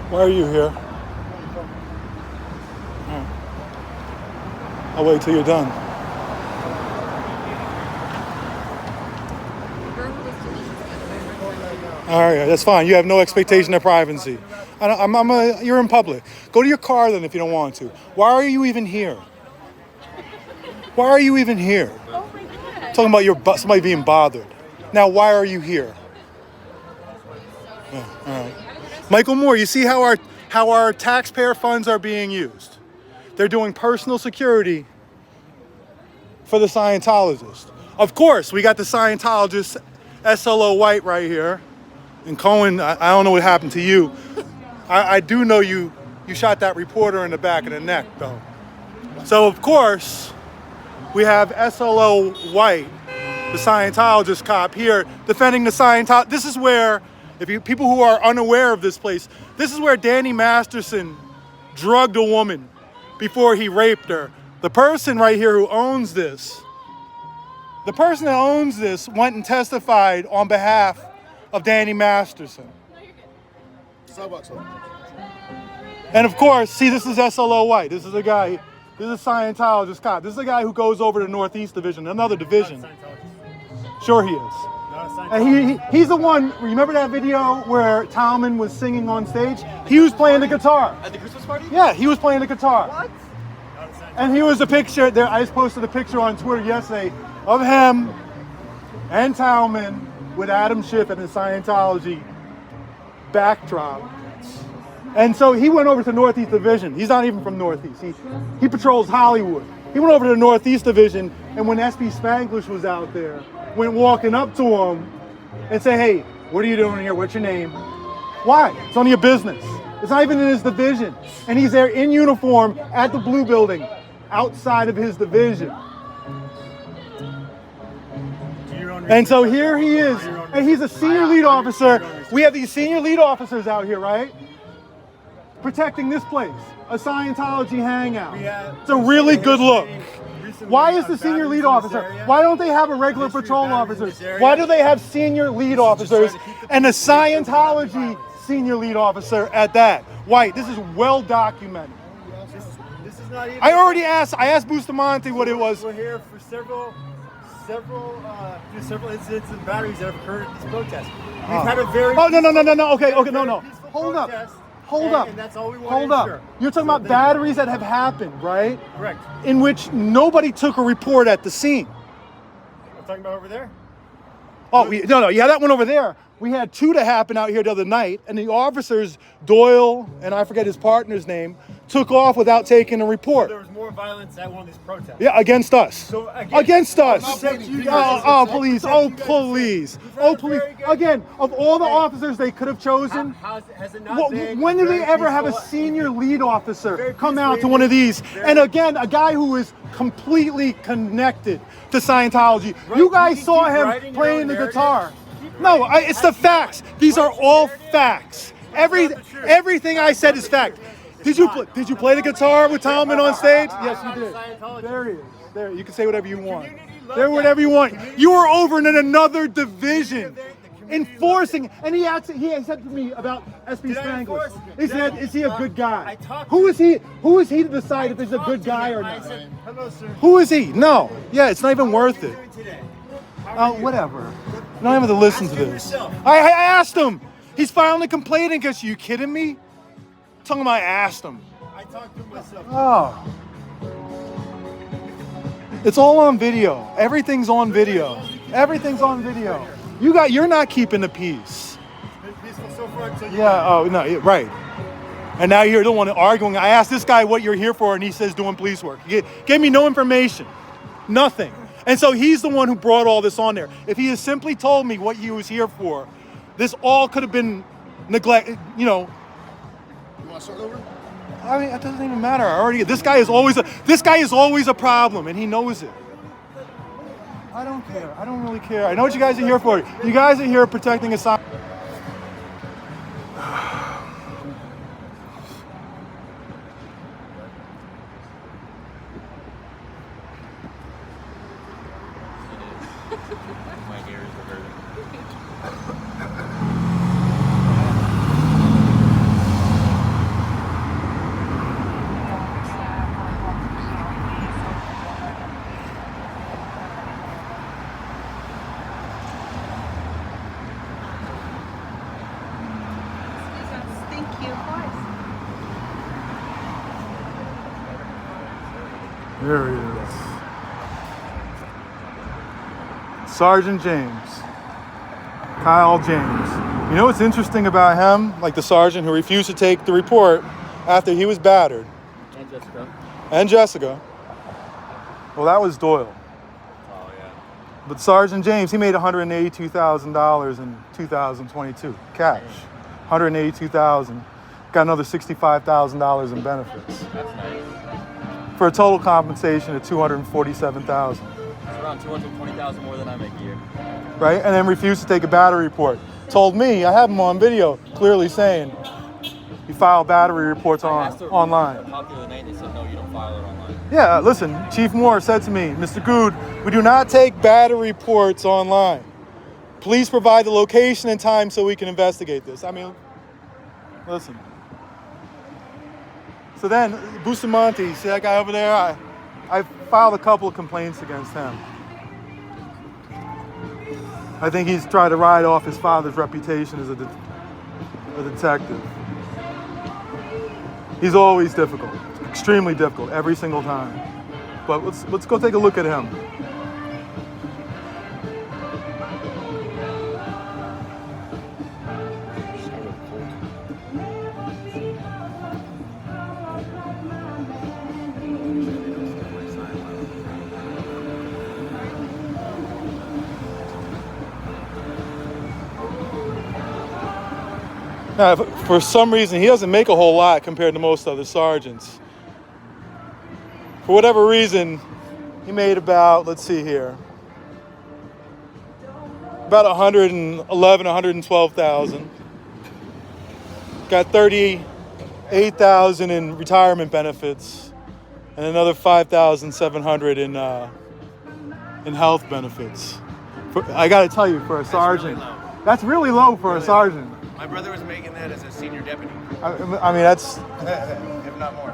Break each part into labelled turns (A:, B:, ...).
A: Why are you here? I'll wait till you're done. All right, that's fine. You have no expectation of privacy. You're in public. Go to your car then if you don't want to. Why are you even here? Why are you even here?
B: Oh my God.
A: Talking about somebody being bothered. Now, why are you here? Yeah, all right. Michael Moore, you see how our taxpayer funds are being used. They're doing personal security for the Scientologist. Of course, we got the Scientologist SLO White right here. And Cohen, I don't know what happened to you. I do know you shot that reporter in the back of the neck, though. So, of course, we have SLO White, the Scientologist cop here, defending the Scientologist. This is where, people who are unaware of this place, this is where Danny Masterson drugged a woman before he raped her. The person right here who owns this, the person that owns this went and testified on behalf of Danny Masterson. And of course, see, this is SLO White. This is a guy, this is a Scientologist cop. This is a guy who goes over to the Northeast Division, another division. Sure he is. And he's the one, remember that video where Talman was singing on stage? He was playing the guitar.
C: At the Christmas party?
A: Yeah, he was playing the guitar.
C: What?
A: And here was a picture, there. I just posted a picture on Twitter yesterday of him and Talman with Adam Schiff and the Scientology backdrop. And so he went over to Northeast Division. He's not even from Northeast. He patrols Hollywood. He went over to the Northeast Division, and when SB Spanglish was out there, went walking up to him and say, hey, what are you doing here? What's your name? Why? It's none of your business. It's not even in his division. And he's there in uniform at the Blue Building, outside of his division. And so here he is, and he's a senior lead officer. We have these senior lead officers out here, right? Protecting this place, a Scientology hangout. It's a really good look. Why is the senior lead officer? Why don't they have a regular patrol officer? Why do they have senior lead officers and a Scientology senior lead officer at that? White, this is well documented. I asked Bustamante what it was.
D: We're here for several incidents and batteries that have occurred at this protest. We've had a very
A: no. Okay, no. Hold up.
D: And that's all we want
A: Hold
D: to
A: up.
D: ensure.
A: You're talking about batteries that have happened, right?
D: Correct.
A: In which nobody took a report at the scene.
D: We're talking about over there?
A: Oh, yeah, that one over there. We had two that happened out here the other night, and the officers, Doyle, and I forget his partner's name, took off without taking a report.
D: So there was more violence at one of these protests.
A: Yeah, against us.
D: So
A: against us.
D: Please.
A: Please. Again, of all the officers they could have chosen,
D: Has it not been
A: when did they
D: very
A: ever have a
D: peaceful-
A: senior lead officer come out to one of these? And again, a guy who is completely connected to Scientology.
D: Right,
A: You guys
D: you can
A: saw
D: keep
A: him
D: writing your
A: playing
D: own
A: the
D: narrative.
A: guitar. No, it's the facts. These are all facts. Everything I said is fact. Did you play the guitar with Talman on stage? Yes, you did. There he is. There, you can say whatever you want. There, whatever you want. You were over in another division, enforcing. And he said to me about SB Spanglish. He said, "Is he a good guy? Who is he? Who is he to decide if he's a good guy or not?
D: Hello, sir.
A: Who is he? No. Yeah, it's not even worth it.
D: Today.
A: Whatever. You don't have to listen to this. I asked him. He's finally complaining because you kidding me? Talking about I asked him.
D: I talked to myself.
A: Oh. It's all on video. Everything's on video. Everything's on video. You're not keeping the peace.
D: Been peaceful so far until you.
A: Yeah, oh no, right. And now you're the one arguing. I asked this guy what you're here for, and he says doing police work. He gave me no information. Nothing. And so he's the one who brought all this on there. If he had simply told me what he was here for, this all could have been neglected,
C: You want to start over?
A: I mean, it doesn't even matter. This guy is always a problem, and he knows it. I don't care. I don't really care. I know what you guys are here for. You guys are here protecting a sign.
E: My ears are hurting.
B: you twice.
A: There he is. Sergeant James. Kyle James. You know what's interesting about him? Like the sergeant who refused to take the report after he was battered.
D: And Jessica.
A: And Jessica. Well, that was Doyle.
D: Oh, yeah.
A: But Sergeant James, he made $182,000 in 2022, cash. $182,000. Got another $65,000 in benefits.
D: That's nice.
A: For a total compensation of $247,000.
D: It's around $220,000 more than I make a year.
A: Right? And then refused to take a battery report. Told me, I have him on video, clearly saying he filed battery reports online.
D: The other night, they said, no, you don't file it online.
A: Yeah, listen, Chief Moore said to me, Mr. Good, we do not take battery reports online. Please provide the location and time so we can investigate this. I mean, listen. So then, Bustamante, see that guy over there? I filed a couple of complaints against him. I think he's tried to ride off his father's reputation as a detective. He's always difficult, extremely difficult, every single time. But let's go take a look at him. Now, for some reason, he doesn't make a whole lot compared to most other sergeants. For whatever reason, he made about, let's see here, about 111, 112,000. Got 38,000 in retirement benefits, and another 5,700 in health benefits. I got to tell you, for a sergeant, that's really low for a sergeant.
C: My brother was making that as a senior deputy.
A: I mean, that's...
C: if not more.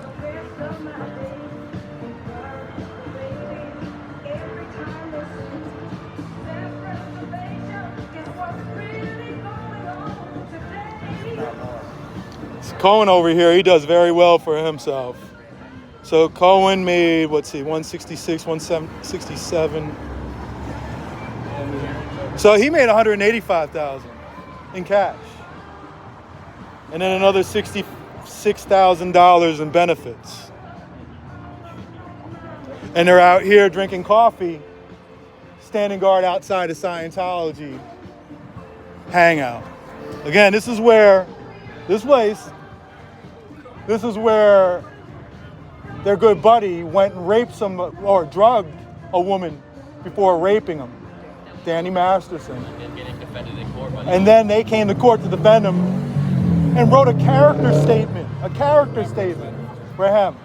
A: So Cohen over here, he does very well for himself. So Cohen made, what's he, 166, 167. So he made 185,000 in cash. And then another $66,000 in benefits. And they're out here drinking coffee, standing guard outside of Scientology hangout. Again, this is where their good buddy went and raped or drugged a woman before raping him, Danny Masterson.
D: And getting defended in court.
A: And then they came to court to defend him and wrote a character statement for him.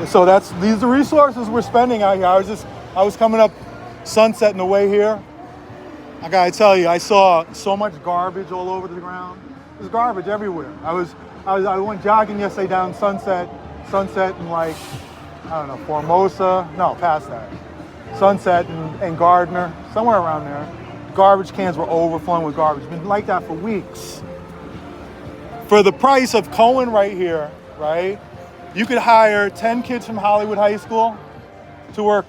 A: So these are the resources we're spending out here. I was coming up Sunset in the way here. I gotta tell you, I saw so much garbage all over the ground. There's garbage everywhere. I went jogging yesterday down Sunset and like, I don't know, Formosa, no, past that. Sunset and Gardner, somewhere around there. Garbage cans were overflowing with garbage. It's been like that for weeks. For the price of Cohen right here, right? You could hire 10 kids from Hollywood High School to work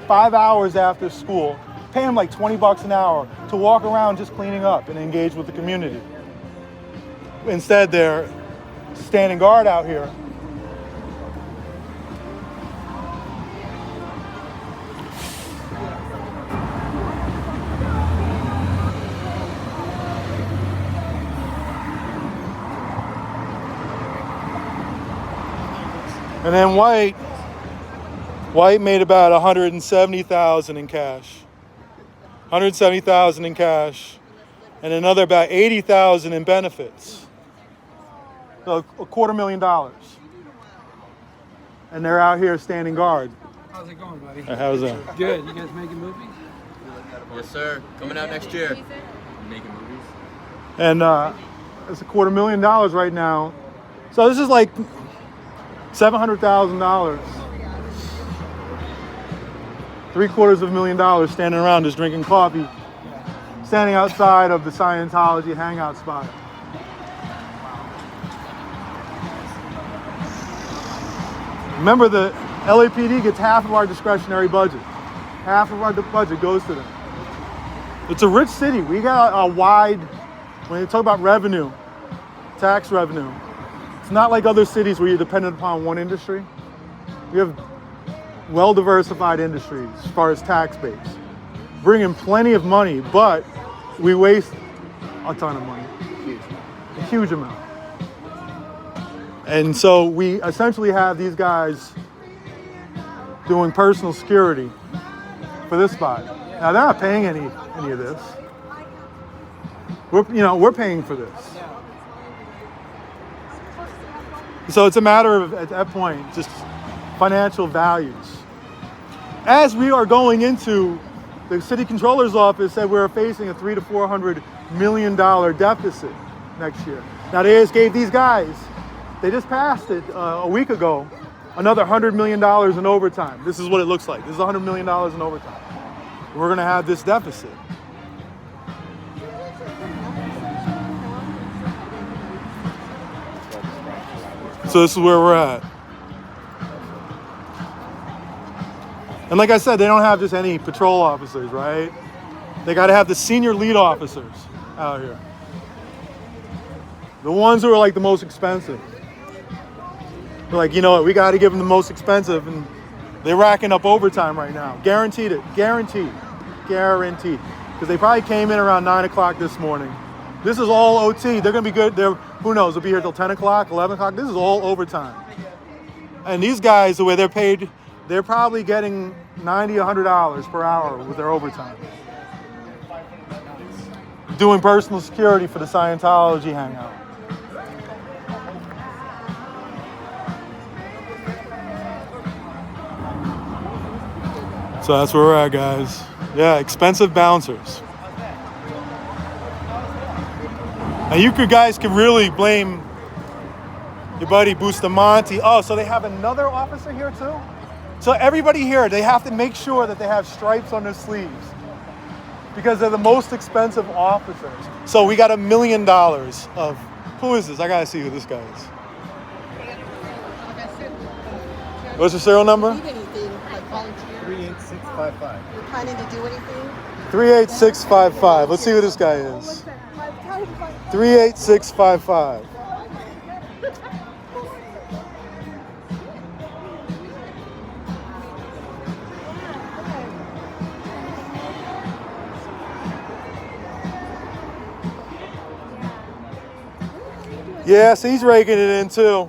A: 5 hours after school, pay them like $20 an hour to walk around just cleaning up and engage with the community. Instead, they're standing guard out here. And then White made about 170,000 in cash. 170,000 in cash, and another about 80,000 in benefits. So $250,000. And they're out here standing guard.
E: How's it going, buddy?
A: How's that?
E: Good. You guys making movies?
D: Yes, sir. Coming out next year. Making movies.
A: And it's $250,000 right now. So this is like $700,000 $750,000 standing around just drinking coffee, standing outside of the Scientology hangout spot. Remember, the LAPD gets half of our discretionary budget. Half of our budget goes to them. It's a rich city. We got a wide, when you talk about revenue, tax revenue, it's not like other cities where you're dependent upon one industry. We have well-diversified industries as far as tax base. Bring in plenty of money, but we waste a ton of money. A huge amount. And so we essentially have these guys doing personal security for this spot. Now they're not paying any of this. We're paying for this. So it's a matter of, at that point, just financial values. As we are going into, the city controller's office said we're facing a $300 to $400 million deficit next year. Now they just gave these guys, they just passed it a week ago, another $100 million in overtime. This is what it looks like. This is $100 million in overtime. We're gonna have this deficit. So this is where we're at. And like I said, they don't have just any patrol officers, right? They gotta have the senior lead officers out here. The ones who are like the most expensive. They're like, you know what, we gotta give them the most expensive, and they're racking up overtime right now. Guaranteed it, guaranteed. Because they probably came in around 9 o'clock this morning. This is all OT. They're gonna be good. Who knows, they'll be here till 10 o'clock, 11 o'clock. This is all overtime. And these guys, the way they're paid, they're probably getting $90, $100 per hour with their overtime. Doing personal security for the Scientology hangout. So that's where we're at, guys. Yeah, expensive bouncers. And you guys could really blame your buddy Bustamante. Oh, so they have another officer here too? So everybody here, they have to make sure that they have stripes on their sleeves because they're the most expensive officers. So we got $1 million of, who is this? I gotta see who this guy is. What's your serial number?
B: Need anything, like volunteer?
C: 38655.
B: You're planning to do anything?
A: 38655. Let's see who this guy is. 38655. Yeah, so he's raking it in too.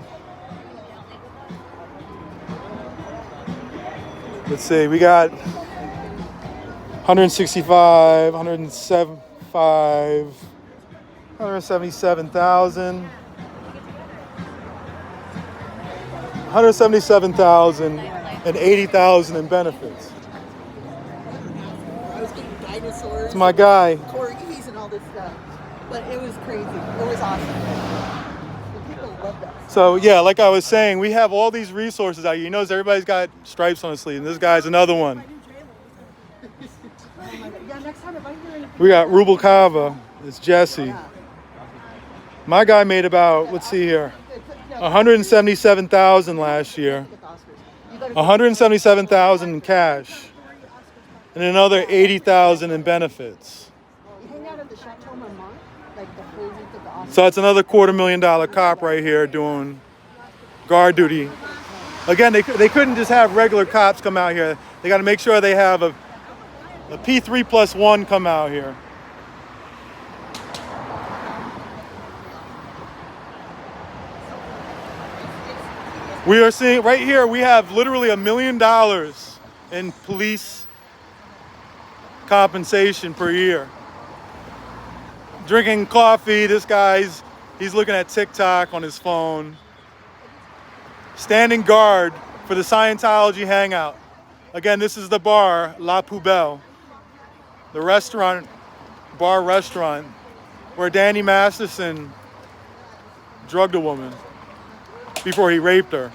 A: Let's see, we got 165, 175, 177,000. 177,000 and 80,000 in benefits.
B: I was getting dinosaurs.
A: It's my guy.
B: Corgis and all this stuff. But it was crazy. It was awesome. The people loved us.
A: So yeah, like I was saying, we have all these resources out here. You notice everybody's got stripes on his sleeve, and this guy's another one.
B: Yeah, next time if I hear anything.
A: We got Rubalcava. It's Jesse. My guy made about, let's see here, 177,000 last year. 177,000 in cash, and another 80,000 in benefits.
B: You hang out at the Chateau Marmont, like the whole week of the office.
A: So that's another $250,000 cop right here doing guard duty. Again, they couldn't just have regular cops come out here. They got to make sure they have a P3+1 come out here. We are seeing right here, we have literally $1 million in police compensation per year. Drinking coffee, this guy's, he's looking at TikTok on his phone. Standing guard for the Scientology hangout. Again, this is the bar, La Poubelle. The restaurant, bar restaurant, where Danny Masterson drugged a woman before he raped her.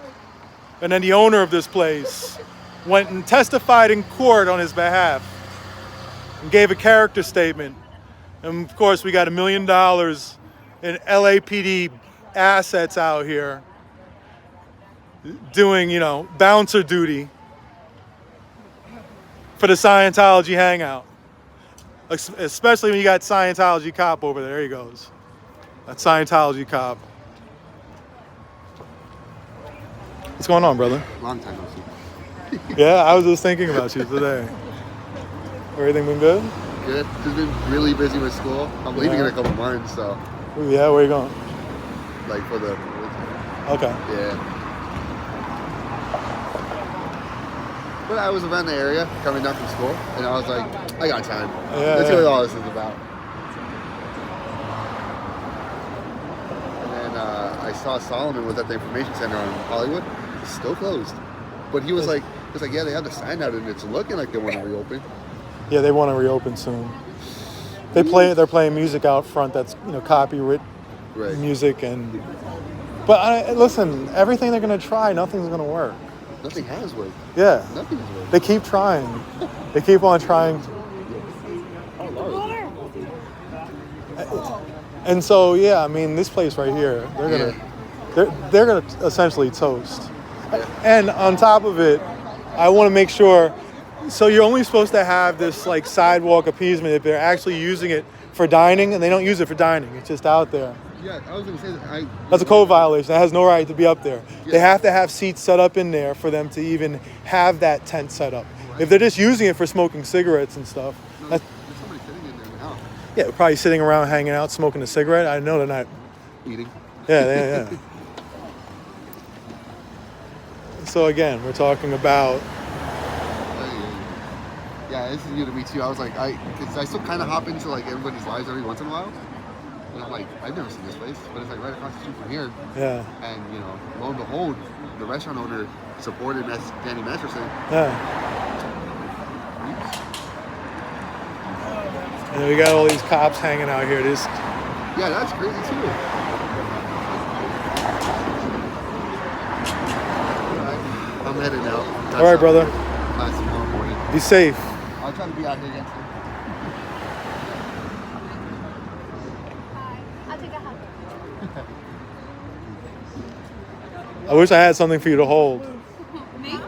A: And then the owner of this place went and testified in court on his behalf and gave a character statement. And of course, we got $1 million in LAPD assets out here doing, bouncer duty for the Scientology hangout. Especially when you got Scientology cop over there. There he goes. That Scientology cop. What's going on, brother?
F: Long time no see.
A: Yeah, I was just thinking about you today. Everything been good?
F: Good. Just been really busy with school. I'm leaving in a couple months, so
A: Yeah, where you going?
F: like for the
A: Okay.
F: yeah. But I was around the area coming down from school, and I was like, I got time.
A: Yeah,
F: Let's see
A: yeah.
F: what all this is about. And then I saw Solomon was at the information center on Hollywood. It's still closed. But he was like, yeah, they have the sign out, and it's looking like they want to reopen.
A: Yeah, they want to reopen soon. They're playing music out front that's copyright
F: Right.
A: music but listen, everything they're gonna try, nothing's gonna work.
F: Nothing has worked.
A: Yeah,
F: Nothing has worked.
A: they keep trying. They keep on trying. And so yeah, I mean this place right here, they're gonna essentially toast. And on top of it, I want to make sure. So you're only supposed to have this like sidewalk appeasement if they're actually using it for dining, and they don't use it for dining. It's just out there.
F: Yeah, I was going to say that.
A: That's a code violation. That has no right to be up there.
F: Yeah.
A: They have to have seats set up in there for them to even have that tent set up. If they're just using it for smoking cigarettes and stuff,
F: No,
A: that's,
F: there's somebody sitting in there now.
A: yeah, probably sitting around hanging out, smoking a cigarette. I know they're not.
F: Eating.
A: Yeah. So again, we're talking about.
F: Yeah, this is new to me too. I was like, cause I still kind of hop into like everybody's lives every once in a while, and I'm like, I've never seen this place, but it's like right across the street from here.
A: Yeah.
F: And lo and behold, the restaurant owner supported Danny Masterson.
A: Yeah. And we got all these cops hanging out here. Just
F: Yeah, that's crazy too. Alright, I'm headed out.
A: all right, brother.
F: Class tomorrow morning.
A: Be safe.
F: I'll try to be out here again soon.
G: I'll take a hug.
A: I wish I had something for you to hold.
G: Me?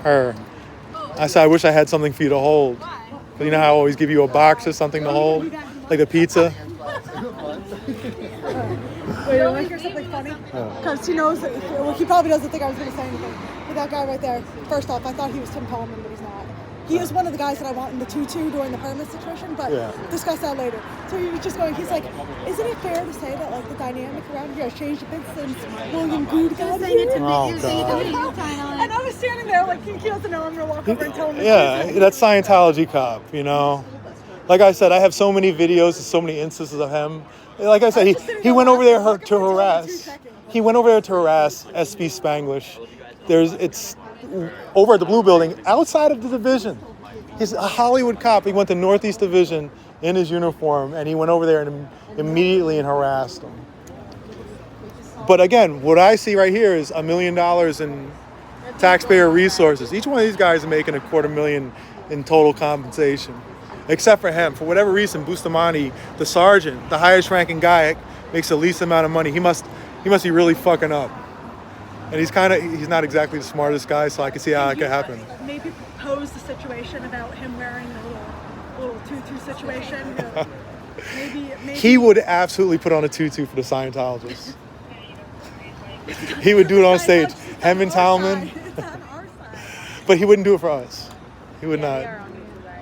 A: Her. I said I wish I had something for you to hold.
G: Why?
A: But you know how I always give you a box or something to hold, like a pizza.
B: Wait, I want to hear something funny? Because he knows, he probably doesn't think I was going to say anything. But that guy right there, first off, I thought he was Tim Coleman, but he's not. He is one of the guys that I want in the 2-2 during the permit situation, but discuss that later. So he was just going, he's like, isn't it fair to say that like the dynamic around here has changed a bit since William Good got here?
A: Oh,
G: You
A: God.
B: And I was standing there like, he doesn't know I'm going to walk over and tell him.
A: Yeah, that's Scientology cop, Like I said, I have so many videos, so many instances of him. Like I said, he went over there to harass. He went over there to harass SB Spanglish. It's over at the Blue Building, outside of the division. He's a Hollywood cop. He went to Northeast Division in his uniform, and he went over there and immediately harassed him. But again, what I see right here is $1 million in taxpayer resources. Each one of these guys is making $250,000 in total compensation, except for him. For whatever reason, Bustamante, the sergeant, the highest ranking guy, makes the least amount of money. He must be really fucking up. And he's not exactly the smartest guy, so I can see how that could happen.
B: Maybe pose the situation about him wearing the little tutu situation. Maybe
A: He would absolutely put on a tutu for the Scientologists. He would do it on stage. Him and Talman.
B: It's on our side.
A: But he wouldn't do it for us. He would not.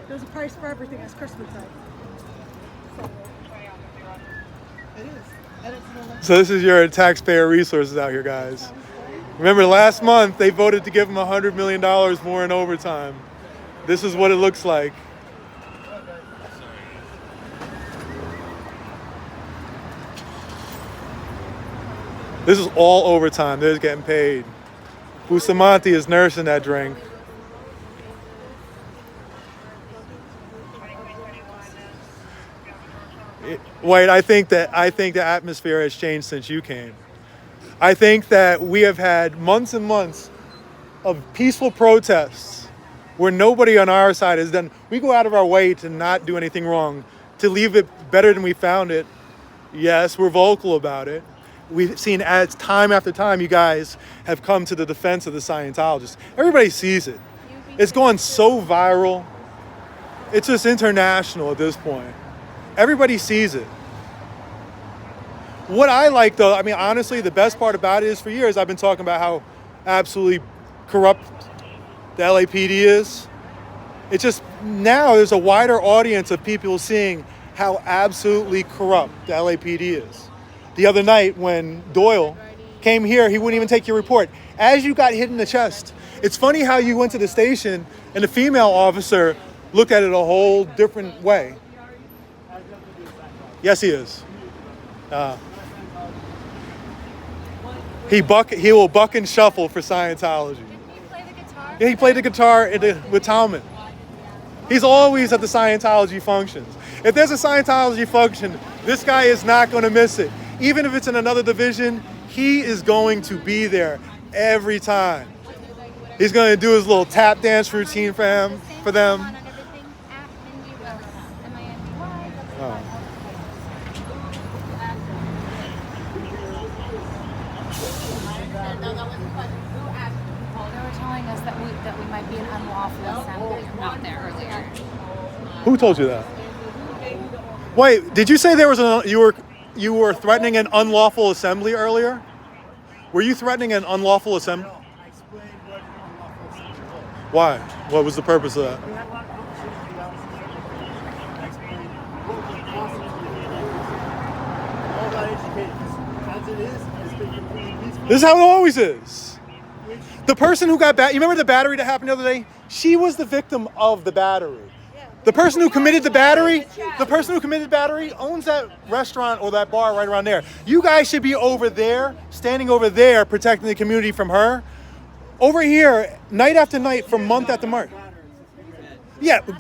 B: There's a price for everything, as Chris would say.
A: So this is your taxpayer resources out here, guys. Remember last month they voted to give him $100 million more in overtime. This is what it looks like. This is all overtime. They're just getting paid. Bustamante is nursing that drink. Wait, I think the atmosphere has changed since you came. I think that we have had months and months of peaceful protests where nobody on our side has done. We go out of our way to not do anything wrong, to leave it better than we found it. Yes, we're vocal about it. We've seen ads time after time. You guys have come to the defense of the Scientologists. Everybody sees it. It's gone so viral. It's just international at this point. Everybody sees it. What I like, though, I mean, honestly, the best part about it is for years I've been talking about how absolutely corrupt the LAPD is. It's just now there's a wider audience of people seeing how absolutely corrupt the LAPD is. The other night when Doyle came here, he wouldn't even take your report. As you got hit in the chest, it's funny how you went to the station and the female officer looked at it a whole different way. Yes, he is. He will buck and shuffle for Scientology.
G: Didn't he play the guitar?
A: Yeah, he played the guitar with Talman. He's always at the Scientology functions. If there's a Scientology function, this guy is not going to miss it. Even if it's in another division, he is going to be there every time. He's going to do his little tap dance routine for them. Oh.
G: They were telling us that we might be an unlawful assembly out there earlier.
A: Who told you that? Wait, did you say there was you were threatening an unlawful assembly earlier? Were you threatening an unlawful assembly?
D: I explained what an unlawful assembly was.
A: Why? What was the purpose of that?
D: We had a lot of conversations with the officers. I explained what the constitution is. All about educated. As it is, it's been completely peaceful.
A: This is how it always is. The person who got you remember the battery that happened the other day? She was the victim of the battery. The person who committed the battery owns that restaurant or that bar right around there. You guys should be over there, standing over there, protecting the community from her. Over here, night after night, from month after month. Yeah, but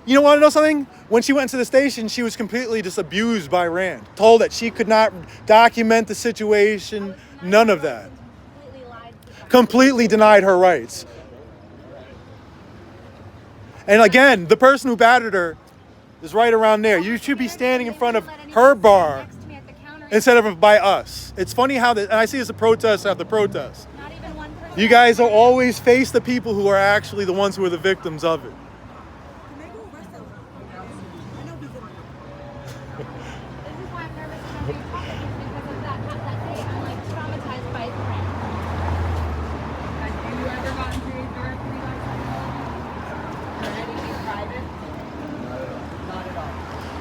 A: you want to know something? When she went to the station, she was completely just abused by Rand. Told that she could not document the situation, none of that. Completely denied her rights. And again, the person who battered her is right around there. You should be standing in front of her bar instead of by us. It's funny how and I see it's a protest after protest. You guys will always face the people who are actually the ones who are the victims of it.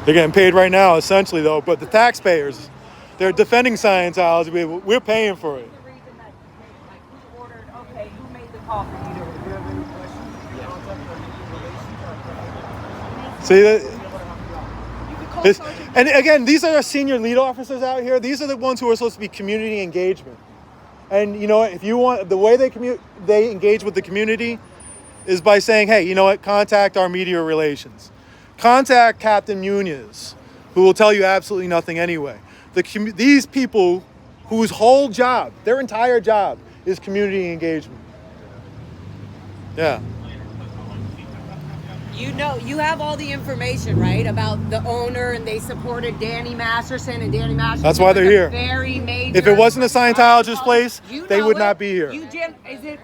A: They're getting paid right now, essentially, though. But the taxpayers, they're defending Scientology. We're paying for it.
H: The reason that who ordered, okay, who made the call for you?
D: Do you have any questions?
A: See that? And again, these are our senior lead officers out here. These are the ones who are supposed to be community engagement. And you know what? If you want, the way they engage with the community is by saying, hey, you know what? Contact our media relations. Contact Captain Muniz, who will tell you absolutely nothing anyway. These people whose whole job, their entire job, is community engagement. Yeah.
H: You know, you have all the information, right, about the owner, and they supported Danny Masterson, and Danny Masterson.
A: That's why they're here.
H: Very major.
A: If it wasn't a Scientologist place,
H: You
A: they
H: know
A: would
H: it.
A: not be here.
H: You, Jim, is it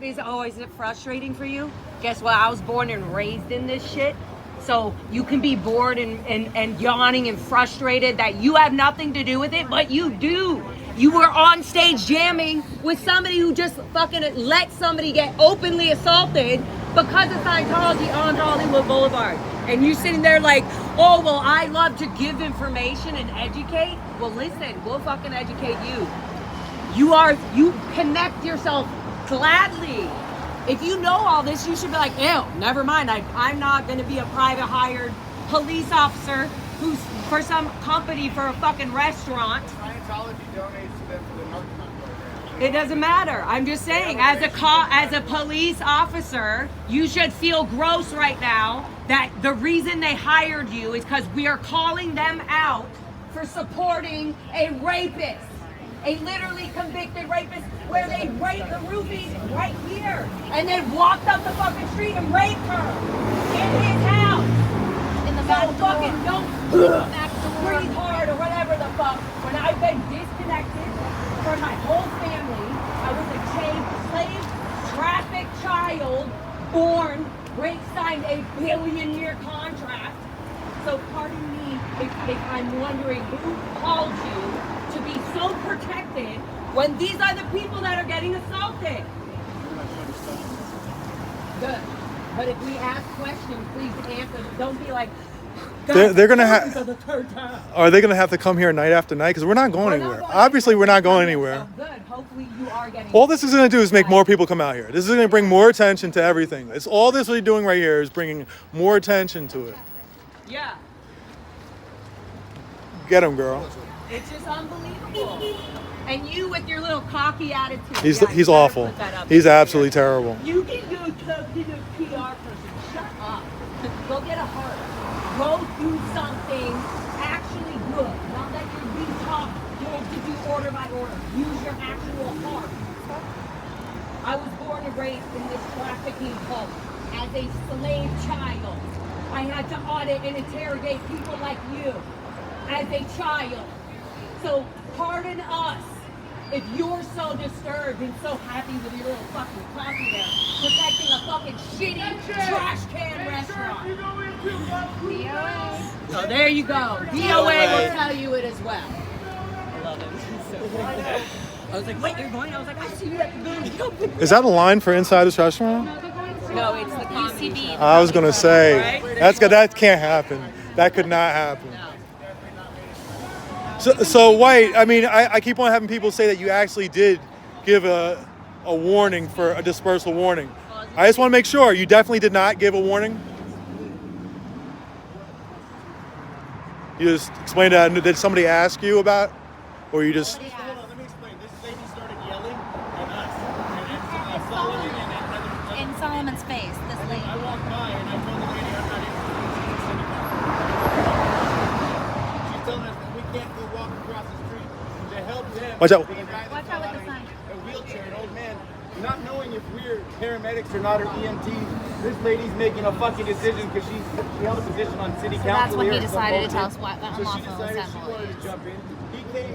H: frustrating for you? Guess what? I was born and raised in this shit. So you can be bored and yawning and frustrated that you have nothing to do with it, but you do. You were on stage jamming with somebody who just fucking let somebody get openly assaulted because of Scientology on Hollywood Boulevard. And you sitting there like, oh, well, I love to give information and educate. Well, listen, we'll fucking educate you. You connect yourself gladly. If you know all this, you should be like, ew, never mind. I'm not going to be a private hired police officer who's for some company for a fucking restaurant.
C: Scientology donates to them for the narcotic program.
H: It doesn't matter. I'm just saying, as a police officer, you should feel gross right now that the reason they hired you is because we are calling them out for supporting a rapist. a literally convicted rapist where they raped the roofie right here and then walked up the fucking street and raped her in his house.
G: In the
H: So
G: back
H: fucking
G: door.
H: don't
G: Back door.
H: breathe hard or whatever the fuck. When I've been disconnected from my whole family, I was a slave trafficked child, born, rape signed a billion-year contract. So pardon me if I'm wondering who called you to be so protected when these are the people that are getting assaulted. Good. But if we ask questions, please answer. Don't be like,
A: They're gonna have.
H: for the third time.
A: Are they gonna have to come here night after night? Because we're not going
H: We're not
A: anywhere.
H: going
A: Obviously, we're not going
H: anywhere.
A: anywhere.
H: So good. Hopefully you are getting.
A: All this is gonna do is make more people come out here. This is gonna bring more attention to everything. It's all this we're doing right here is bringing more attention to it.
H: Yeah.
A: Get him, girl.
H: It's just unbelievable. And you with your little cocky attitude.
A: He's
H: Yeah, you
A: he's
H: better
A: awful.
H: put that up
A: He's
H: there.
A: absolutely terrible.
H: You can go to the PR person. Shut up. Go get a heart. Go do something actually good. Not that you're being taught to do order by order. Use your actual heart. I was born and raised in this trafficking cult as a slave child. I had to audit and interrogate people like you as a child. So pardon us if you're so disturbed and so happy with your little fucking coffee there, protecting a fucking shitty trash can restaurant.
G: DOA.
H: So there you go. DOA will tell you it as well. I love it. I was like, wait, you're going? I was like, I see you at the building.
A: Is that a line for inside this restaurant?
H: No, it's the comedy
G: UCB.
H: show.
A: I was gonna say
H: Right?
A: that can't happen. That could not happen. So White, I mean, I keep on having people say that you actually did give a warning for a dispersal warning. I just want to make sure you definitely did not give a warning. You just explained that. Did somebody ask you about, or you just?
D: Hold on, let me explain. This lady started yelling at us. And Solomon and another.
G: In Solomon's face, this lady.
D: I walked by and I told the lady I'm not interested in She's telling us that we can't go walk across the street to help them.
A: Watch out.
D: The guy that's
G: Watch out with the
D: allowing
G: sign.
D: a wheelchair, an old man, not knowing if we're paramedics or not or EMTs. This lady's making a fucking decision because she held a position on city
G: So
D: council.
G: that's when he
D: here at some
G: decided to
D: bullshit.
G: tell us what the
D: So she
G: unlawful
D: decided she
G: assembly
D: wanted
G: is.
D: to jump in. He came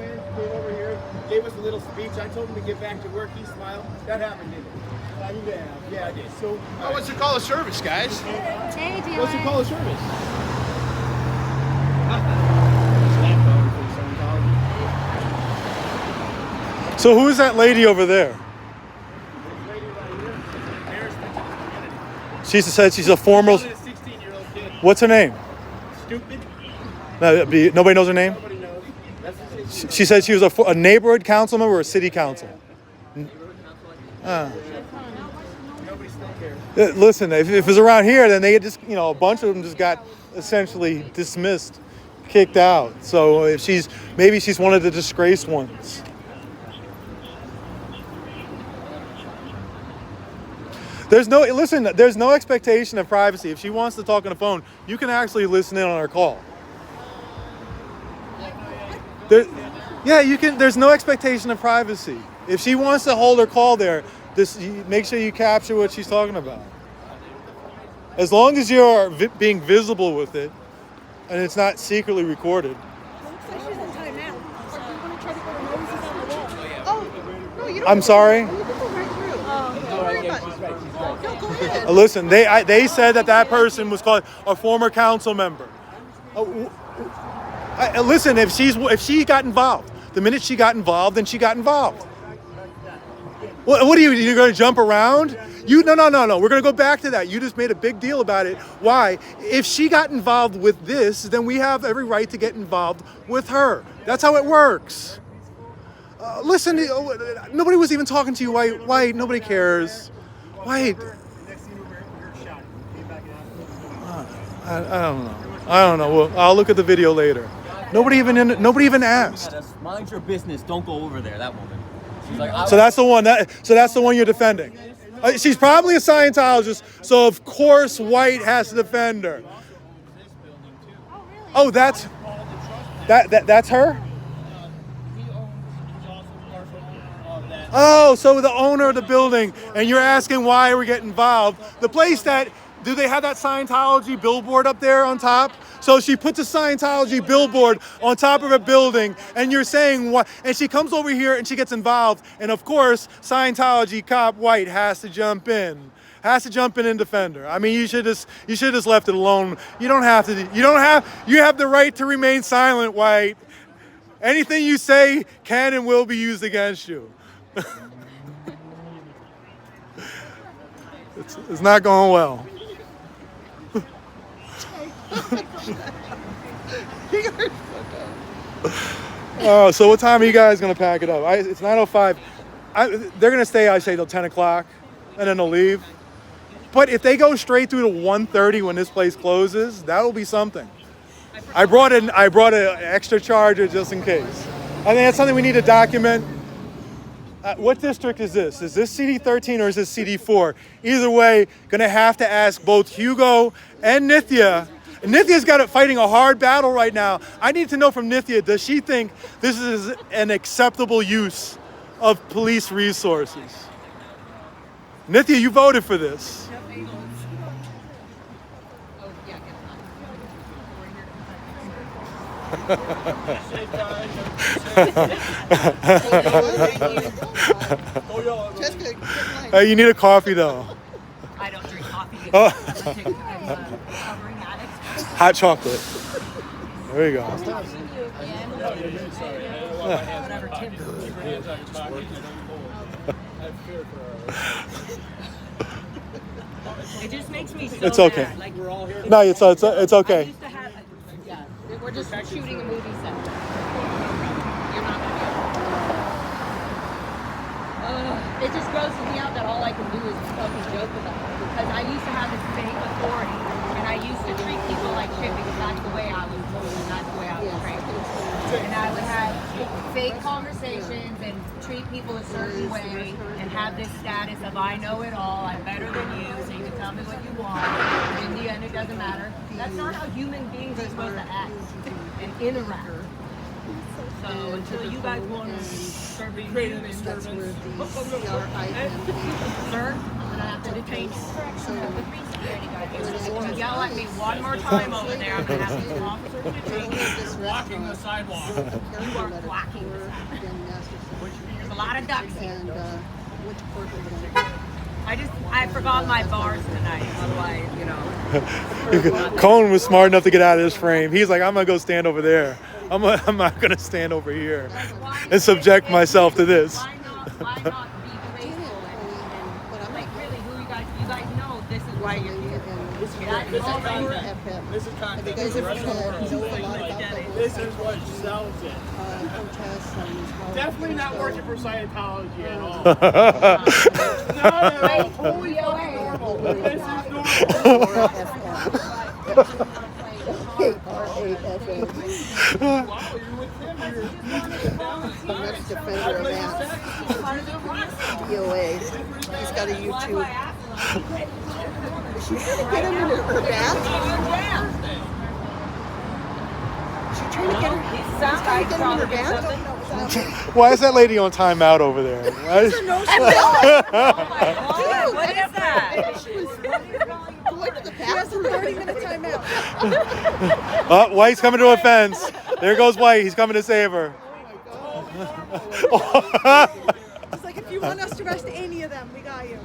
D: over here, gave us a little speech. I told him to get back to work. He smiled. That happened, didn't it? Yeah, I did. So,
C: What's the call of service, guys?
G: Hey, DOA.
C: What's the call of service?
A: So who is that lady over there? She said she's a former.
D: a 16-year-old kid.
A: What's her name?
D: Stupid.
A: No, nobody knows her name.
D: Nobody knows. That's the
A: She said she was a neighborhood council member or a city council.
D: Nobody still cares.
A: Listen, if it was around here, then they just, a bunch of them just got essentially dismissed, kicked out. So if maybe she's one of the disgraced ones. There's no expectation of privacy. If she wants to talk on the phone, you can actually listen in on her call. You can. There's no expectation of privacy. If she wants to hold her call there, make sure you capture what she's talking about. As long as you're being visible with it, and it's not secretly recorded.
B: It looks like she's in timeout. So you want to try to go to Moses on the wall. Oh, no, you don't.
A: I'm sorry.
B: You can go right through. Don't worry about it. No, go ahead.
A: Listen, they said that person was called a former council member. Listen, if she got involved, the minute she got involved, then she got involved. What are you're going to jump around? No. We're going to go back to that. You just made a big deal about it. Why? If she got involved with this, then we have every right to get involved with her. That's how it works. Listen, nobody was even talking to you. Why? Nobody cares. Why?
D: Next thing we were shot. Came back and asked.
A: I don't know. Well, I'll look at the video later. Nobody even asked.
I: Mind your business. Don't go over there. That woman. She's like,
A: So that's the one. So that's the one you're defending. She's probably a Scientologist, so of course White has to defend her. Oh, that's her. Oh, so the owner of the building, and you're asking why we get involved. The place that, do they have that Scientology billboard up there on top? So she puts a Scientology billboard on top of a building, and you're saying what? And she comes over here and she gets involved, and of course, Scientology cop White has to jump in. Has to jump in and defend her. I mean, you should just left it alone. You have the right to remain silent, White. Anything you say can and will be used against you. It's not going well. So what time are you guys gonna pack it up? It's 9:05. They're gonna stay, I say, till 10 o'clock, and then they'll leave. But if they go straight through to 1:30 when this place closes, that will be something. I brought an extra charger just in case. I think that's something we need to document. What district is this? Is this CD13 or is this CD4? Either way, gonna have to ask both Hugo and Nithya. Nithya's got it fighting a hard battle right now. I need to know from Nithya, does she think this is an acceptable use of police resources? Nithya, you voted for this. You need a coffee though.
H: I don't drink coffee.
A: Oh.
H: I'm a recovering addict.
A: Hot chocolate. There you go.
H: It just makes me so
A: It's okay.
H: mad. Like,
A: No, it's okay.
H: I used to have, yeah, we're just shooting a movie set. You're not gonna be able to. It just grosses me out that all I can do is fucking joke about it. Because I used to have this fake authority, and I used to treat people like shit because that's the way I was told, and that's the way I was trained. And I would have fake conversations and treat people a certain way and have this status of I know it all, I'm better than you, so you can tell me what you want. And in the end, it doesn't matter. That's not how human beings are supposed to act and interact. So until you guys want to start being creating a disturbance, sir, I'm gonna have to detain you. If you yell at me one more time over there, I'm gonna have to officer to detain you.
I: Blocking the sidewalk.
H: You are blocking the sidewalk. There's a lot of ducks here. I forgot my bars tonight. Otherwise,
A: Cohen was smart enough to get out of his frame. He's like, I'm gonna go stand over there. I'm not gonna stand over here and subject myself to this.
H: Why not be faithful and like really who you guys know this is why you're here.
D: This is what sells it. Definitely not working for Scientology at all. No, totally normal. This is normal.
J: Next defender of DOA. He's got a YouTube. Is she trying to get him in her bath? Is she trying to get him? He's trying to get him in her bath?
A: Why is that lady on timeout over there? Why is-
H: What is that?
J: She was going to the
B: He has a
J: bathroom.
B: 30-minute timeout.
A: Oh, White's coming to a fence. There goes White. He's coming to save her.
B: It's like, if you want us to arrest any of them, we got you.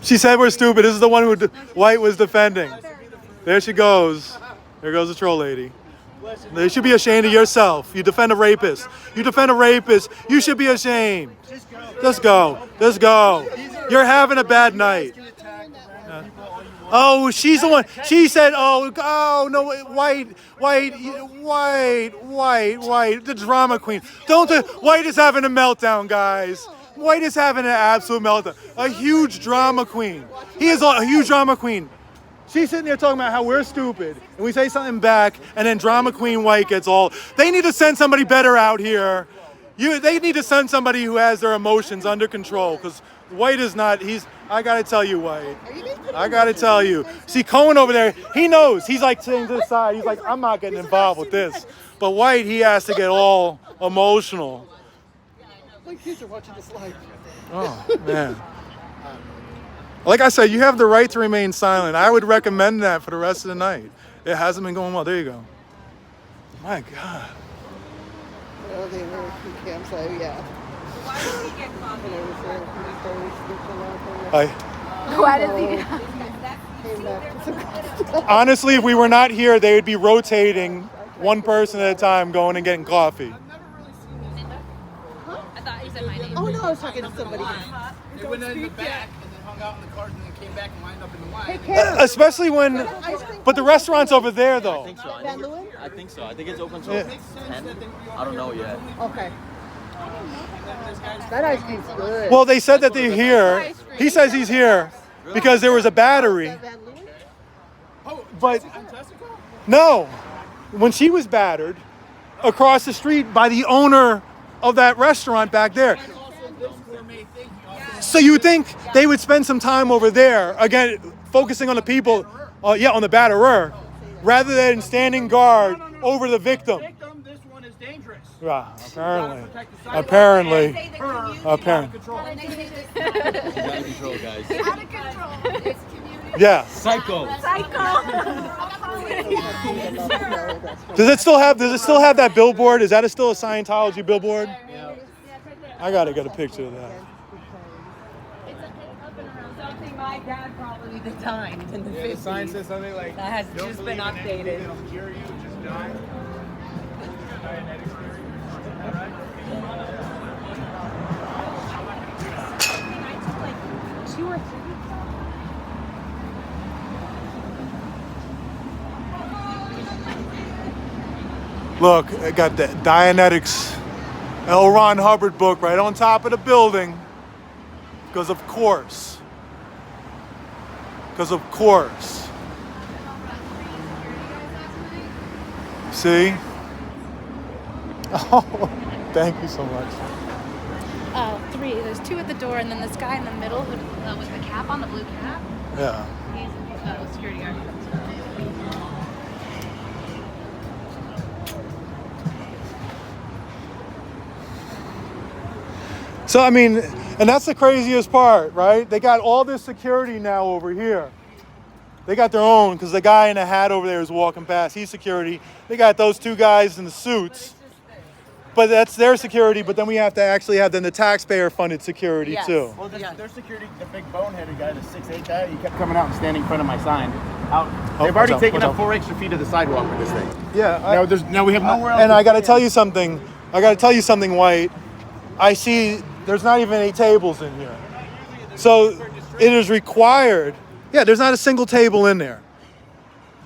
A: She said we're stupid. This is the one who White was defending. There she goes. There goes the troll lady. You should be ashamed of yourself. You defend a rapist. You defend a rapist. You should be ashamed. Just go. Just go. You're having a bad night. Oh, she's the one. She said, oh no, White, the drama queen. White is having a meltdown, guys. White is having an absolute meltdown. A huge drama queen. He is a huge drama queen. She's sitting there talking about how we're stupid, and we say something back, and then drama queen White gets all. They need to send somebody better out here. They need to send somebody who has their emotions under control, because White is not. I gotta tell you, White. I gotta tell you. See, Cohen over there, he knows. He's like sitting to the side. He's like, I'm not getting involved with this. But White, he has to get all emotional.
J: My kids are watching this live.
A: Oh, man. Like I said, you have the right to remain silent. I would recommend that for the rest of the night. It hasn't been going well. There you go. My God.
J: Oh, the American campsite, yeah.
H: Why did he get coffee?
G: Why does he?
A: Honestly, if we were not here, they would be rotating one person at a time going and getting coffee.
G: I thought you said my name.
J: Oh no, I was talking to somebody.
C: They went in the back and then hung out in the cars and then came back and lined up in the line.
A: Especially when, but the restaurant's over there though.
I: I think so.
J: Van Leeuwen?
I: I think so. I think it's open till 10. I don't know yet.
J: Okay. That ice cream's good.
A: Well, they said that they're here. He says he's here because there was a battery.
J: Van Leeuwen?
A: But no, when she was battered across the street by the owner of that restaurant back there. So you would think they would spend some time over there, again, focusing on the people, on the batterer, rather than standing guard over the victim.
C: This one is dangerous.
A: Yeah, apparently.
I: Out of control, guys.
G: Out of control.
A: Yeah.
I: Psycho.
A: Does it still have that billboard? Is that still a Scientology billboard? I gotta get a picture of that.
H: Something my dad probably designed in the 50s.
C: The sign says something like,
H: That has
C: "Don't
H: just been
C: believe in anything
H: updated.
C: that'll cure you, just die." Dianetics cure you. Is that right?
G: I took like 2 or 3.
A: Look, I got the Dianetics L. Ron Hubbard book right on top of the building. Because of course. See? Oh, thank you so much.
G: 3. There's 2 at the door, and then this guy in the middle with the cap on, the blue cap.
A: Yeah.
G: He's a security guard.
A: So, I mean, and that's the craziest part, right? They got all this security now over here. They got their own, because the guy in the hat over there is walking past. He's security. They got those 2 guys in the suits. But that's their security, but then we have to actually have the taxpayer-funded security, too.
C: Well, their security, the big boneheaded guy, the 6'8" guy, he kept coming out and standing in front of my sign. They've already taken up 4 extra feet of the sidewalk with this thing.
A: Yeah.
C: Now we have nowhere else.
A: And I got to tell you something. White. I see there's not even any tables in here. So it is required. Yeah, there's not a single table in there.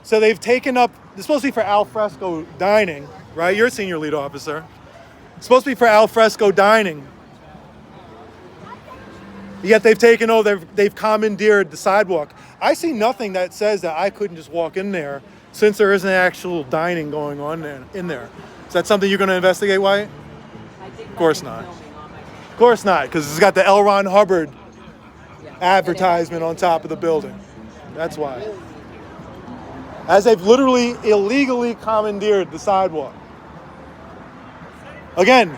A: So they've taken up, it's supposed to be for al fresco dining, right? You're a senior lead officer. It's supposed to be for al fresco dining. Yet they've taken over, they've commandeered the sidewalk. I see nothing that says that I couldn't just walk in there since there isn't actual dining going on in there. Is that something you're going to investigate, White? Of course not. Of course not, because it's got the L. Ron Hubbard advertisement on top of the building. That's why. As they've literally illegally commandeered the sidewalk. Again,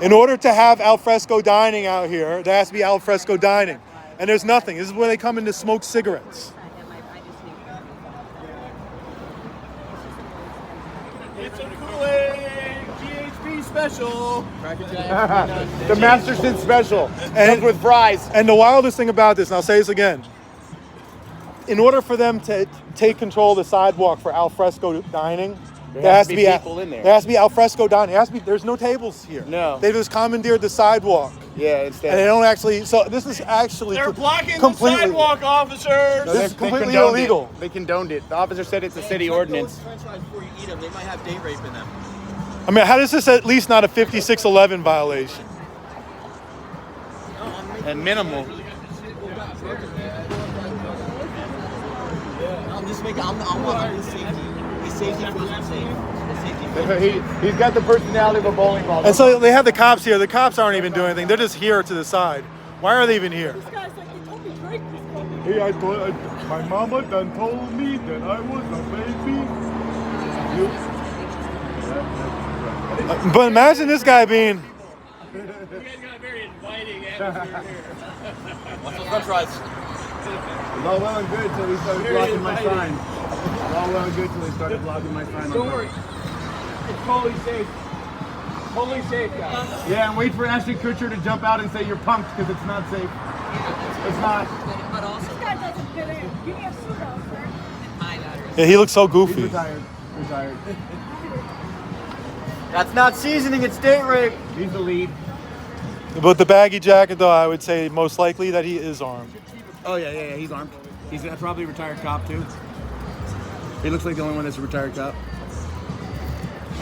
A: in order to have al fresco dining out here, there has to be al fresco dining. And there's nothing. This is where they come in to smoke cigarettes.
C: It's a Kool-Aid GHB special.
D: The Masterson special.
A: And
D: with fries.
A: And the wildest thing about this, and I'll say this again, in order for them to take control of the sidewalk for al fresco dining, there has to be
D: people in there.
A: There has to be al fresco dining. There's no tables here.
D: No.
A: They just commandeered the sidewalk.
D: Yeah,
A: And they don't actually, so this is actually
C: They're blocking
A: completely,
C: the sidewalk, officers.
A: This is
D: They
A: completely
D: condoned
A: illegal.
D: It. They condoned it. The officer said it's a city ordinance.
I: French fries before you eat them. They might have date rape in them.
A: I mean, how is this at least not a 5611 violation?
D: And minimal.
I: I'm just making. I'm his safety. His safety feels safe. His safety feels
D: He's got the personality of a bowling ball.
A: And so they have the cops here. The cops aren't even doing anything. They're just here to the side. Why are they even here?
B: This guy's like, they told me Drake was coming.
D: Hey, my mama done told me that I was a baby.
A: But imagine this guy being,
I: got a very inviting atmosphere here.
C: What's the french fries? It's all well and good until he started blocking my sign. It's all well and good until he started blocking my sign.
I: Don't worry. It's totally safe. Totally safe, guys.
C: Yeah, and wait for Ashton Kutcher to jump out and say you're punked because it's not safe. It's not.
G: But also,
B: This guy doesn't fit in. Give me a suit on, sir.
A: Yeah, he looks so
C: He's
A: goofy.
C: retired. Retired.
I: That's not seasoning, it's date rape.
C: He's the lead.
A: But the baggy jacket, though, I would say most likely that he is armed.
C: Oh, yeah, he's armed. He's probably a retired cop, too. He looks like the only one that's a retired cop.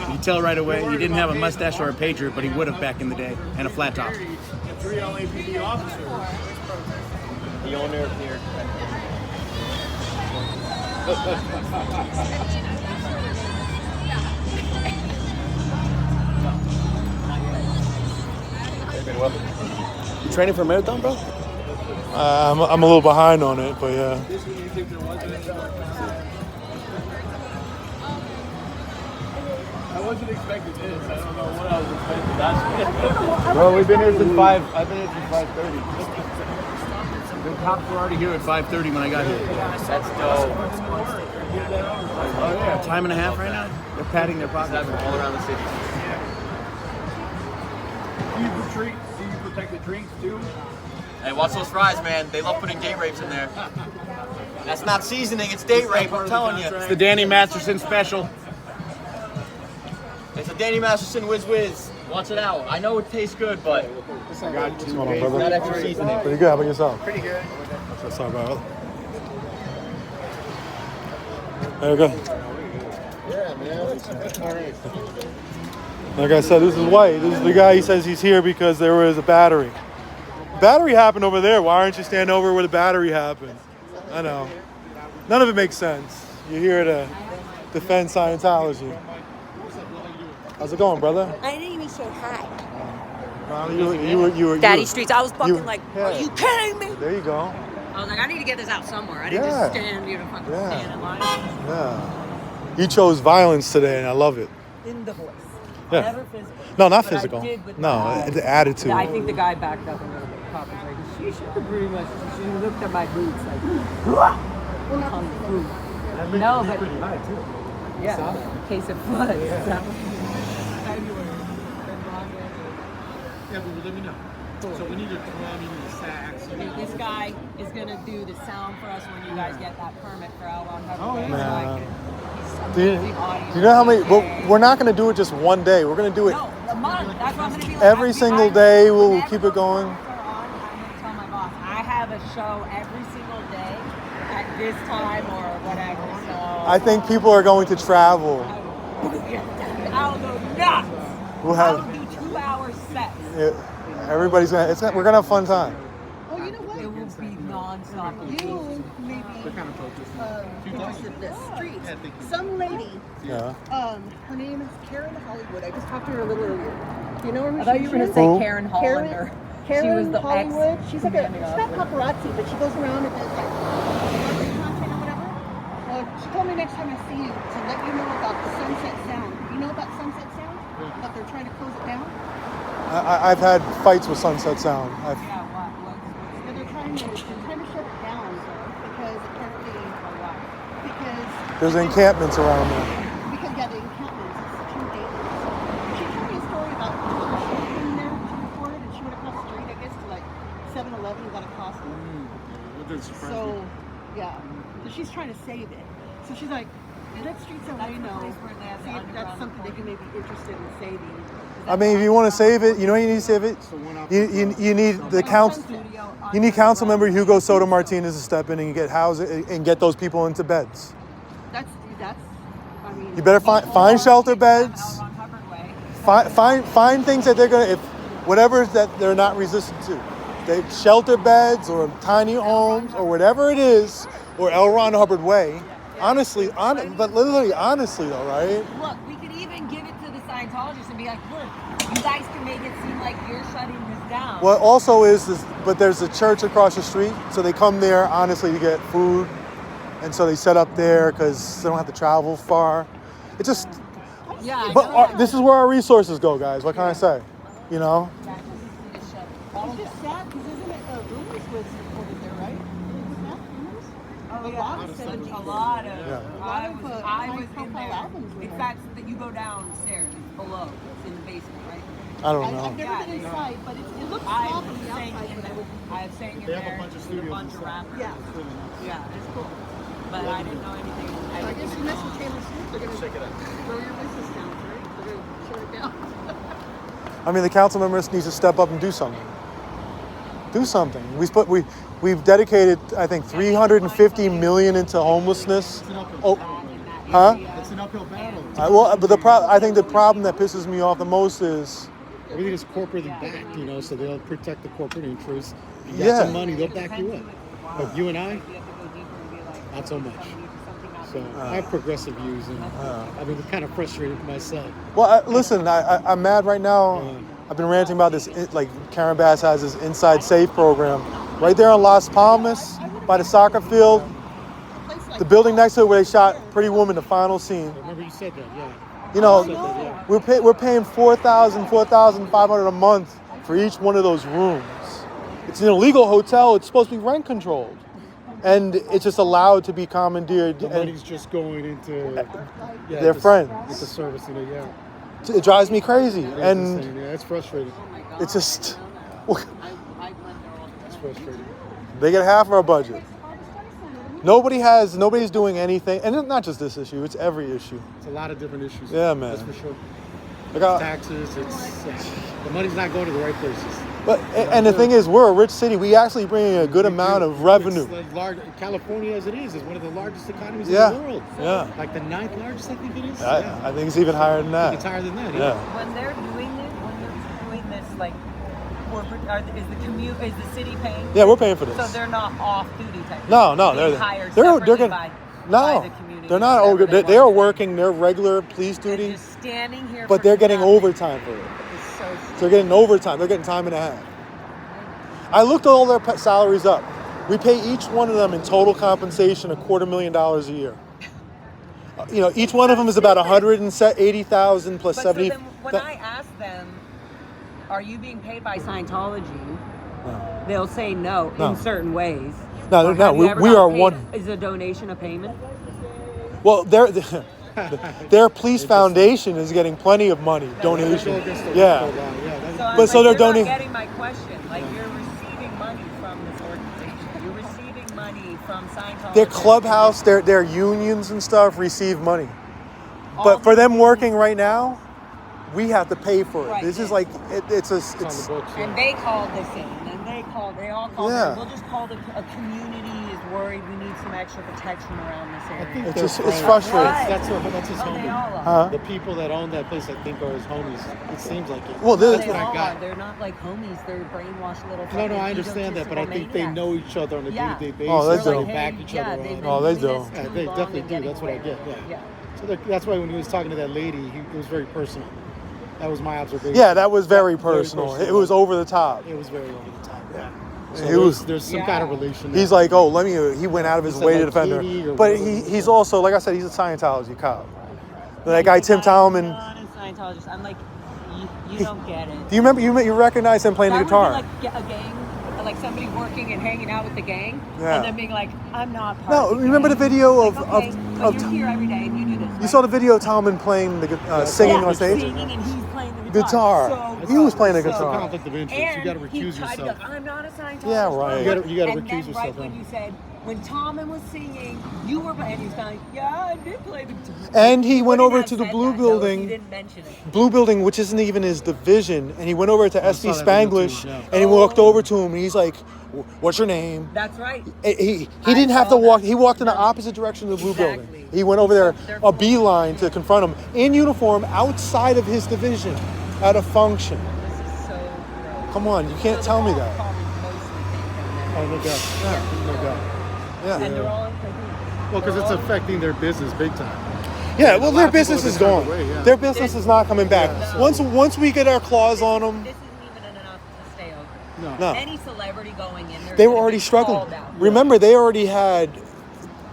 C: You can tell right away he didn't have a mustache or a pager, but he would have back in the day, and a flat top.
I: 3 LAPD officers. The owner of here.
C: You training for a marathon, bro?
A: I'm a little behind on it, but yeah.
I: I wasn't expecting this. I don't know what I was expecting. That's
C: Bro, we've been here since 5. I've been here since 5:30. The cops were already here at 5:30 when I got here.
I: That's dope.
C: Oh yeah, time and a half right now. They're patting their pockets.
I: All around the city. Do you protect the drinks too?
K: Hey, watch those fries, man. They love putting date rapes in there. That's not seasoning, it's date rape, I'm telling you.
C: It's the Danny Masterson special.
K: It's a Danny Masterson Whiz Whiz. Watch it out. I know it tastes good, but
A: What's going on,
K: it's
A: brother?
K: not extra seasoning.
A: Pretty good. How about yourself?
K: Pretty good.
A: What's up, brother? There you go.
F: Yeah, man. All right.
A: Like I said, this is White. This is the guy. He says he's here because there was a battery. Battery happened over there. Why aren't you standing over where the battery happened? I know. None of it makes sense. You're here to defend Scientology. How's it going, brother?
H: I didn't even say hi.
A: You were
H: Daddy Streets. I was fucking like,
A: yeah.
H: are you kidding me?
A: There you go.
H: I was like, I need to get this out somewhere. I didn't
A: Yeah.
H: just stand here to fucking stand in line.
A: Yeah. You chose violence today, and I love it.
H: In the voice.
A: Yeah.
H: Never physical.
A: No, not
H: But
A: physical.
H: I did with
A: No,
H: the
A: the attitude.
H: I think the guy backed up a little bit. Cop was like, she should have pretty much, she looked at my boots like, kung fu. No, but, yeah, case of blood.
I: Yeah, but let me know. So we need to draw me the sacks.
H: This guy is gonna do the sound for us when you guys get that permit for L1.
A: Oh, yeah. Do you know how many? Well, we're not going to do it just one day. We're going to do it
H: No, a month. That's what I'm gonna be like.
A: every single day. We'll keep it going.
H: I'm gonna tell my boss, I have a show every single day at this time or whatever. So
A: I think people are going to travel.
H: I'll go nuts.
A: We'll
H: I'll
A: have
H: do 2-hour sets.
A: everybody's gonna. We're gonna have fun time.
B: Oh, you know what?
H: It will be nonstop.
B: You maybe interested in this street. Some lady.
A: Yeah.
B: Her name is Karen Hollywood. I just talked to her a little earlier. Do you know her?
H: I thought you were gonna say Karen Hollander.
B: Karen
H: She was the
B: Hollywood.
H: ex-
B: She's like she's not paparazzi, but she goes around and does like celebrity content or whatever. Well, she told me next time I see you to let you know about the Sunset Sound. You know about Sunset Sound? But they're trying to close it down.
A: I've had fights with Sunset Sound.
B: Yeah, they're trying to shut it down because apparently
A: There's encampments around there.
B: because the encampments is too dangerous. She told me a story about she came there to record and she went across the street, I guess, to like 7-Eleven and got a costume. So yeah, so she's trying to save it. So she's like, that street's a way know. See if that's something they can maybe be interested in saving.
A: I mean, if you want to save it, you know you need to save it. You need the council. You need council member Hugo Soto Martinez to step in and get housing and get those people into beds.
B: That's. I mean.
A: You better find shelter beds. Find things that they're gonna whatever that they're not resistant to. They shelter beds or tiny homes or whatever it is, or L. Ron Hubbard way. Honestly, but literally, honestly though, right?
H: Look, we could even give it to the Scientologists and be like, look, you guys can make it seem like you're shutting this down.
A: What also is this, but there's a church across the street, so they come there honestly to get food, and so they set up there because they don't have to travel far. It just,
H: yeah.
A: but this is where our resources go, guys. What can I say? You know?
J: It's just sad because isn't it rumors was over there, right? Isn't that rumors?
H: Oh,
J: A lot of 70s.
H: A lot of.
A: Yeah.
H: I was in
J: high-profile
H: there.
J: albums were
H: In
J: there.
H: fact, that you go downstairs, it's below. It's in the basement, right?
A: I don't
J: I've
A: know.
J: never been inside, but it looks
H: I
J: small
H: have
J: from the
H: sang
J: outside.
H: in
J: But I
H: there.
J: would,
H: I have sang in
D: They have a
H: there
D: bunch of
H: with
D: studios
H: a bunch of
D: inside.
H: rappers.
J: yeah.
H: Yeah, it's cool. But I didn't know anything.
J: So I guess you mess with Taylor Swift, they're gonna
D: Check it out.
J: throw your business down, right? They're gonna shut it down.
A: I mean, the council members need to step up and do something. Do something. We've dedicated, I think, $350 million into homelessness. Oh, huh?
D: It's an uphill battle.
A: But I think the problem that pisses me off the most is,
D: Everything is corporately backed, you know, so they'll protect the corporate interests. You got
A: Yeah.
D: some money, they'll back you up. But you and I, not so much. So I have progressive views, and I've been kind of frustrated myself.
A: well, listen, I'm mad right now. I've been ranting about this, like Karen Bass has this Inside Safe program. Right there in Las Palmas, by the soccer field, the building next to it where they shot Pretty Woman, the final scene.
D: I remember you said that, yeah.
A: You know,
D: Yeah.
A: we're paying $4,500 a month for each one of those rooms. It's an illegal hotel. It's supposed to be rent controlled, and it's just allowed to be commandeered.
D: The
A: And
D: money's just going into
A: their friends.
D: It's a service, you know, yeah.
A: It drives me crazy,
D: It's
A: and
D: insane, yeah, it's frustrating.
A: it's just
D: It's frustrating.
A: they get half of our budget. Nobody's doing anything, and it's not just this issue. It's every issue.
D: It's a lot of different issues.
A: Yeah, man.
D: That's for sure.
A: Like
D: Taxes, it's the money's not going to the right places.
A: But and the thing is, we're a rich city. We actually bring in a good amount of revenue.
D: It's like large, California, as it is one of the largest economies
A: Yeah.
D: in the world.
A: Yeah.
D: Like the 9th largest, I think it is.
A: I think it's even higher than
D: I
A: that.
D: think it's higher than that.
A: Yeah.
H: When they're doing this, like, is the city paying?
A: Yeah, we're paying for this.
H: So they're not off duty type.
A: No,
H: Being hired
A: they're
H: separately
A: getting
H: by
A: no.
H: the community,
A: They're not.
H: whatever
A: They are
H: want.
A: working their regular police duty,
H: Just standing here.
A: but
H: for
A: they're getting
H: nothing.
A: overtime for it.
H: It's so
A: So they're getting overtime. They're getting time and a half. I looked all their salaries up. We pay each one of them in total compensation $250,000 a year. You know, each one of them is about 180,000 plus
H: But
A: 70.
H: so then when I ask them, are you being paid by Scientology? They'll say no,
A: No.
H: in certain ways.
A: No,
H: Or
A: no,
H: have you ever
A: we
H: got
A: are
H: paid?
A: one.
H: Is a donation a payment?
A: Well, their police foundation is getting plenty of money, donation. Yeah.
H: So
A: they're
H: not
A: donating.
H: getting my question. Like, you're receiving money from this organization. You're receiving money from Scientology.
A: Their clubhouse, their unions and stuff receive money. But for them working right now, we have to pay for it.
H: Right,
A: This is
H: yeah.
A: like it's
H: And they called this in, and they all called
A: Yeah.
H: in. We'll just call a community is worried we need some extra protection around this area.
A: it's frustrating.
D: That's his
H: Oh, they
D: homie.
H: all are.
A: Huh?
D: The people that own that place, I think, are his homies. It seems like it.
A: Well,
D: that's
H: They
D: what I
H: all
D: got.
H: are. They're not like homies. They're brainwashed little.
D: No,
H: fucking
D: I understand that, but I think they
H: egotistical
D: know each other on a
H: Yeah.
D: day-to-day basis.
A: Oh, they
D: so
A: do.
D: they back each
H: Yeah,
D: other
H: they've
D: up.
H: been
A: Oh, they
H: doing
A: do.
H: this
D: Yeah,
H: too
D: they
H: long
D: definitely
H: and
D: do.
H: getting
D: That's what I
H: away
D: get.
H: with it.
D: Yeah. So that's why when he was talking to that lady, it was very personal. That was my observation.
A: Yeah, that was very
D: Very
A: personal.
D: personal.
A: It was over the top.
D: It was very over the top. Yeah. So
A: He was-
D: there's some kind of relation.
A: He's
D: there.
A: like, oh, he went out of his
D: He said,
A: way to
D: like,
A: defend her.
D: Katie or
A: But
D: whatever.
A: he's also, like I said, he's a Scientology cop. That guy Tim Talman.
H: Not a Scientologist. I'm like, you don't get it.
A: Do you remember? You recognize him playing the
H: That
A: guitar?
H: would be like a gang, like somebody working and hanging out with the gang,
A: Yeah.
H: and then being like, I'm not part
A: No,
H: of the
A: remember
H: gang.
A: the video
H: Like,
A: of
H: okay, but
A: of
H: you're here every day and you do this.
A: you
H: right?
A: saw the video of Talman playing singing
H: Yeah,
A: on stage?
H: singing and he's playing the
A: Guitar.
H: So
A: He was playing the
H: so
A: guitar.
D: Conflict of interest. You
H: And
D: got to
H: he
D: recuse
H: tried to
D: yourself.
H: go, I'm not a Scientologist.
A: Yeah, right.
D: You gotta
H: and
D: recuse
H: then
D: yourself.
H: right when you said, when Tommen was singing, you were playing, and he's kind of like, yeah, I did play the guitar.
A: And he went
H: wouldn't
A: over
H: have
A: to the
H: said
A: Blue
H: that, though, if
A: Building.
H: You didn't mention it.
A: Blue Building, which isn't even his division, and he went over to SB
D: saw that video
A: Spanglish,
D: too, yeah.
A: and he walked over to him, and he's like, "What's your name?"
H: That's right.
A: He didn't have to
H: saw
A: walk.
H: that.
A: He walked in the opposite direction of the Blue
H: Exactly.
A: Building. He went over there
H: They're
A: a beeline to confront him in uniform outside of his division at a function.
H: This is so gross.
A: Come on, you can't tell me that.
D: Oh, no doubt. No doubt.
A: Yeah.
H: And they're all in
D: Well, because it's affecting their business big time.
A: Yeah, well,
D: A lot
A: their
D: of people
A: business
D: have
A: is
D: been turned
A: gone.
D: away, yeah.
A: Their business is not coming back.
D: Yeah, so-
A: Once we get our claws on them,
H: This isn't even enough to stay open.
D: No.
A: no.
H: Any celebrity going in there,
A: They were already struggling. Remember, they already had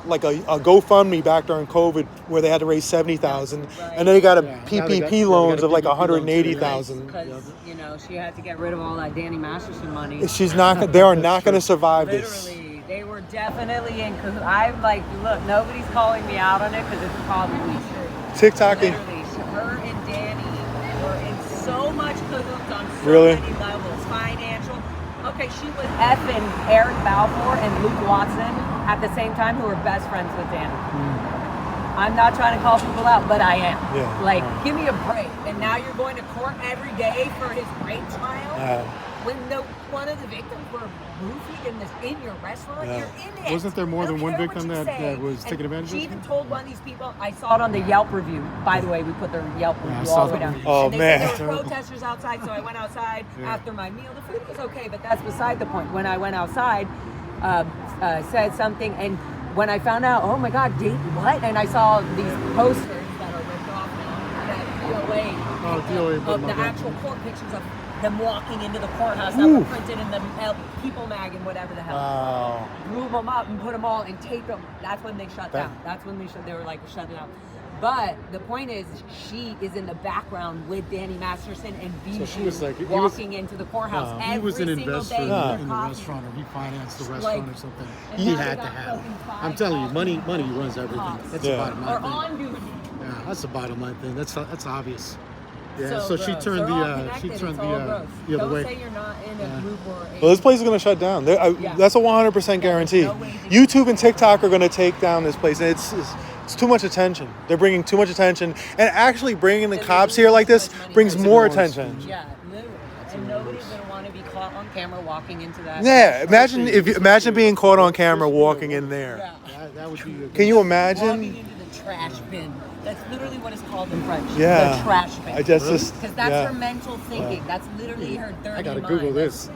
A: like a GoFundMe back during COVID where they had to raise 70,000, and then they got a PPP loans of like 180,000.
H: Because you know she had to get rid of all that Danny Masterson money.
A: She's not. They are not going to survive this.
H: Literally, they were definitely in. Cause I'm like, look, nobody's calling me out on it because it's probably true.
A: TikTok.
H: Literally, her and Danny were in so much cahoots on so many levels, financial. Okay, she was effing Eric Balfour and Luke Watson at the same time, who were best friends with Danny. I'm not trying to call people out, but I am.
A: Yeah.
H: Like, give me a break. And now you're going to court every day for his rape trial? When one of the victims were roofied in your restaurant, you're in it.
D: Wasn't there more than one victim that was taken advantage of?
H: She even told one of these people, I saw it on the Yelp review. By the way, we put their Yelp review all the way down.
A: Oh,
H: and they
A: man.
H: said there were protesters outside, so I went outside after my meal. The food was okay, but that's beside the point. When I went outside, said something, and when I found out, oh my God, what? And I saw these posters that are ripped off now, that DOA of the actual court pictures of them walking into the courthouse that were printed in the People mag and whatever the hell.
A: Wow.
H: Blew them up and put them all and taped them. That's when they shut down. That's when they were like, shut it down. But the point is, she is in the background with Danny Masterson and Bijou
D: So she was like,
H: walking into the courthouse every
D: he was an
H: single
D: investor
H: day.
D: in the restaurant, or he financed the restaurant or something.
H: and
D: He
H: now
D: had
H: they
D: to
H: got
D: have.
H: fucking
D: I'm telling you, money runs everything. That's the bottom
H: Or
D: line
H: on
D: thing.
H: duty.
D: Yeah, that's the bottom line thing. That's obvious. Yeah,
H: So
D: so she
H: gross.
D: turned
H: They're all
D: the
H: connected. It's all gross.
D: the other
H: Don't
D: way.
H: say you're not in a group or a...
A: Well, this place is going to shut down. That's a 100% guarantee. YouTube and TikTok are going to take down this place. And it's too much attention. They're bringing too much attention. And actually bringing the cops here like this brings more attention.
H: Yeah, literally. And nobody's going to want to be caught on camera walking into that.
A: Yeah, imagine being caught on camera walking in there.
D: That would be.
A: Can you imagine?
H: Walking into the trash bin. That's literally what it's called in French.
A: Yeah.
H: The trash bin.
A: Because
H: that's her mental thinking. That's literally her dirty
D: I gotta
H: mind.
D: Google this.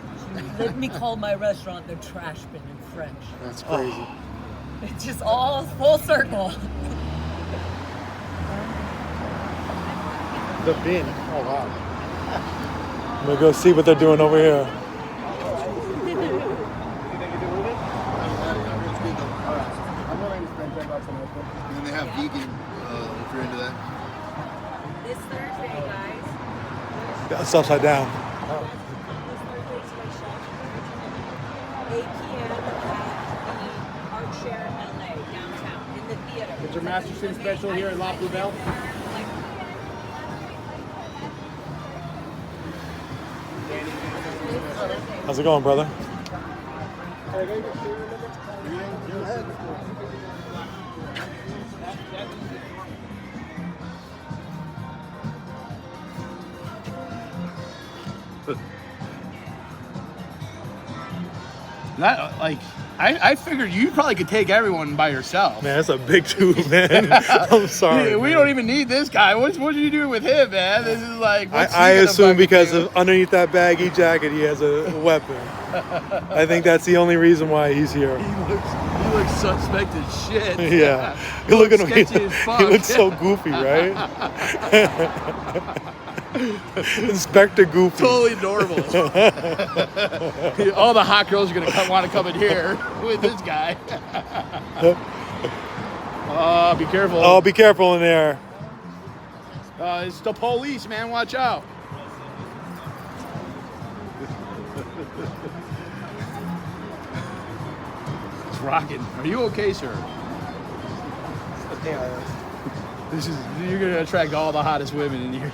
H: Let me call my restaurant the trash bin in French.
D: That's crazy.
H: It's just all full circle.
D: The bin. Oh wow.
A: I'm going to go see what they're doing over here.
F: And they have vegan, if you're into that.
H: This Thursday, guys.
A: It's upside down.
H: This Thursday's my show. 8 p.m. at the Art Share in LA, downtown, in the theater.
C: It's your Masterson special here at La Poubelle.
A: How's it going, brother?
C: That, like, I figured you probably could take everyone by yourself.
A: Man, that's a big tube, man. I'm sorry.
C: We don't even need this guy. What are you doing with him, man? This is like.
A: I assume because of underneath that baggy jacket, he has a weapon. I think that's the only reason why he's here.
C: He looks suspect as shit.
A: Yeah. You look at him.
C: sketchy as fuck.
A: He looks so goofy, right? Inspector Goofy.
C: Totally normal. All the hot girls are gonna want to come in here with this guy. Be careful.
A: Oh, be careful in there.
C: It's the police, man. Watch out. It's rocking. Are you okay, sir? You're gonna attract all the hottest women in here.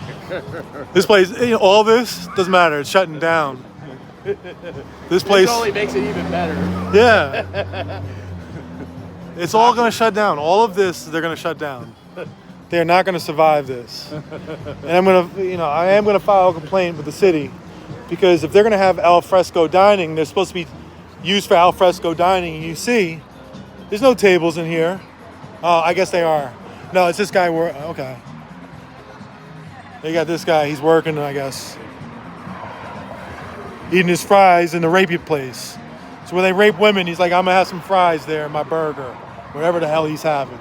A: This place, all this doesn't matter. It's shutting down. This place
C: This only makes it even better.
A: Yeah. It's all going to shut down. All of this, they're going to shut down. They're not going to survive this. And I am going to file a complaint with the city because if they're going to have al fresco dining, they're supposed to be used for al fresco dining. And you see, there's no tables in here. Oh, I guess they are. No, it's this guy. Okay. They got this guy. He's working, I guess. Eating his fries in the rape place. So where they rape women, he's like, I'm going to have some fries there in my burger. Whatever the hell he's having.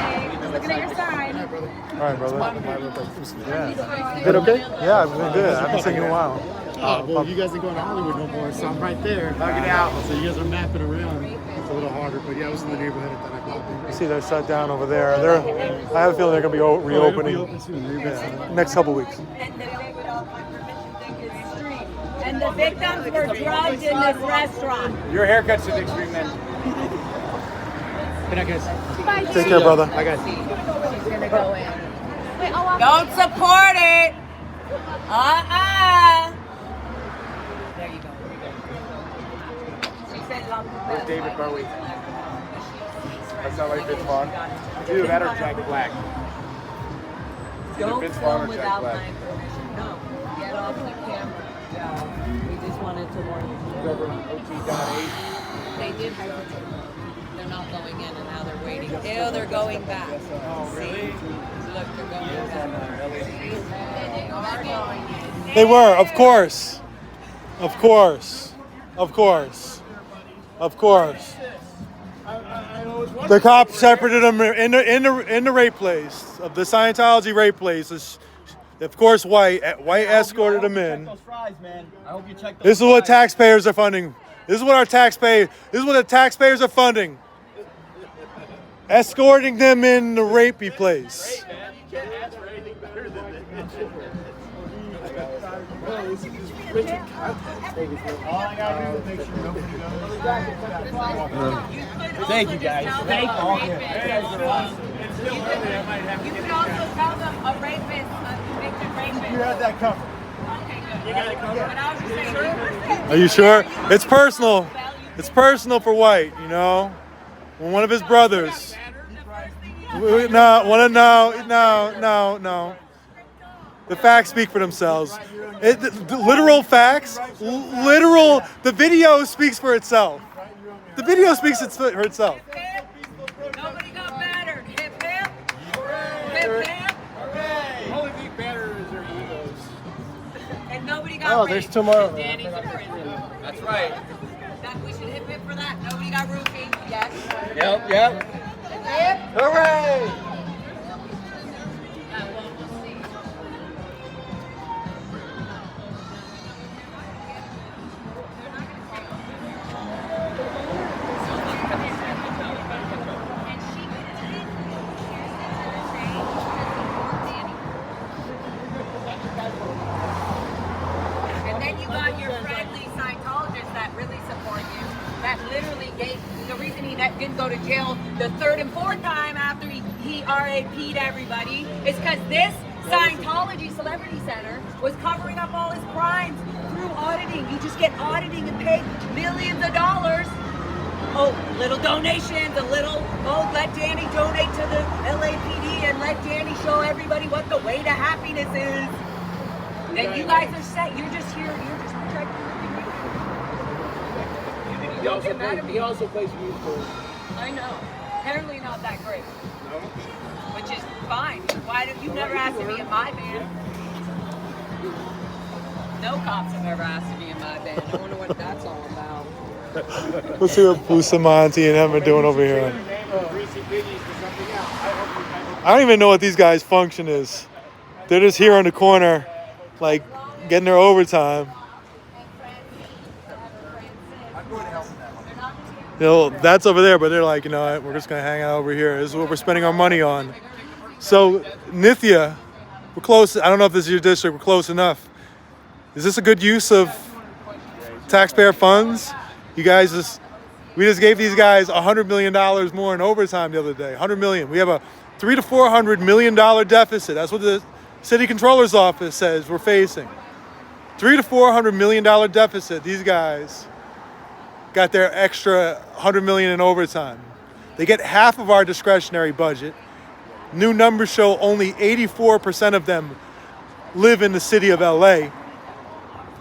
G: Hey, just looking at your sign.
D: brother.
A: All right, brother.
D: Yeah.
A: You good, okay? Yeah, I've been good. I haven't seen you in a while.
D: Well, you guys ain't going to Hollywood no more, so I'm right there. Hug it out. So you guys are mapping around. It's a little harder, but yeah, I was in the neighborhood at that o'clock.
A: You see they're shut down over there. I have a feeling they're going to be reopening
D: Open soon.
A: next couple weeks.
H: And the victims were drugged in this restaurant.
C: Your haircut's an extreme end. Good night, guys.
A: Take care, brother.
C: Bye, guys.
G: She's gonna go in.
H: Don't support it. There you go. She said love the
C: Where's
H: best.
C: David Bowie? That's not like Vince Vaughn. Either that or Jack Black. Either
H: Don't
C: Vince Vaughn
H: film
C: or Jack
H: without
C: Black.
H: my permission. No. Get off the camera. No. We just wanted to warn you.
C: Over on OT.8.
H: They did hesitate. They're not going in and now they're waiting. Ew, they're going back.
C: Oh, really?
H: Look, they're going
C: Yes, on
H: back. They are going in.
A: They were, of course. Of course. Of course. Of course. The cops separated them in the rape place, of the Scientology rape place. Of course, White escorted them in. This is what taxpayers are funding. This is what the taxpayers are funding. Escorting them in the rapey place.
C: Thank you, guys. Thank you.
H: You could also tell them a rapist, a victim rapist.
D: You had that covered.
H: Okay, good. You got it covered. But I was just saying,
A: Are you sure? It's personal. It's personal for White, you know? When one of his brothers. No. The facts speak for themselves. The literal facts, the video speaks for itself. The video speaks for itself.
H: nobody got battered. Hip, hip. Hip, hip.
C: Only thing better is their egos.
H: And nobody got
D: Oh,
H: raped.
D: there's tomorrow.
H: Danny's in prison.
K: That's right.
H: We should hip, hip for that. Nobody got roofied. Yes.
K: Yep.
H: Hip, hip.
K: Hooray!
H: We'll see. And then you got your friendly Scientologists that really support you, that literally gave, the reason he didn't go to jail the third and fourth time after he RAP'd everybody is because this Scientology Celebrity Center was covering up all his crimes through auditing. You just get auditing and pay millions of dollars. Oh, little donations, let Danny donate to the LAPD and let Danny show everybody what the way to happiness is. Then you guys are set. You're just here. You're just protecting the community.
I: He also plays musical.
H: I know. Apparently not that great. No. Which is fine. Why did you never asked to be in my band? No cops have ever asked to be in my band. I wonder what that's all about.
A: Let's see what Bustamante and them are doing over here. I don't even know what these guys' function is. They're just here on the corner, like getting their overtime. You know, that's over there, but they're like, you know what, we're just gonna hang out over here. This is what we're spending our money on. So Nithya, we're close. I don't know if this is your district. We're close enough. Is this a good use of taxpayer funds? We just gave these guys $100 million more in overtime the other day. $100 million. We have a $300 to $400 million deficit. That's what the city controller's office says we're facing. $300 to $400 million deficit. These guys got their extra $100 million in overtime. They get half of our discretionary budget. New numbers show only 84% of them live in the city of LA.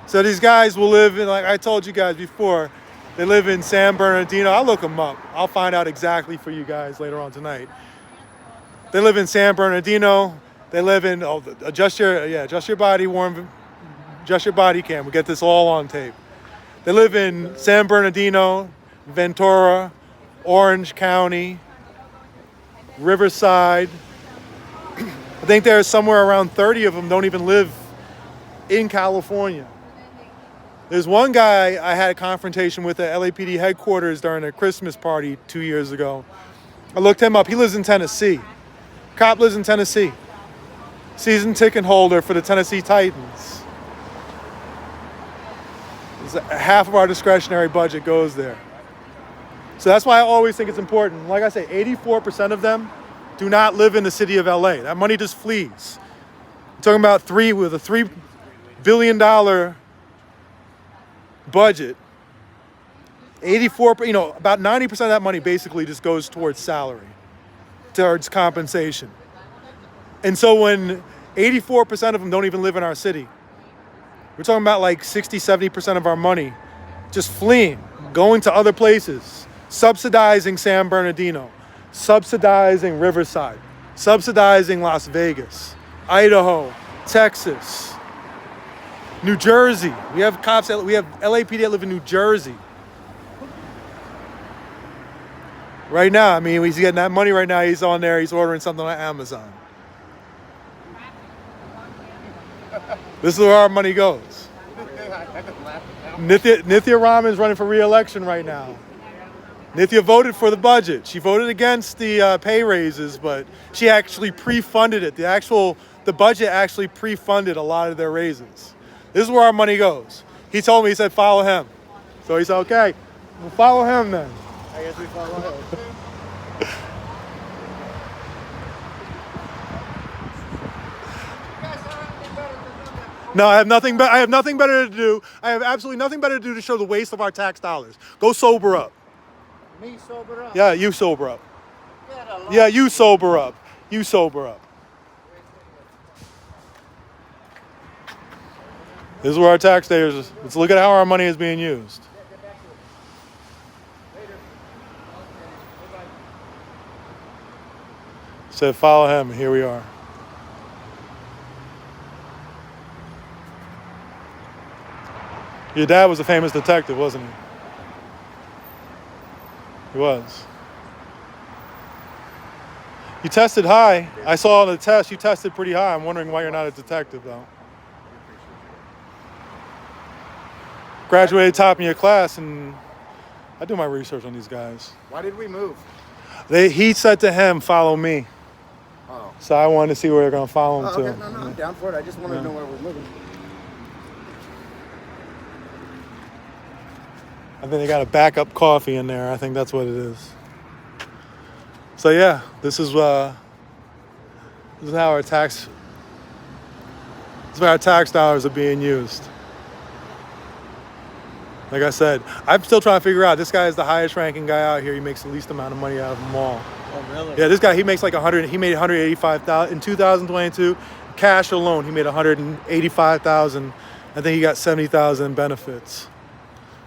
A: So these guys will live in, like I told you guys before, they live in San Bernardino. I'll look them up. I'll find out exactly for you guys later on tonight. They live in San Bernardino. They live in, adjust your body, Warren, adjust your body cam. We'll get this all on tape. They live in San Bernardino, Ventura, Orange County, Riverside, I think there's somewhere around 30 of them don't even live in California. There's one guy I had a confrontation with at LAPD headquarters during a Christmas party 2 years ago. I looked him up. He lives in Tennessee. Cop lives in Tennessee. Season ticket holder for the Tennessee Titans. Half of our discretionary budget goes there. So that's why I always think it's important. Like I say, 84% of them do not live in the city of LA. That money just flees. I'm talking about with a $3 billion budget. 84, about 90% of that money basically just goes towards salary, towards compensation. And so when 84% of them don't even live in our city, we're talking about like 60, 70% of our money just fleeing, going to other places, subsidizing San Bernardino, subsidizing Riverside, subsidizing Las Vegas, Idaho, Texas, New Jersey. We have cops, we have LAPD that live in New Jersey. Right now, I mean, he's getting that money right now. He's on there. He's ordering something on Amazon. This is where our money goes. Nithya Raman's running for re-election right now. Nithya voted for the budget. She voted against the pay raises, but she actually pre-funded it. The budget actually pre-funded a lot of their raises. This is where our money goes. He told me, he said, follow him. So he said, okay, we'll follow him then.
D: I guess we follow him.
A: No, I have nothing better to do. I have absolutely nothing better to do to show the waste of our tax dollars. Go sober up.
D: Me sober up?
A: Yeah, you sober up. Yeah, you sober up. You sober up. This is where our taxpayers, let's look at how our money is being used. Said follow him, here we are. Your dad was a famous detective, wasn't he? He was. You tested high. I saw on the test you tested pretty high. I'm wondering why you're not a detective, though. Graduated top in your class, and I do my research on these guys.
D: Why did we move?
A: He said to him, follow me.
D: Oh.
A: So I wanted to see where they're going to follow him
D: Okay.
A: to.
D: No, I'm down for it. I just wanted to know where we're moving.
A: I think they got a backup coffee in there. I think that's what it is. So yeah, this is how our tax dollars are being used. Like I said, I'm still trying to figure out. This guy is the highest ranking guy out here. He makes the least amount of money out of them all.
D: Oh really?
A: Yeah, this guy, he makes like 100. He made 185,000 in 2022. Cash alone, he made 185,000. I think he got 70,000 in benefits.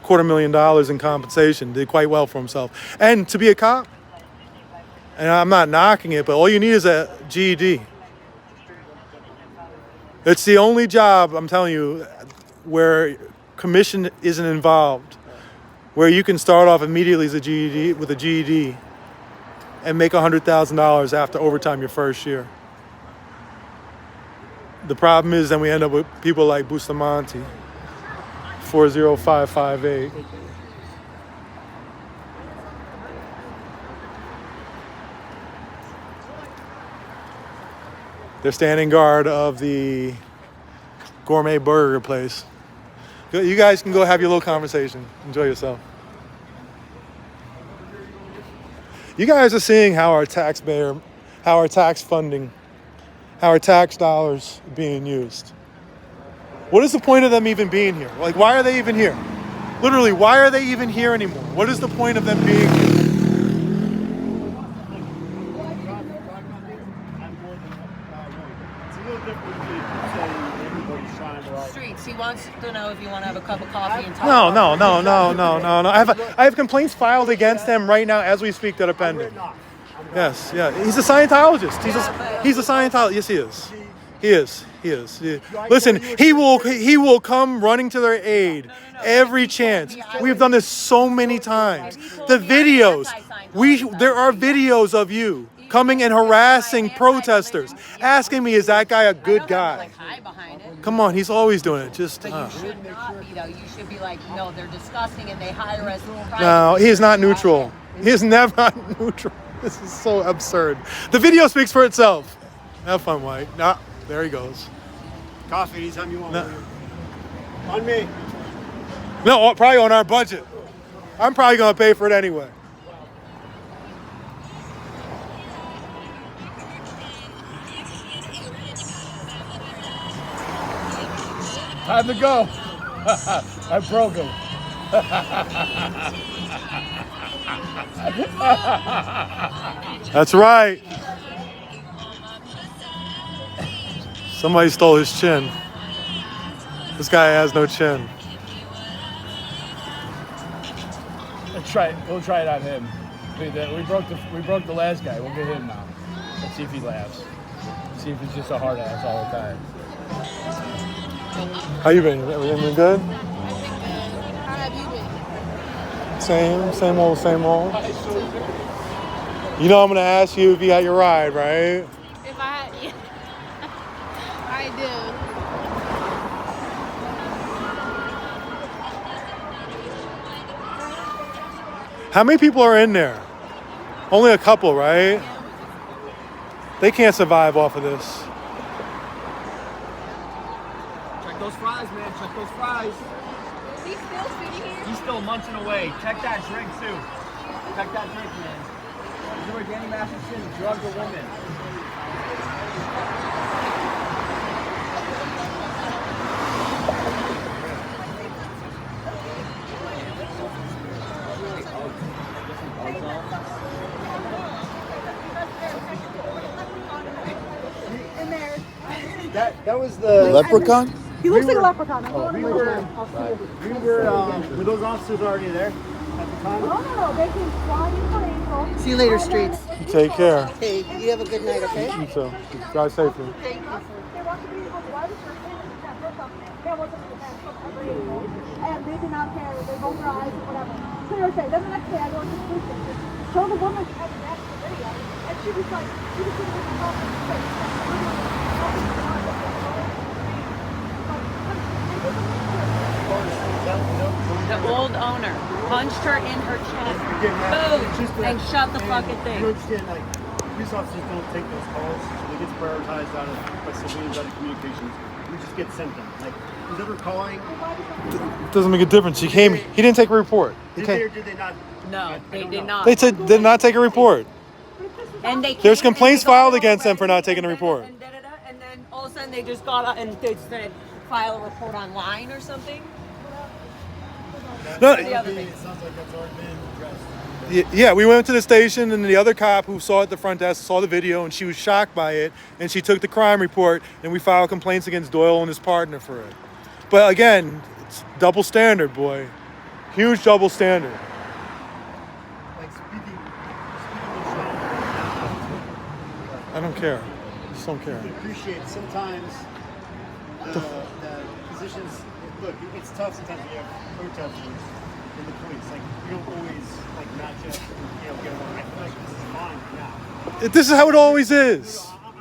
A: $250,000 in compensation. Did quite well for himself. And to be a cop, and I'm not knocking it, but all you need is a GED. It's the only job, I'm telling you, where commission isn't involved, where you can start off immediately as a GED with a GED and make $100,000 after overtime your first year. The problem is then we end up with people like Bustamante, 40558. They're standing guard of the gourmet burger place. You guys can go have your little conversation. Enjoy yourself. You guys are seeing how our tax funding, how our tax dollars are being used. What is the point of them even being here? Like, why are they even here? Literally, why are they even here anymore? What is the point of them being here?
H: Streets. He wants to know if you want to have a cup of coffee and talk.
A: No. I have complaints filed against him right now as we speak that are pending. Yes, yeah. He's a Scientologist. He's a Scientologist. Yes, he is. Listen, he will come running to their aid every chance. We've done this so many times. The videos, there are videos of you coming and harassing protesters, asking me, is that guy a good guy? Come on, he's always doing it. Just
H: But you should not be, though. You should be like, no, they're disgusting and they hire us.
A: no, he is not neutral. He is never not neutral. This is so absurd. The video speaks for itself. Have fun, White. Nah, there he goes.
D: Coffee anytime you want.
A: No.
D: On me.
A: No, probably on our budget. I'm probably gonna pay for it anyway.
I: Time to go. I broke him.
A: That's right. Somebody stole his chin. This guy has no chin.
I: We'll try it on him. We broke the last guy. We'll get him now. Let's see if he laughs. See if he's just a hard ass all the time.
A: How you been? Everything been good?
J: How have you been?
A: Same old, same old. You know I'm gonna ask you if you got your ride, right?
J: If I had, yeah. I do.
A: How many people are in there? Only a couple, right? They can't survive off of this.
K: Check those fries, man. Check those fries.
J: Is he still sitting here?
K: He's still munching away. Check that drink, too. Check that drink, man. Is there a Danny Masterson, drug or woman?
D: That was the
F: Leprechaun?
B: He looks like a leprechaun.
D: we were those officers already there at the time?
B: No. They came flying from April.
J: See you later, streets.
A: Take care.
J: Hey, you have a good night, okay?
A: You too. Drive safely.
B: They want to be able to run for there wasn't a defense from every April. And they did not care. They rolled their eyes or whatever. So they were saying, then the next day I go to the police station. Show the woman she had an extra video. And she was like, she was sitting with the
H: The old owner punched her in her chest. Boom! And shut the fucking
D: You
H: thing.
D: understand, like, police officers don't take those calls. They get prioritized out of by civilians, out of communications. We just get sent them. Like, who's ever calling?
A: It doesn't make a difference. He didn't take a report.
D: Did they or did they not?
H: No, they did not.
A: They did not take a report.
H: And they
A: There's
H: came
A: complaints
H: and they
A: filed
H: got
A: against them
H: all
A: for not
H: ready
A: taking a
H: and
A: report.
H: And then all of a sudden they just got up and they said file a report online or something.
A: No,
H: The other thing.
D: It sounds like that's already been addressed.
A: yeah, we went to the station, and the other cop who saw it at the front desk saw the video, and she was shocked by it, and she took the crime report, and we filed complaints against Doyle and his partner for it. But again, it's double standard, boy. Huge double standard.
D: Like, speaking
A: I don't care. I just don't care.
D: I appreciate sometimes the positions. Look, it's tough sometimes when you have protesters in the police. Like, you don't always like match up. Get along. I feel like this is fine right now.
A: This is how it always is.
D: I'm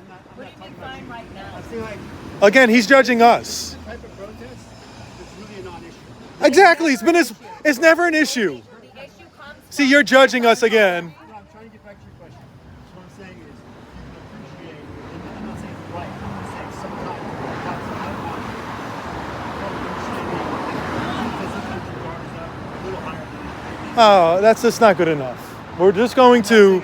D: not talking about right now. I feel like
A: Again, he's judging us.
D: this type of protest is really a non-issue.
A: Exactly. It's never an issue. See, you're judging us again.
D: No, I'm trying to get back to your question. What I'm saying is, you appreciate, and I'm not saying it's right. I'm saying sometimes that's a little higher than
A: Oh, that's just not good enough. We're just going to.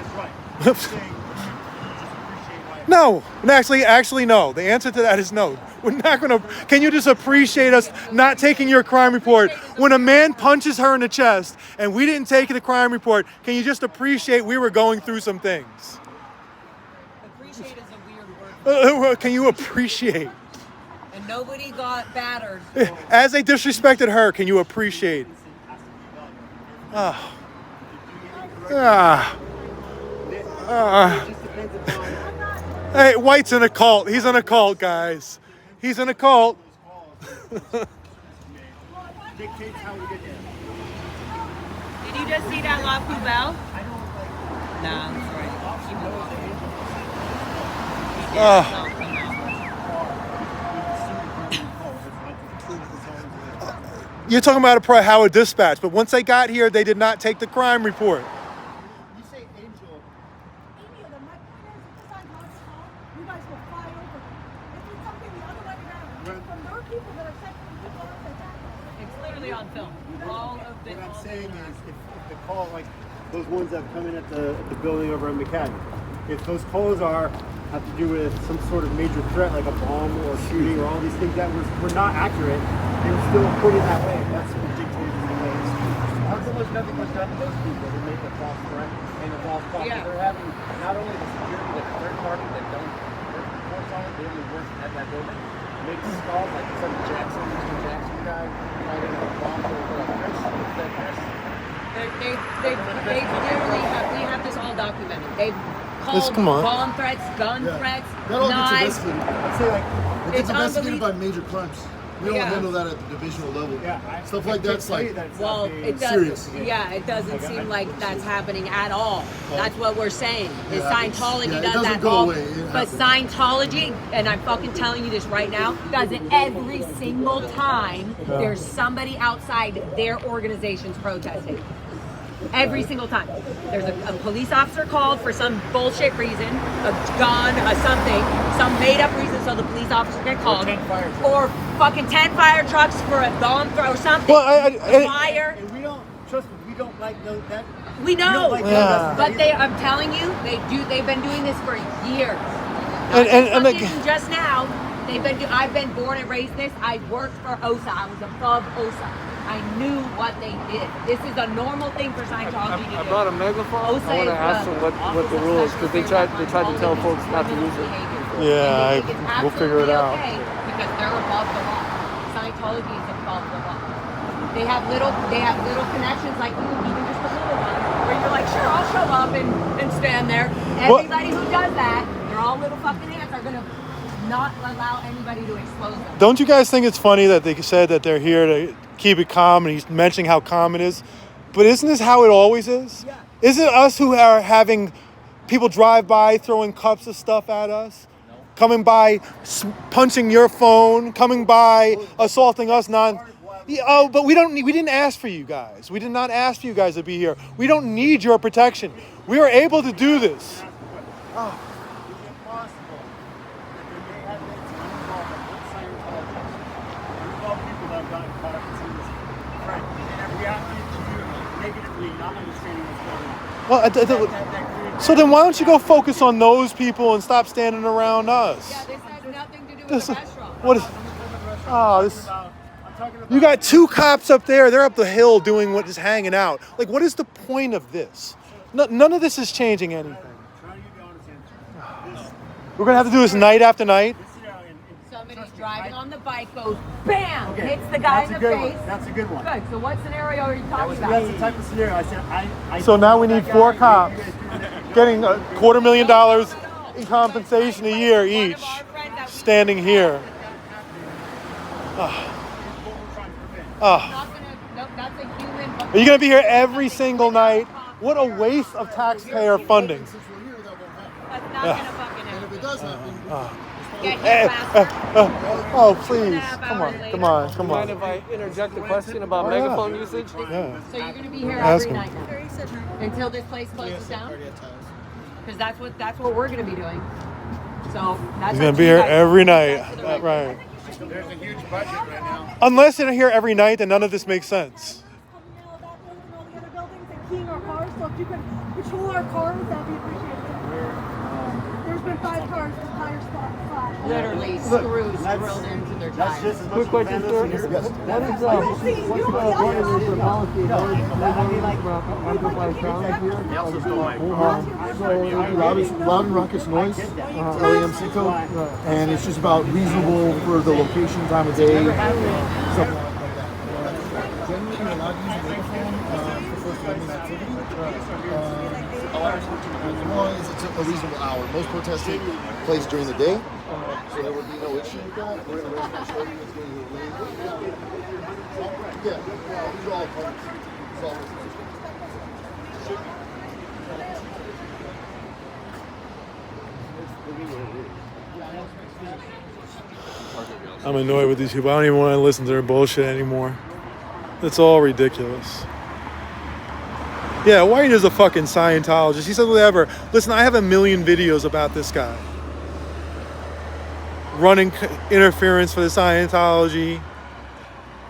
A: No, actually, no. The answer to that is no. We're not going to. Can you just appreciate us not taking your crime report? When a man punches her in the chest and we didn't take the crime report, can you just appreciate we were going through some things?
H: Appreciate is a weird word.
A: Can you appreciate?
H: And nobody got battered.
A: As they disrespected her, can you appreciate? Hey, White's in a cult. He's in a cult, guys. He's in a cult.
D: dictates how we get there.
H: Did you just see that La Poubelle? No, I'm sorry.
A: You're talking about a Howard dispatch, but once they got here, they did not take the crime report.
D: You say Angel.
B: Any of them. My point is, if it's on God's call, you guys will fly over. If it's something the other way around, from their people that are sent from people else that happen.
H: It's literally on film. All of the.
D: What I'm saying is, if the call, like those ones that come in at the building over in McCadden, if those calls have to do with some sort of major threat, like a bomb or shooting or all these things that were not accurate, they were still reported that way. That's what dictated the way it's how much nothing was done to those people who make a false threat and a false call.
H: Yeah.
D: They're having not only the security, but the third party that don't work for us on it, they only work at that building. Make these calls like some Jackson, Mr. Jackson guy, fighting a bomb for Chris.
H: They literally have. We have this all documented. They've called
A: come on.
H: bomb threats, gun threats,
L: That all gets
H: knives.
L: investigated.
D: I'd say like
L: It gets
H: It's
L: investigated by
H: unbelievable.
L: major crimes. We don't
H: Yeah.
L: handle that at the divisional level. Stuff like that's like
H: Well, it
L: serious.
H: doesn't. Yeah, it doesn't seem like that's happening at all. That's what we're saying. Is
L: Yeah,
H: Scientology
L: yeah, it
H: does
L: doesn't
H: that
L: go
H: all,
L: away. It
H: but
L: happens.
H: Scientology, and I'm fucking telling you this right now, does it every single time there's somebody outside their organization's protesting. Every single time. There's a police officer called for some bullshit reason, a gun, something, some made up reason so the police officer get called. Or fucking 10 fire trucks for a bomb throw or something.
A: Well,
H: Fire.
D: And we don't trust me. We don't like that.
H: We know,
D: like
H: but I'm telling you, they've been doing this for years.
A: And
H: Just now, I've been born and raised this. I worked for OSA. I was above OSA. I knew what they did. This is a normal thing for Scientology to do.
E: I brought a megaphone.
H: OSA
E: I want to
H: is
E: ask them what the rule is because they tried to tell folks not to use it.
A: Yeah, we'll figure it out.
H: Okay, because they're above the law. Scientology is above the law. They have little connections like you, even just a little one, where you're like, sure, I'll show up and stand there. Everybody who does that, they're all little fucking ants, are gonna not allow anybody to expose them.
A: Don't you guys think it's funny that they said that they're here to keep it calm, and he's mentioning how calm it is? But isn't this how it always is?
D: Yeah.
A: Isn't it us who are having people drive by throwing cups of stuff at us? No. Coming by, punching your phone, coming by, assaulting us but we didn't ask for you guys. We did not ask for you guys to be here. We don't need your protection. We are able to do this. Oh. Well, so then why don't you go focus on those people and stop standing around us?
H: Yeah, this has nothing to do with the restaurant.
A: What is? Oh, this. You got two cops up there. They're up the hill doing what is hanging out. Like, what is the point of this? None of this is changing anything. We're gonna have to do this night after night.
H: Somebody's driving on the bike, goes bam, hits the guy in the face.
D: That's a good one.
H: Good. So what scenario are you talking about?
D: That's the type of scenario I said. I
A: So now we need 4 cops getting $250,000 in compensation a year each, standing here. Are you gonna be here every single night? What a waste of taxpayer funding.
L: Since we're here, that won't happen.
H: That's not gonna fucking
L: And if it does happen,
H: Get here faster.
A: Oh, please. Come on.
E: Mind if I interject a question about megaphone usage?
A: Yeah.
H: So you're gonna be here
A: Ask
H: every
A: him.
H: night now until this place closes down. Because that's what we're gonna be doing. So that's
A: He's gonna be here every night. Right.
I: There's a huge budget right now.
A: Unless they're here every night, then none of this makes sense.
B: Coming out of that building and all the other buildings and keying our cars. So if you could patrol our cars, that'd be appreciated. There's been 5 cars with tires flat.
H: Literally screws drilled into their
D: That's
H: tires.
D: just as much
E: Quick question, sir.
D: vandalism here.
E: What is the policy amplified sound here?
L: So loud and raucous noise, LAMC code, and it's just about reasonable for the location, time of day, stuff like that. Generally, you're allowed to use a microphone for First Amendment activity, as long as it's a reasonable hour. Most protests take place during the day, so there would be no issue with that. We're going to show you what's going to be yeah, these are all parts. It's all
A: I'm annoyed with these people. I don't even want to listen to their bullshit anymore. It's all ridiculous. Yeah, White is a fucking Scientologist. He said whatever. Listen, I have a million videos about this guy. Running interference for the Scientology,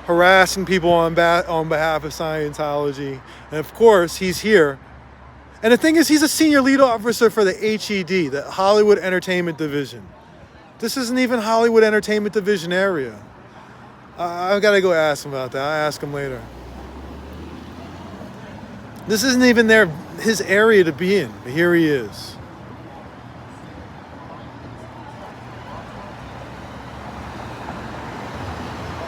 A: harassing people on behalf of Scientology. And of course, he's here. And the thing is, he's a senior lead officer for the HED, the Hollywood Entertainment Division. This isn't even Hollywood Entertainment Division area. I've got to go ask him about that. I'll ask him later. This isn't even his area to be in, but here he is.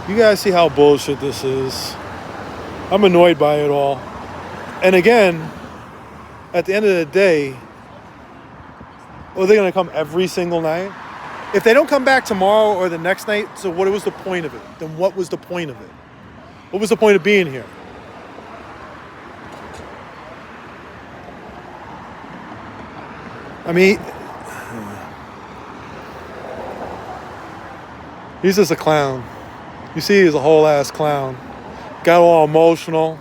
A: You guys see how bullshit this is. I'm annoyed by it all. And again, at the end of the day, are they going to come every single night? If they don't come back tomorrow or the next night, so what was the point of it? Then what was the point of it? What was the point of being here? I mean, he's just a clown. You see, he's a whole ass clown. Got all emotional.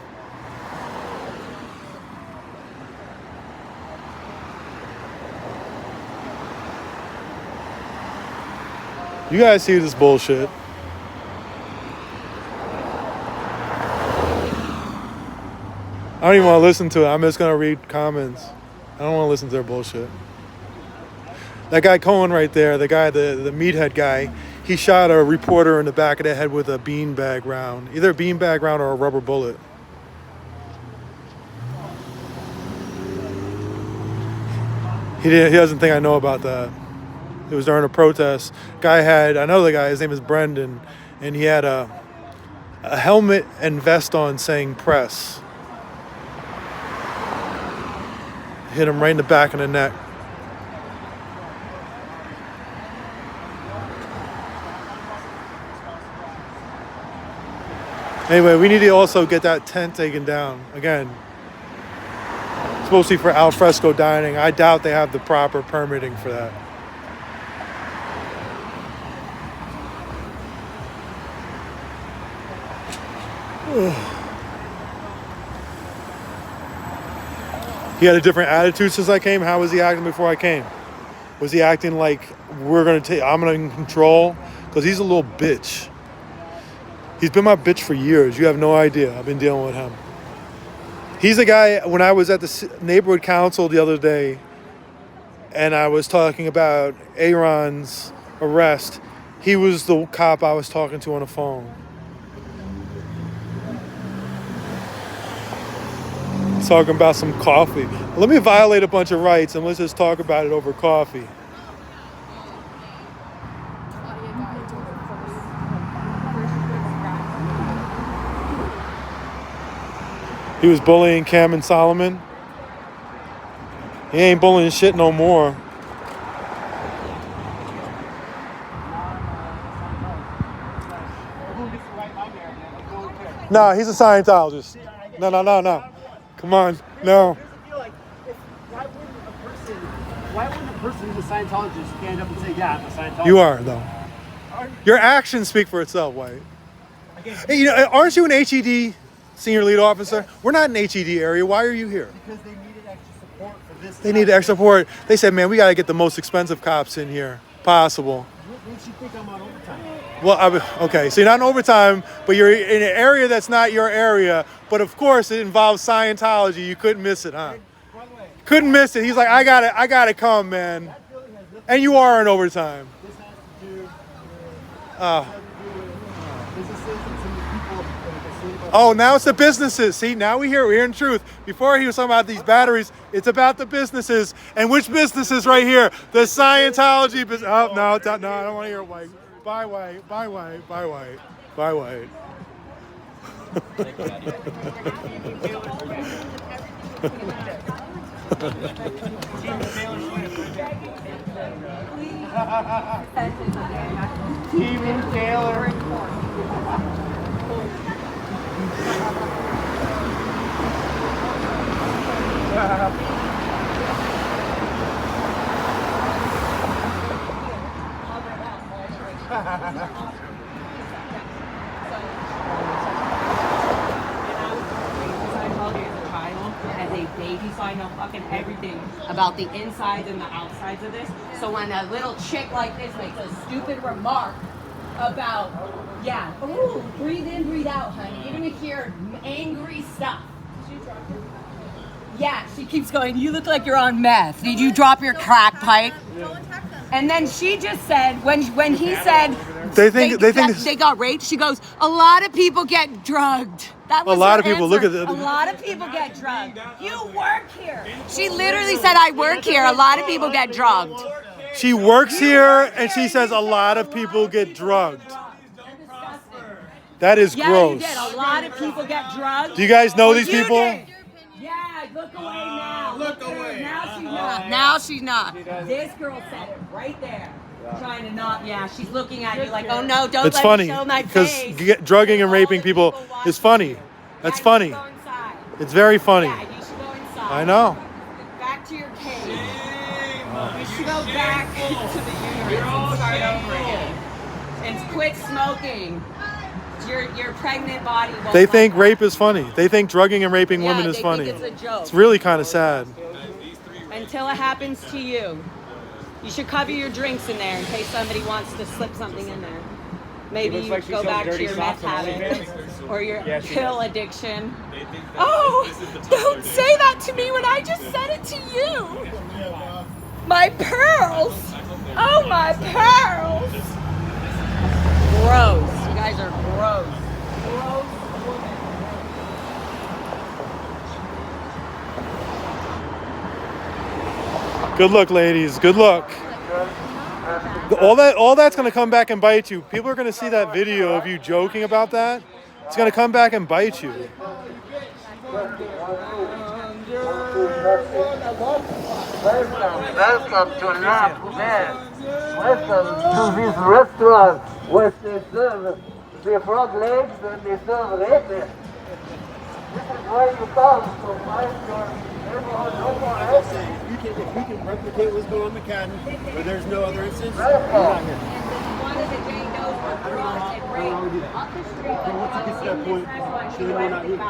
A: You guys see this bullshit. I don't even want to listen to it. I'm just going to read comments. I don't want to listen to their bullshit. That guy Cohen right there, the guy, the meathead guy, he shot a reporter in the back of the head with a beanbag round. Either a beanbag round or a rubber bullet. He doesn't think I know about that. It was during a protest. Guy had another guy, his name is Brendan, and he had a helmet and vest on saying press. Hit him right in the back of the neck. Anyway, we need to also get that tent taken down. Again, it's supposed to be for al fresco dining. I doubt they have the proper permitting for that. He had a different attitude since I came. How was he acting before I came? Was he acting like I'm gonna control? Because he's a little bitch. He's been my bitch for years. You have no idea. I've been dealing with him. He's the guy, when I was at the neighborhood council the other day, and I was talking about Aaron's arrest, he was the cop I was talking to on the phone. Talking about some coffee. Let me violate a bunch of rights and let's just talk about it over coffee. He was bullying Cam and Solomon. He ain't bullying shit no more. No, he's a Scientologist. No. Come on, no.
D: Why wouldn't a person who's a Scientologist stand up and say, yeah, I'm a Scientologist?
A: You are, though. Your actions speak for itself, White. Hey, aren't you an HED senior lead officer? We're not an HED area. Why are you here?
D: Because they needed extra support for this.
A: They needed extra support. They said, man, we got to get the most expensive cops in here possible.
D: What makes you think I'm on overtime?
A: Well, okay, so you're not in overtime, but you're in an area that's not your area. But of course, it involves Scientology. You couldn't miss it, huh? Couldn't miss it. He's like, I gotta come, man. And you are in overtime.
D: This has to do with businesses and some of the people.
A: Oh, now it's the businesses. See, now we're hearing the truth. Before he was talking about these batteries, it's about the businesses. And which businesses right here? The Scientology business. Oh, no, I don't want to hear it, White. Bye, White. Bye, White. Bye, White. Bye, White.
D: Steven Taylor.
H: baby, so I know fucking everything about the insides and the outsides of this. So when a little chick like this makes a stupid remark about, yeah, ooh, breathe in, breathe out, honey. You're gonna hear angry stuff. Yeah, she keeps going, you look like you're on meth. Did you drop your crack pipe? And then she just said, when he said they got raped, she goes, a lot of people get drugged. That was
A: A lot
H: her
A: of people,
H: answer.
A: look at that.
H: A lot of people get drugged. You work here. She literally said, I work here. A lot of people get drugged.
A: She works here and she says a lot of people get drugged. That is
H: Yeah,
A: gross.
H: you did. A lot of people get drugged.
A: Do you guys know these
H: You
A: people?
H: did. Yeah, look away now. Look away. Now she's not. Now she's not. This girl said it right there. Trying to not, yeah, she's looking at you like, oh no, don't
A: It's
H: let
A: funny
H: me show my
A: because
H: face.
A: drugging and raping people is funny. That's funny. It's very funny.
H: Yeah, you should go inside.
A: I know.
H: Back to your cage. You should go back to the universe and start over again. And quit smoking. Your pregnant body won't
A: They
H: like
A: think
H: that.
A: rape is funny. They think drugging and raping
H: Yeah,
A: women is
H: they
A: funny.
H: think it's a joke.
A: It's really kind of sad.
H: Until it happens to you. You should cover your drinks in there in case somebody wants to slip something in there. Maybe you go back to your meth habit or your pill addiction. Oh, don't say that to me when I just said it to you. My pearls. Oh, my pearls. Gross. You guys are gross.
A: Good luck, ladies. Good luck. All that's going to come back and bite you. People are going to see that video of you joking about that. It's going to come back and bite you.
E: Welcome to La Poubelle. Welcome to this restaurant where they serve the frog legs and they serve rapists. This is where you come to find your neighborhood local restaurant.
D: If we can replicate what's going on in McCadden, where there's no other instance, we're
E: Welcome.
D: not here.
H: One of the Jane Does were drugged and raped up the street.
D: But once it gets to that point, then we're not here.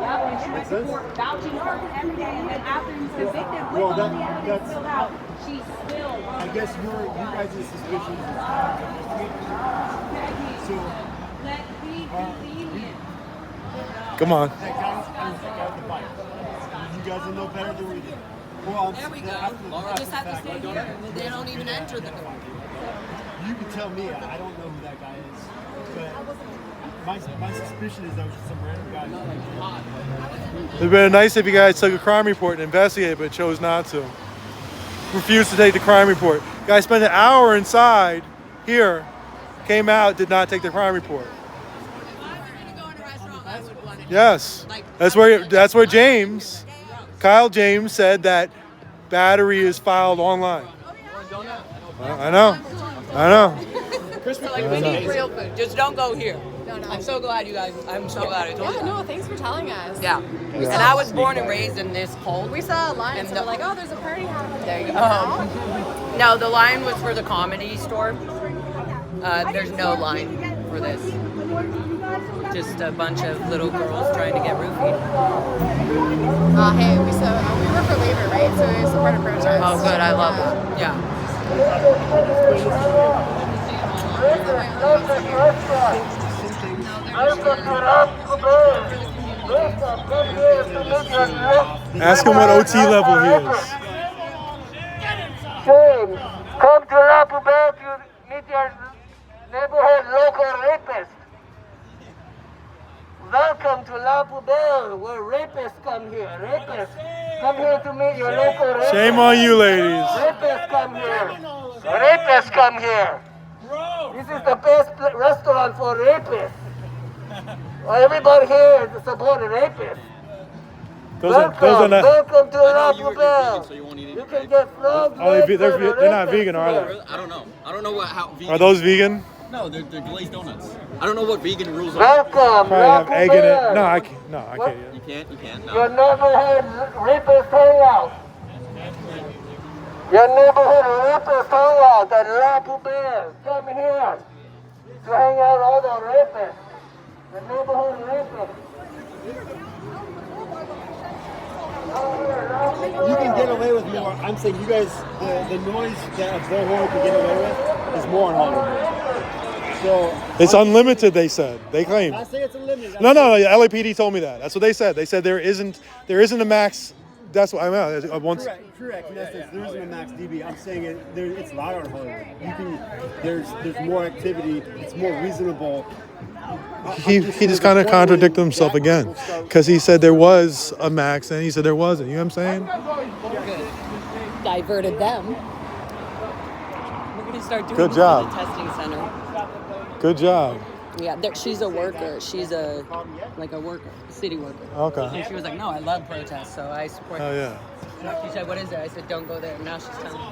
H: Yeah, and she went to court vouching for him every day, and then after he was convicted with
D: Well,
H: all the
D: that's-
H: evidence filled out, she still
D: I guess you guys' suspicion is so.
H: let me convenient.
A: Come on.
D: That guy's got the bite. You guys will know better than we do. Well,
J: There we go.
D: They
J: Just have to stay here. They don't even enter the door.
D: You can tell me. I don't know who that guy is, but my suspicion is that was just some random guy.
A: It would have been nice if you guys took a crime report and investigated, but chose not to. Refused to take the crime report. Guys spent an hour inside here, came out, did not take the crime report. Yes, that's where Kyle James said that battery is filed online. I know.
J: Like, we need real food.
H: Just don't go here.
J: No.
H: I'm so glad you guys. I'm so glad I told you.
J: Yeah, no, thanks for telling us.
H: Yeah. And I was born and raised in this hole.
J: We saw a line,
H: And
J: so
H: the-
J: we're like, oh, there's a party happening.
H: There you go. No, the line was for the comedy store. There's no line for this. Just a bunch of little girls trying to get roofied.
J: Hey, we work for labor, right? So we support a protest.
H: Oh, good. I love it. Yeah.
A: Ask him what OT level he is.
E: James, come to La Poubelle to meet your neighborhood local rapist. Welcome to La Poubelle, where rapists come here. Rapists, come here to meet your local rapist.
A: Shame on you, ladies.
E: Rapists come here. Rapists come here. This is the best restaurant for rapists. Everybody here is support a rapist.
A: Those are not.
E: Welcome to La Poubelle. You can get flogged.
A: They're not vegan, are they?
K: I don't know. I don't know how vegan.
A: Are those vegan?
K: No, they're glazed donuts. I don't know what vegan rules are.
E: Welcome.
A: Probably have egg in it. No, I can't. No, I can't.
K: You can't. You can't.
E: Your
K: No.
E: neighborhood rapist hangout. Your neighborhood rapist hangout at La Poubelle. Come here to hang out all the rapists. The neighborhood rapists.
D: You can get away with more. I'm saying you guys, the noise that a bullhorn can get away with is more in Hollywood. So
A: It's unlimited, they said. They claim.
D: I say it's unlimited.
A: No, LAPD told me that. That's what they said. They said there isn't a max. That's what I mean. Once.
D: Correct. In essence, there isn't a max dB. I'm saying it's louder in Hollywood. There's more activity. It's more reasonable.
A: He just kind of contradicted himself again, because he said there was a max and he said there wasn't. You know what I'm saying?
M: Diverted them. We're gonna start doing
A: Good
M: this
A: job.
M: in the testing center.
A: Good job.
M: Yeah, she's a worker. She's a worker, a city worker.
A: Okay.
M: And she was like, no, I love protests, so I support.
A: Oh yeah.
M: She said, what is it? I said, don't go there. Now she's telling me.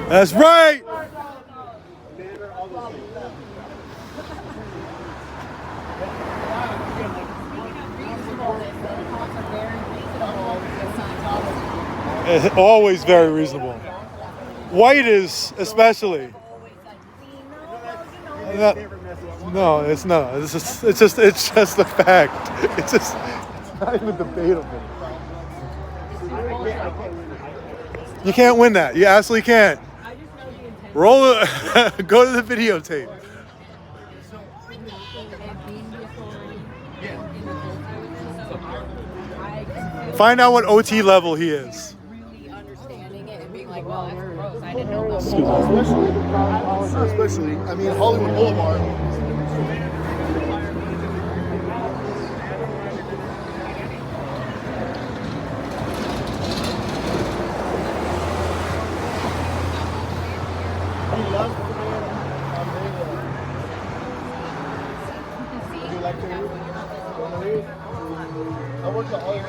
A: That's right. Always very reasonable. White is especially. No, it's not. It's just a fact. It's not even debatable. You can't win that. You absolutely can't. Roll it. Go to the videotape. Find out what OT level he is.
L: Especially, I mean, Hollywood Boulevard. I worked at Hollywood.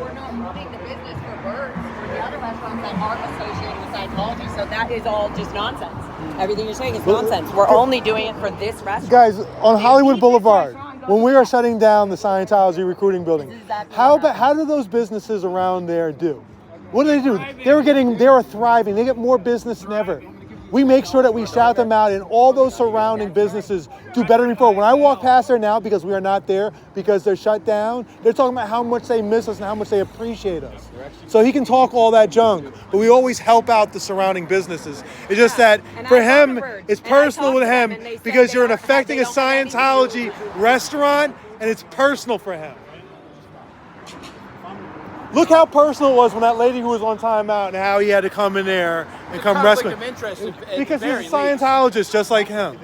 M: We're not running the business for birds. We're the other restaurants that aren't associated with Scientology, so that is all just nonsense. Everything you're saying is nonsense. We're only doing it for this restaurant.
A: Guys, on Hollywood Boulevard, when we are shutting down the Scientology recruiting building, how do those businesses around there do? What do? They were thriving. They get more business than ever. We make sure that we shout them out, and all those surrounding businesses do better than before. When I walk past there now, because we are not there, because they're shut down, they're talking about how much they miss us and how much they appreciate us. So he can talk all that junk, but we always help out the surrounding businesses. It's just that for him, it's personal with him, because you're affecting a Scientology restaurant, and it's personal for him. Look how personal it was when that lady who was on timeout and how he had to come in there and come rescue. Because he's a Scientologist just like him.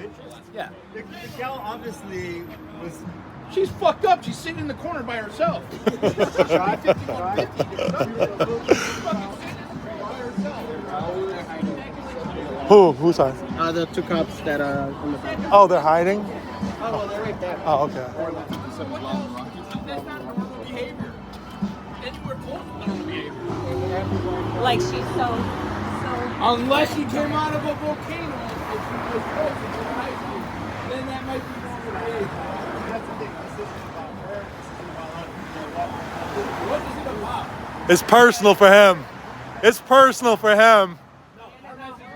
I: Yeah.
D: The gal obviously was.
I: She's fucked up. She's sitting in the corner by herself.
A: Who's hiding?
D: The two cops that are on the back.
A: Oh, they're hiding?
D: Oh, well, they're right there.
A: Oh, okay.
M: Like she's so.
I: Unless she came out of a volcano and she was close to high school, then that might be normal behavior.
D: That's a big decision about her.
I: What is it about?
A: It's personal for him. It's personal for him.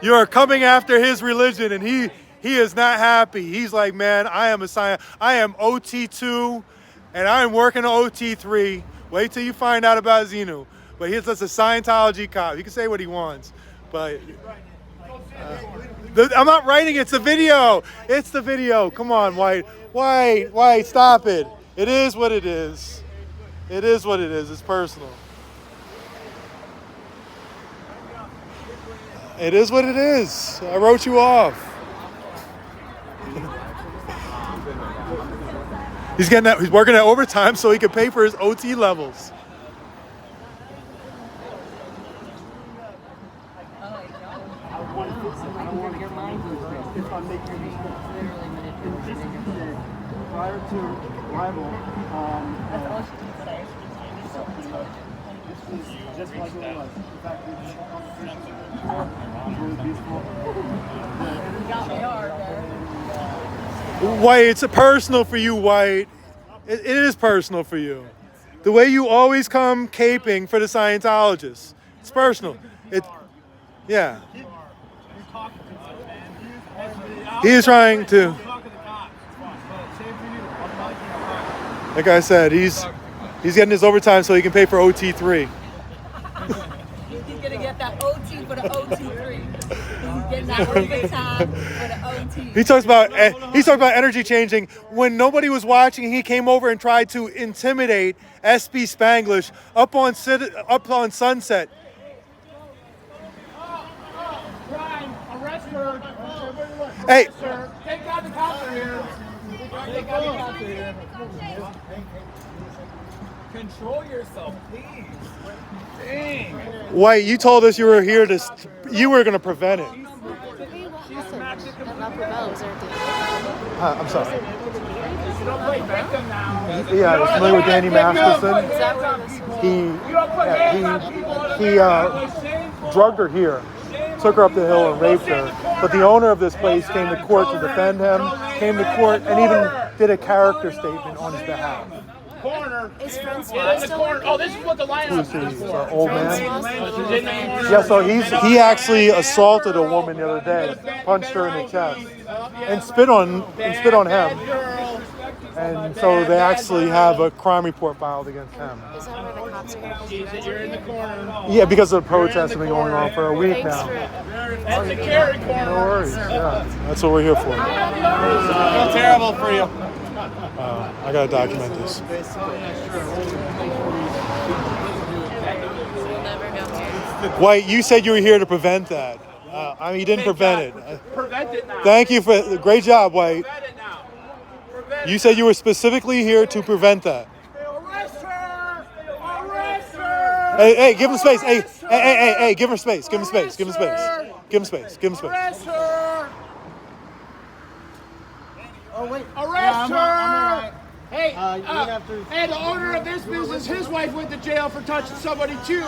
A: You are coming after his religion, and he is not happy. He's like, man, I am OT2, and I'm working on OT3. Wait till you find out about Xenu. But he's just a Scientology cop. He can say what he wants, but I'm not writing. It's the video. It's the video. Come on, White. White, stop it. It is what it is. It is what it is. It's personal. It is what it is. I wrote you off. He's working at overtime so he can pay for his OT levels.
D: just on making your prior to arrival, that's all she can say. This is just like it was. In fact, we had a conversation before. It was really beautiful. You got me hard, man.
A: White, it's personal for you, White. It is personal for you. The way you always come caping for the Scientologists. It's personal. Yeah. He is trying to. Like I said, he's getting his overtime so he can pay for OT3.
M: He's gonna get that OT for the OT3. He's getting that overtime for the OT.
A: He talks about energy changing. When nobody was watching, he came over and tried to intimidate SB Spanglish up on Sunset.
I: Crime, arrest her.
A: Hey.
I: Thank God the cops are here. Thank God the cops are here. Control yourself, please. Dang.
A: White, you told us you were here you were going to prevent it. I'm sorry. Yeah, I'm familiar with Danny Masterson. He drugged her here, took her up the hill and raped her. But the owner of this place came to court to defend him, came to court and even did a character statement on his behalf.
I: Is Francois still working? Oh, this is what the lineup is for.
A: Our old man. Yeah, so he actually assaulted a woman the other day, punched her in the chest, and spit on him. And so they actually have a crime report filed against him.
N: Is that where the cops are here?
I: You're in the corner.
A: Yeah, because the protests have been going on for a week now.
I: That's a carry corner.
A: No worries. Yeah, that's what we're here for.
C: Feel terrible for you.
A: I gotta document this. White, you said you were here to prevent that. I mean, you didn't prevent it.
I: Prevent it now.
A: Thank you for great job, White.
I: Prevent it now.
A: You said you were specifically here to prevent that.
I: Arrest her! Arrest her!
A: Hey, give him space. Hey, give him space. Give him space. Give him space. Give him space. Give him space.
I: Arrest her!
D: Oh, wait.
I: Arrest her! Hey,
D: have to...
I: hey, the owner of this business, his wife went to jail for touching somebody too.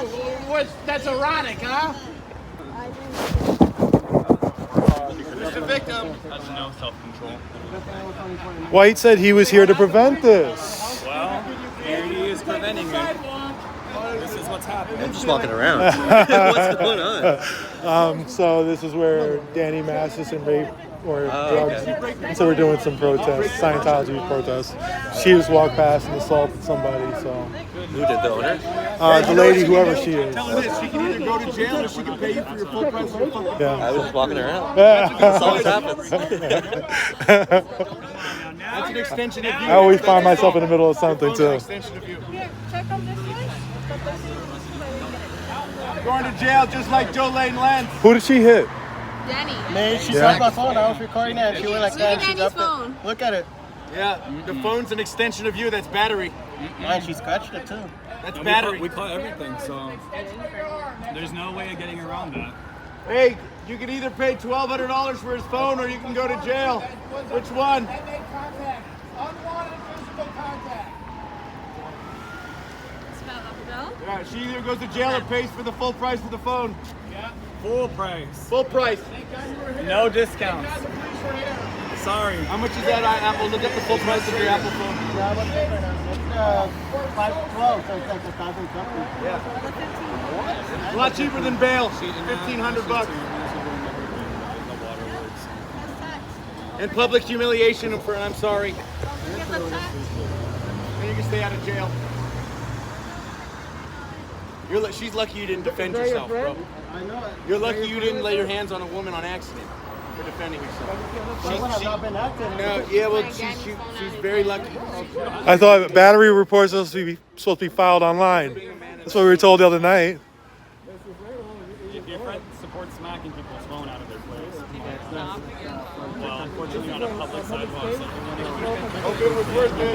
I: That's ironic, huh?
K: Who's the victim? Has no self-control.
A: White said he was here to prevent this.
K: Well, here he is preventing it. This is what's happening. I'm just walking around. What's going on?
A: So this is where Danny Masterson raped or drugs.
K: Okay.
A: So we're doing some protests, Scientology protests. She just walked past and assaulted somebody. So
K: Who did, the owner?
A: the lady, whoever she is.
C: Tell her this, she can either go to jail or she can pay you for your full price of your full.
A: Yeah.
K: I was just walking around.
A: Yeah.
K: This always happens.
C: That's an extension of you.
A: I always find myself in the middle of something too.
C: Extension of you. Going to jail just like Joe Lane Lentz.
A: Who did she hit?
N: Danny.
D: Man, she
A: Yeah.
D: grabbed my phone. I was recording that. She went like that. She
N: Danny's
D: dropped
N: phone.
D: it. Look at it.
C: Yeah, the phone's an extension of you. That's battery.
D: Man, she scratched it too.
C: That's battery.
O: We caught everything, so there's no way of getting around that.
C: Hey, you can either pay $1,200 for his phone or you can go to jail. Which one?
I: Unwanted physical contact.
C: Yeah, she either goes to jail or pays for the full price of the phone.
O: Yeah. Full price.
C: Full price.
O: No discounts. Sorry.
C: How much is that Apple? Look at the full price of your Apple phone.
D: Yeah, what's it right now? It's 512, so it's like 1,000 something.
C: Yeah. A lot cheaper than bail. $1,500. And public humiliation for I'm sorry. And you can stay out of jail. She's lucky you didn't defend yourself, bro.
D: I know it.
C: You're lucky you didn't lay your hands on a woman on accident for defending yourself. No, yeah, well, she's very lucky.
A: I thought battery reports are supposed to be filed online. That's what we were told the other night.
O: Your friend supports smacking people's phone out of their place. Well, unfortunately, on a public sidewalk.
C: Hope it was worth it.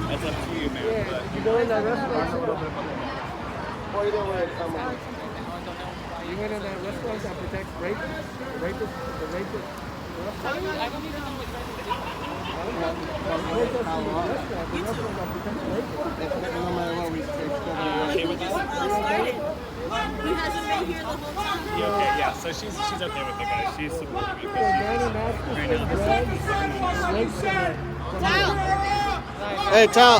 O: That's up to you, man. But
D: You go in that restaurant. Or either way, someone. You went in that restaurant that protects rapists, the rapists
J: He hasn't been here the whole time.
O: Yeah, okay, yeah. So she's okay with it, guys. She's supporting it.
K: Hey, Tal.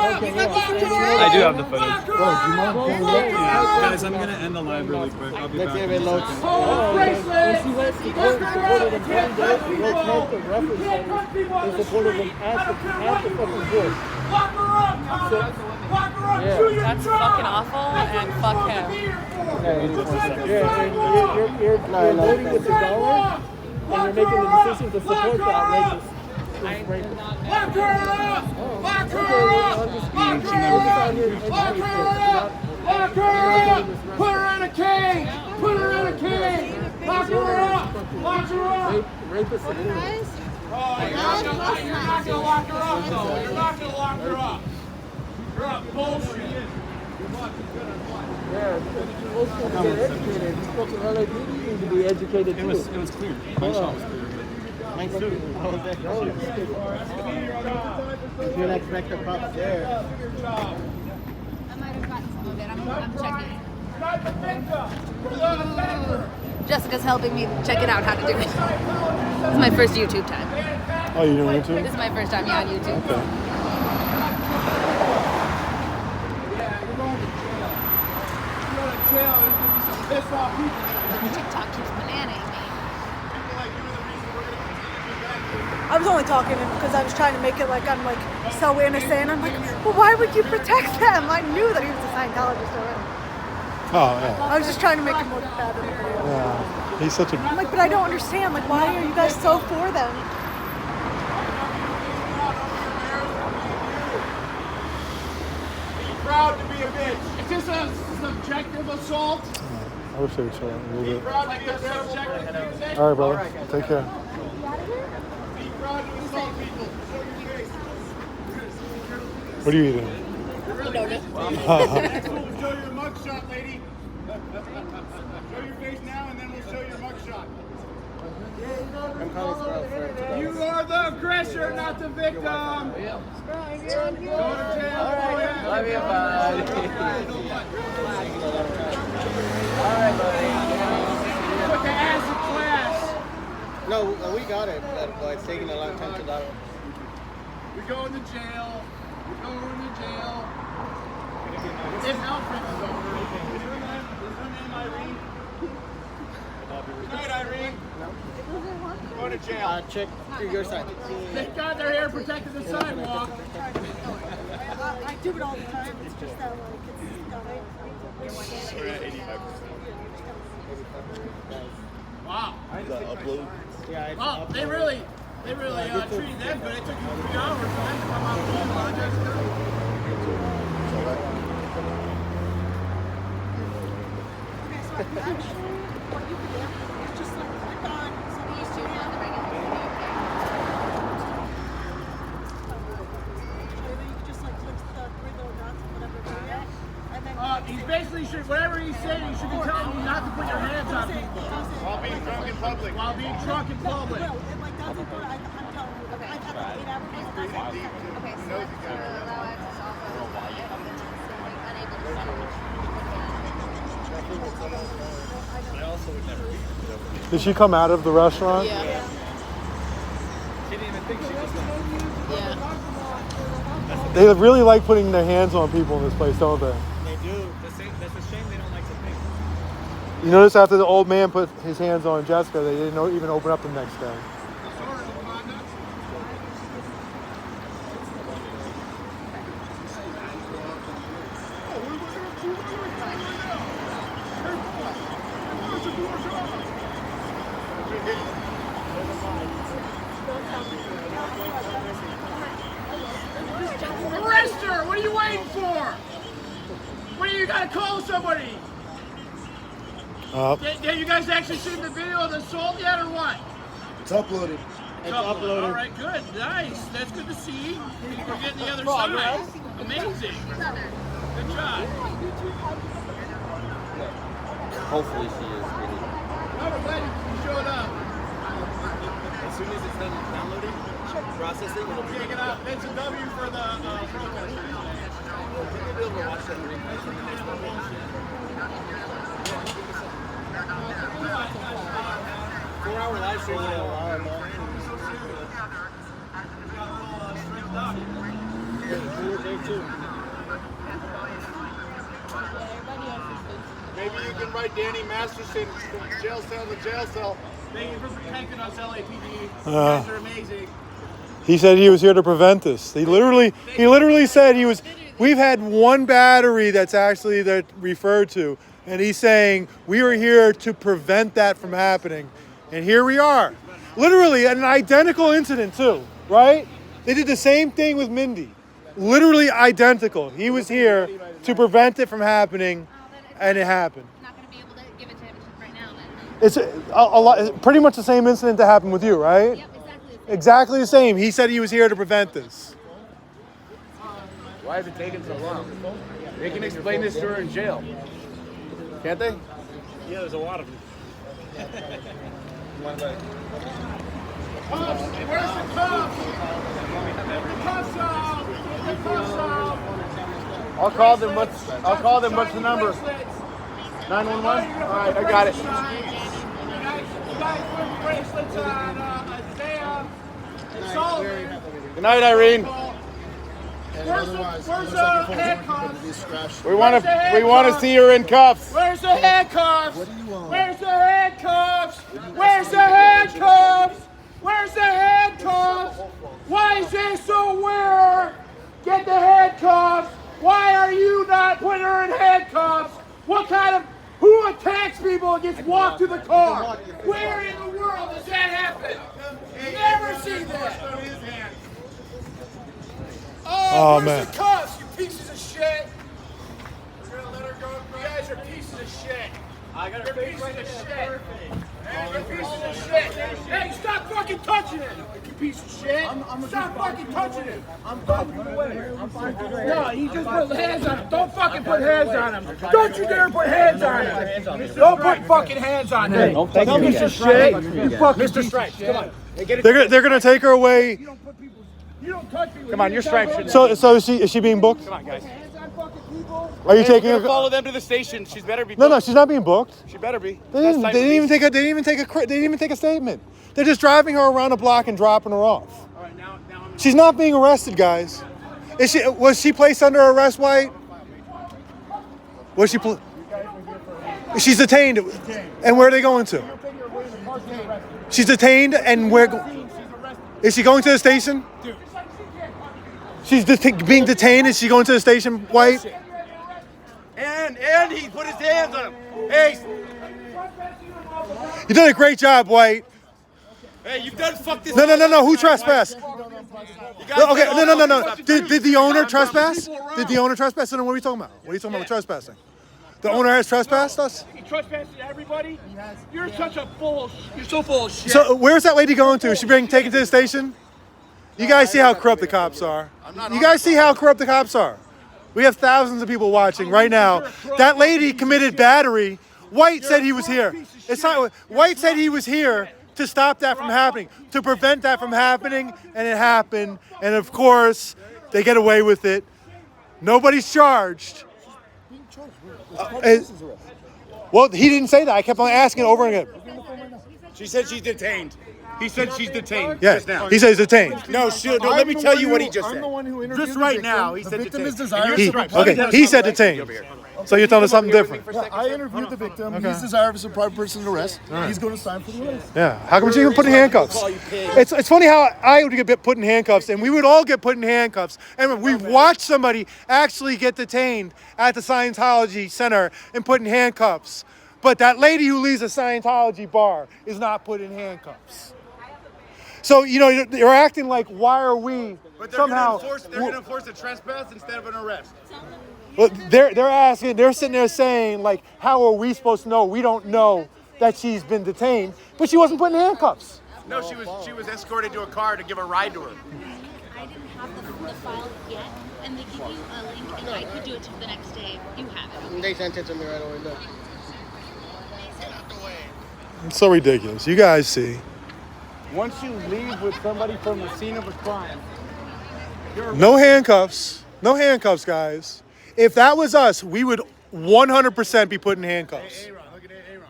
O: I do have the footage. Guys, I'm gonna end the live really quick. I'll be back.
L: When she went to court and supported him 20 days, the World Health and reference centers, they supported him at the fucking court.
N: That's fucking awful, and fuck him.
L: Yeah, and you're voting with the dollar, and you're making the decision to support that rapist.
J: Lock her up! Lock her up! Lock her up! Put her in a cage! Put her in a cage! Lock her up! Lock her up!
L: Rapist and
J: You're not gonna lock her up, though. You're not gonna lock her up. You're up bullshit.
L: Yeah, you're supposed to get educated. You're supposed to LAPD need to be educated too.
O: It was clear. My shot was clear.
K: Mine too. If you expect the cops there.
G: I might have gotten some of it. I'm checking. Jessica's helping me check it out how to do it. This is my first YouTube time.
A: Oh, you're doing YouTube?
G: This is my first time, on YouTube.
A: Okay.
G: TikTok keeps bananaing me.
B: I was only talking because I was trying to make it like I'm like so innocent. I'm like, well, why would you protect them? I knew that he was a Scientologist already.
A: Oh, yeah.
B: I was just trying to make him look bad in the video.
A: Yeah. He's such a...
B: I'm like, but I don't understand. Like, why are you guys so for them?
J: Be proud to be a bitch. Is this a subjective assault?
A: I wish they would chill out a little
J: Be
A: bit.
J: proud to be a subjective.
A: All right, brother. Take care.
J: Be proud to assault people. Show your face.
A: What are you eating?
J: Next one, show your mugshot, lady. Show your face now, and then we'll show your mugshot. You are the aggressor, not the victim. Go to jail.
E: Love you, bud. All right, buddy.
J: Put the ass in class.
K: No, we got it, but it's taking a long time to download.
J: We go into jail. We go into jail. If Alfred is over. Is her name Irene? Good night, Irene. Go to jail.
K: Check to your side.
J: Thank God they're here protecting the sidewalk.
B: I do it all the time. It's just that like it's
O: We're at 85%.
J: Wow.
K: Upload. Yeah, it's
J: Well, they really treated them good. It took you 3 hours for them to come out with the project.
B: actually what you can do is just like click on some of these two on the regular you can just like click the 3 little dots or whatever video, and then
J: He's basically whatever he's saying, he should be telling you not to put your hands on people
D: While being drunk in public.
J: while being drunk in public.
B: Well, it like doesn't go. I'm telling you, I've had like 8 hours.
G: Okay, so let's allow access off of unable to
A: Did she come out of the restaurant?
N: Yeah.
O: She didn't even think she was going.
N: Yeah.
A: They really like putting their hands on people in this place, don't they?
O: They do. That's a shame they don't like to think.
A: You notice after the old man put his hands on Jessica, they didn't even open up the next day.
J: Arrest her! What are you waiting for? What do you gotta call somebody? Did you guys actually seen the video of the assault yet or what?
L: It's uploaded.
J: It's uploaded. All right, good, nice. That's good to see. We're getting the other side. Amazing. Good job.
K: Hopefully she is.
J: I'm glad you showed up.
K: it's done downloading, processing, it'll
J: Take it up. It's a W for the protest.
K: You'll be able to watch that replay from the next one. 4-hour live stream would allow it.
J: Maybe you can write Danny Masterson from jail cell to jail cell. Thank you for protecting us, LAPD. You guys are amazing.
A: He said he was here to prevent this. He literally said he was. We've had one battery that's actually that referred to, and he's saying we were here to prevent that from happening, and here we are. Literally an identical incident too, right? They did the same thing with Mindy. Literally identical. He was here to prevent it from happening, and it happened.
G: Not going to be able to give it to him right now then.
A: It's a lot, pretty much the same incident that happened with you, right?
G: Yep,
A: Exactly the same. He said he was here to prevent this.
I: Why is it taking so long? They can explain this to her in jail. Can't they?
J: Yeah, there's a lot of them.
I: One leg.
J: Where's the cuffs? Get the cuffs off! Get the cuffs off!
I: I'll call them. What's the number? 911. All right, I got it.
J: You guys put bracelets on Isaiah and Sullivan.
I: Good night, Irene.
J: Where's the handcuffs?
I: We want to see her in cuffs.
J: Where's the handcuffs? What do you want? Where's the handcuffs? Where's the handcuffs? Where's the handcuffs? Why is this so weird? Get the handcuffs. Why are you not putting her in handcuffs? What kind of, who attacks people and gets walked to the car? Where in the world does that happen? Never seen that.
A: Oh,
J: where's
A: man.
J: the cuffs, you pieces of shit? You're gonna let her go? You guys are pieces of shit. I got her face right of shit. Hey, you're pieces of shit. Hey, stop fucking touching it, you piece of shit. Stop fucking touching it. I'm fine. No, he just put hands on him. Don't fucking put hands on him. Don't you dare put hands on him. Don't put fucking hands on him.
I: Don't take him
J: piece of shit. Mr. Stripes, come on.
A: They're gonna take her away.
J: You don't touch me.
I: Come on, your stripes.
A: So is she being booked?
I: Come on, guys.
A: Are you taking her?
I: Follow them to the station. She's better be.
A: No, she's not being booked.
I: She better be.
A: They didn't even take a statement. They're just driving her around the block and dropping her off.
J: All right, now
A: She's not being arrested, guys. Was she placed under arrest, White? Was she? She's detained. And where are they going to? She's detained, and where? Is she going to the station? She's being detained. Is she going to the station, White?
I: And he put his hands on him. Hey,
A: You did a great job, White.
I: hey, you've done fucked this.
A: No. Who trespassed? Okay, no. Did the owner trespass? Did the owner trespass? So then what are we talking about? What are you talking about with trespassing? The owner has trespassed us?
J: he trespassed everybody. You're such a you're so full of shit.
A: So where's that lady going to? Is she being taken to the station? You guys see how corrupt the cops are. You guys see how corrupt the cops are. We have thousands of people watching right now. That lady committed battery. White said he was here. It's not. White said he was here to stop that from happening, to prevent that from happening, and it happened. And of course, they get away with it. Nobody's charged. Well, he didn't say that. I kept on asking over and again.
I: She said she's detained. He said she's detained.
A: Yeah,
I: Just now.
A: he says detained.
I: No, let me tell you what he just said.
L: I'm the one who interviewed
I: Just right
L: the
I: now,
L: victim.
I: he
L: The
I: said
L: victim is
I: detained.
L: desirous.
A: He said detained. So you're telling us something different.
L: Yeah, I interviewed the victim.
A: Okay.
L: He's desirous of private person arrest.
A: right.
L: He's going to sign for the arrest.
A: Yeah. How come she even put in handcuffs? It's funny how I would get put in handcuffs, and we would all get put in handcuffs, and we've watched somebody actually get detained at the Scientology Center and put in handcuffs. But that lady who leads a Scientology bar is not put in handcuffs. So, you're acting like, why are we
I: But they're
A: somehow...
I: going to enforce a trespass instead of an arrest.
A: Well, they're sitting there saying, like, how are we supposed to know? We don't know that she's been detained, but she wasn't put in handcuffs.
I: No, she was escorted to a car to give a ride to her.
G: I didn't have the file yet, and they give you a link, and I could do it to the next day. You have it.
K: They sent it to me right away. Look.
A: It's so ridiculous. You guys see.
C: Once you leave with somebody from the scene of a crime,
A: No handcuffs. No handcuffs, guys. If that was us, we would 100% be put in handcuffs.
C: Aaron, look at Aaron.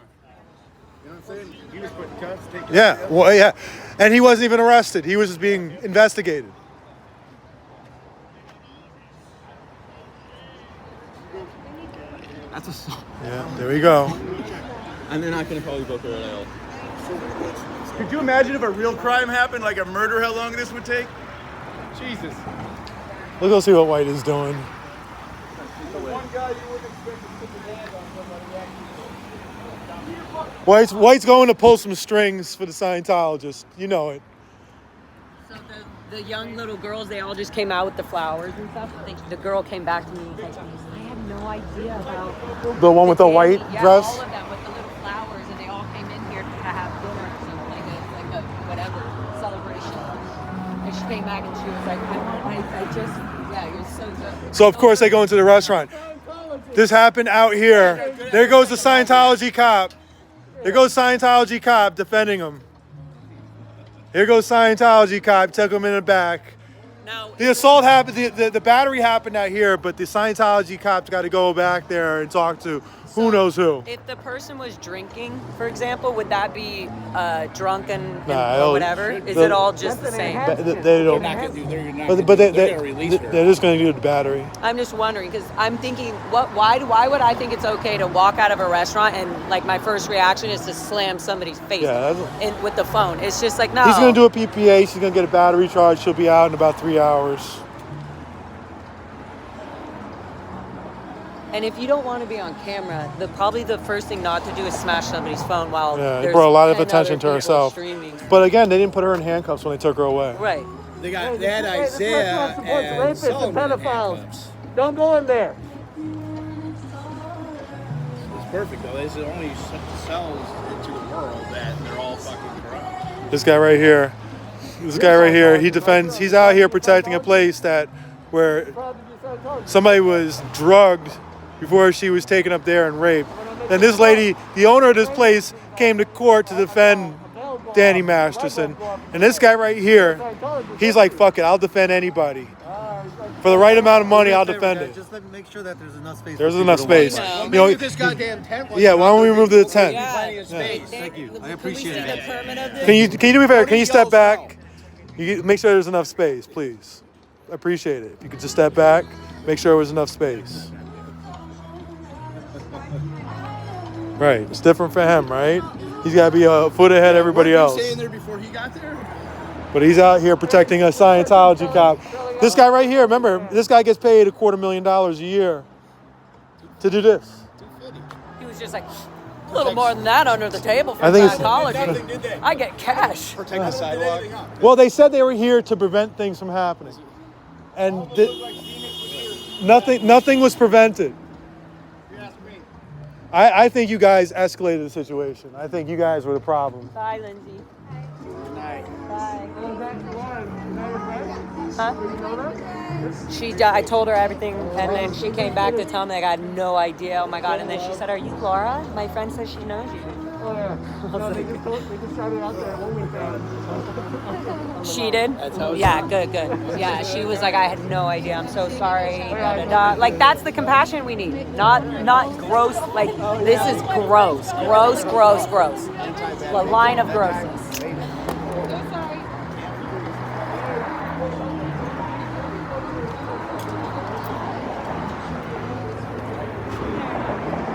C: You know what I'm saying? He was putting cuffs, taking
A: Yeah, well, yeah. And he wasn't even arrested. He was just being investigated.
K: That's a song.
A: Yeah, there we go.
K: And they're not going to probably go through it all.
C: Could you imagine if a real crime happened, like a murder, how long this would take? Jesus.
A: Let's go see what White is doing.
C: One guy you wouldn't expect to put his hand on somebody.
A: White's going to pull some strings for the Scientologists. You know it.
M: So the young little girls, they all just came out with the flowers and stuff. The girl came back to me and said, I had no idea about
A: The one with the white
M: yeah,
A: dress?
M: all of them with the little flowers, and they all came in here to have dinner or something, like a whatever celebration. And she came back and she was like, I just, yeah, you're so good.
A: So, of course, they go into the restaurant. This happened out here. There goes the Scientology cop. There goes Scientology cop defending him. Here goes Scientology cop, took him in the back. The assault happened, the battery happened out here, but the Scientology cops got to go back there and talk to who knows who.
M: If the person was drinking, for example, would that be drunk and
A: Nah,
M: or whatever? Is it all just the same?
A: They don't. But they're just going to do the battery.
M: I'm just wondering because I'm thinking, why would I think it's okay to walk out of a restaurant and like my first reaction is to slam somebody's face with the phone? It's just like no.
A: He's going to do a PPA. She's going to get a battery charge. She'll be out in about 3 hours.
M: And if you don't want to be on camera, probably the first thing not to do is smash somebody's phone while
A: Yeah, it
M: there's
A: brought a lot of
M: 10
A: attention
M: other
A: to
M: people
A: herself.
M: streaming.
A: But again, they didn't put her in handcuffs when they took her away.
M: Right.
J: They had Isaiah and Solomon in handcuffs.
E: Don't go in there.
J: It's perfect though. This is only cells into the world that they're all fucking corrupt.
A: This guy right here. This guy right here. He defends. He's out here protecting a place where somebody was drugged before she was taken up there and raped. And this lady, the owner of this place, came to court to defend Danny Masterson. And this guy right here, he's like, fuck it, I'll defend anybody. For the right amount of money, I'll defend it.
P: Just let me make sure that there's enough space.
A: There's enough space.
J: Well,
A: You know,
J: maybe this goddamn tent.
A: yeah, why don't we move to the tent?
J: Plenty of space.
P: Thank you. I appreciate it.
A: Can you do me a favor? Can you step back? You make sure there's enough space, please. I appreciate it. If you could just step back, make sure there was enough space. Right, it's different for him, right? He's got to be a foot ahead of everybody else.
J: Were you staying there before he got there?
A: But he's out here protecting a Scientology cop. This guy right here, remember, this guy gets paid $250,000 a year to do this.
M: He was just like a little more than that under the table for
A: I think
M: Scientology. I get cash.
J: Protect the sidewalk.
A: Well, they said they were here to prevent things from happening. And nothing was prevented. I think you guys escalated the situation. I think you guys were the problem.
M: Bye, Lindsay.
J: Good night.
M: Bye. Huh? I told her everything, and then she came back to tell me like, I had no idea. Oh my god! And then she said, "Are you Laura? My friend says she knows you." She did? Yeah, good. Yeah, she was like, I had no idea. I'm so sorry. Da, da, da. Like that's the compassion we need. Not gross. Like this is gross. The line of grossness.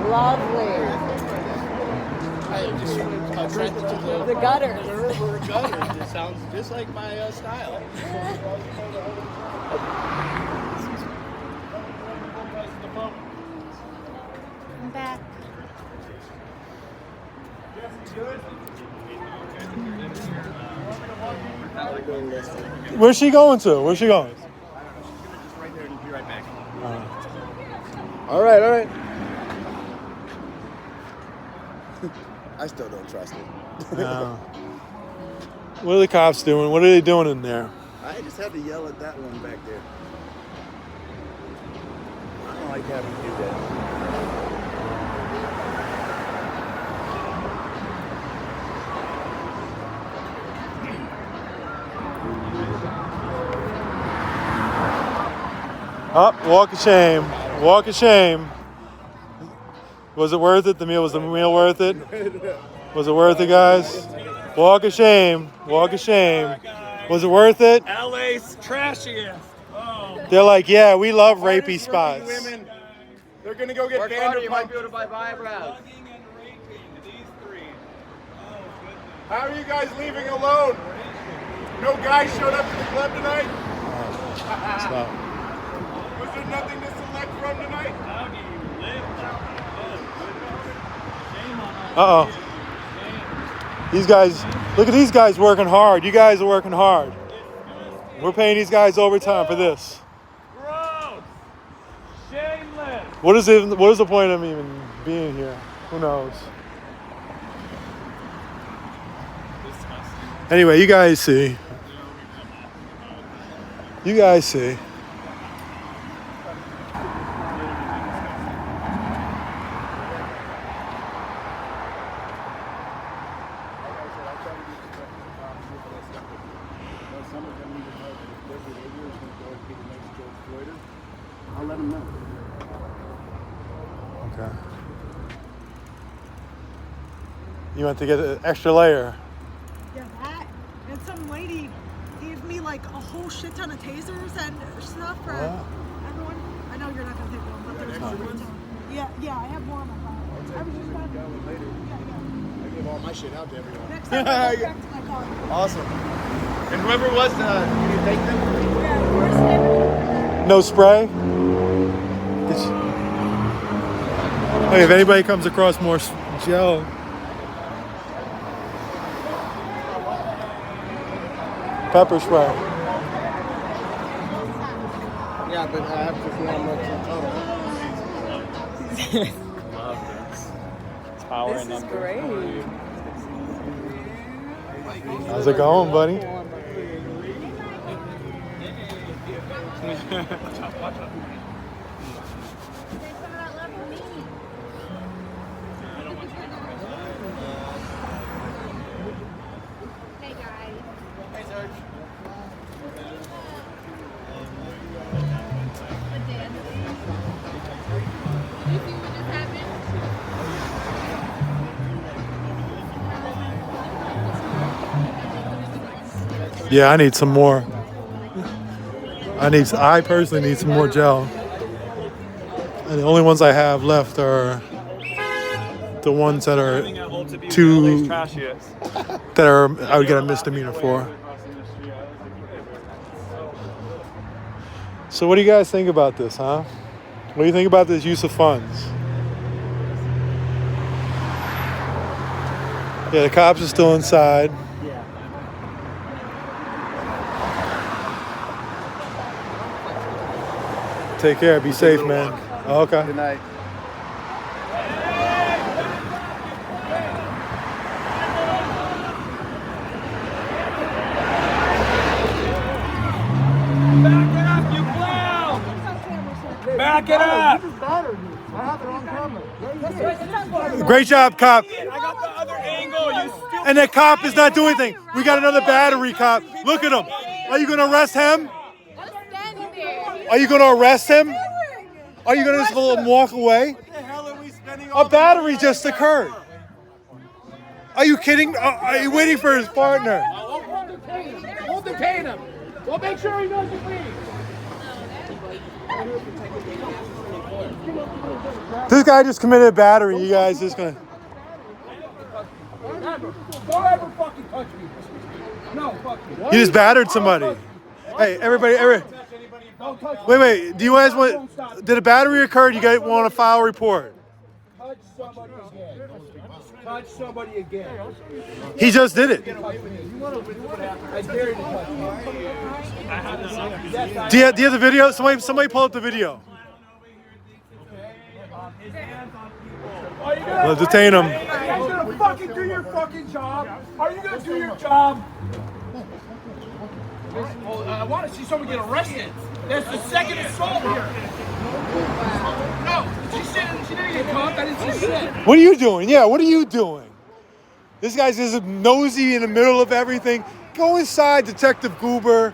M: Lovely. The gutters.
J: It sounds just like my style.
G: I'm back.
A: Where's she going to? Where's she going?
J: Right there, and be right back.
F: All right. I still don't trust it.
A: No. What are the cops doing? What are they doing in there?
F: I just had to yell at that one back there. I don't like having to do that.
A: Oh, walk of shame. Walk of shame. Was it worth it? Was the meal worth it? Was it worth it, guys? Walk of shame. Walk of shame. Was it worth it?
J: LA's trashiest. Oh.
A: They're like, yeah, we love rapey spots.
J: Women. They're gonna go get
E: Work harder, you might
J: Vanderpump.
E: be able to buy eyebrows.
J: How are you guys leaving alone? No guy showed up to the club tonight? Was there nothing to select from tonight? How do you live?
A: Uh-oh. These guys, look at these guys working hard. You guys are working hard. We're paying these guys overtime for this.
J: Gross! Shameless!
A: What is the point of even being here? Who knows? Anyway, you guys see. You guys see.
J: I'll let him know.
A: Okay. You want to get an extra layer.
B: Yeah, that. And some lady gave me like a whole shit ton of tasers and stuff for everyone. I know you're not going to take them, but there's one. Yeah, I have more on my phone. I was just about to.
L: I give all my shit out to everyone.
B: Next time I go back to my car.
L: Awesome. And whoever it was, did you take them?
B: Yeah,
A: No spray? Hey, if anybody comes across more gel. Pepper spray.
L: Yeah, but I have to see how much in total.
O: Love this. It's power
M: This
O: in
M: is
O: number.
M: great.
A: How's it going, buddy?
O: Watch out.
G: Hey guys.
L: Hey, Serge.
G: You see what just happened?
A: Yeah, I need some more. I personally need some more gel. And the only ones I have left are the ones that are I would get a misdemeanor for. So what do you guys think about this, huh? What do you think about this use of funds? Yeah, the cops are still inside. Take care. Be safe, man. Oh, okay.
L: Good night.
J: Back it up!
L: You just battered me. I have it on camera.
A: Great job, cop.
J: I got the other angle, you stupid.
A: And that cop is not doing anything. We got another battery cop. Look at him. Are you going to arrest him? Are you going to arrest him? Are you going to just let him walk away?
J: What the hell are we spending
A: A battery just occurred. Are you kidding? Are you waiting for his partner?
L: We'll detain him. We'll make sure he knows you're leaving.
A: This guy just committed a battery. You guys just going to...
L: Don't ever fucking touch me. No, fuck you.
A: You just battered somebody. Hey, everybody. Wait. Do you guys want... Did a battery occur? You guys want to file a report?
L: Touch somebody again. Touch somebody again.
A: He just did it.
L: I dare you to touch me.
A: Do you have the video? Somebody pull up the video. We'll detain him.
L: Are you gonna fucking do your fucking job? Are you gonna do your job? I want to see someone get arrested. That's the second assault here. No, she didn't get caught. I didn't see shit.
A: What are you doing? Yeah, what are you doing? This guy's just nosy in the middle of everything. Go inside, Detective Goober.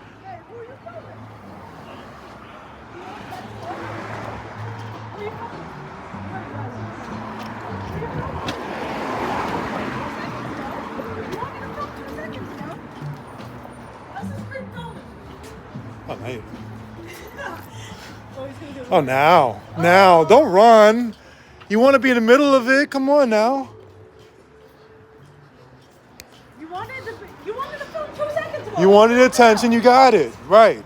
A: Right. Oh, now, don't run. You want to be in the middle of it? Come on now.
B: You wanted to film 2 seconds ago.
A: You wanted attention, you got it. Right.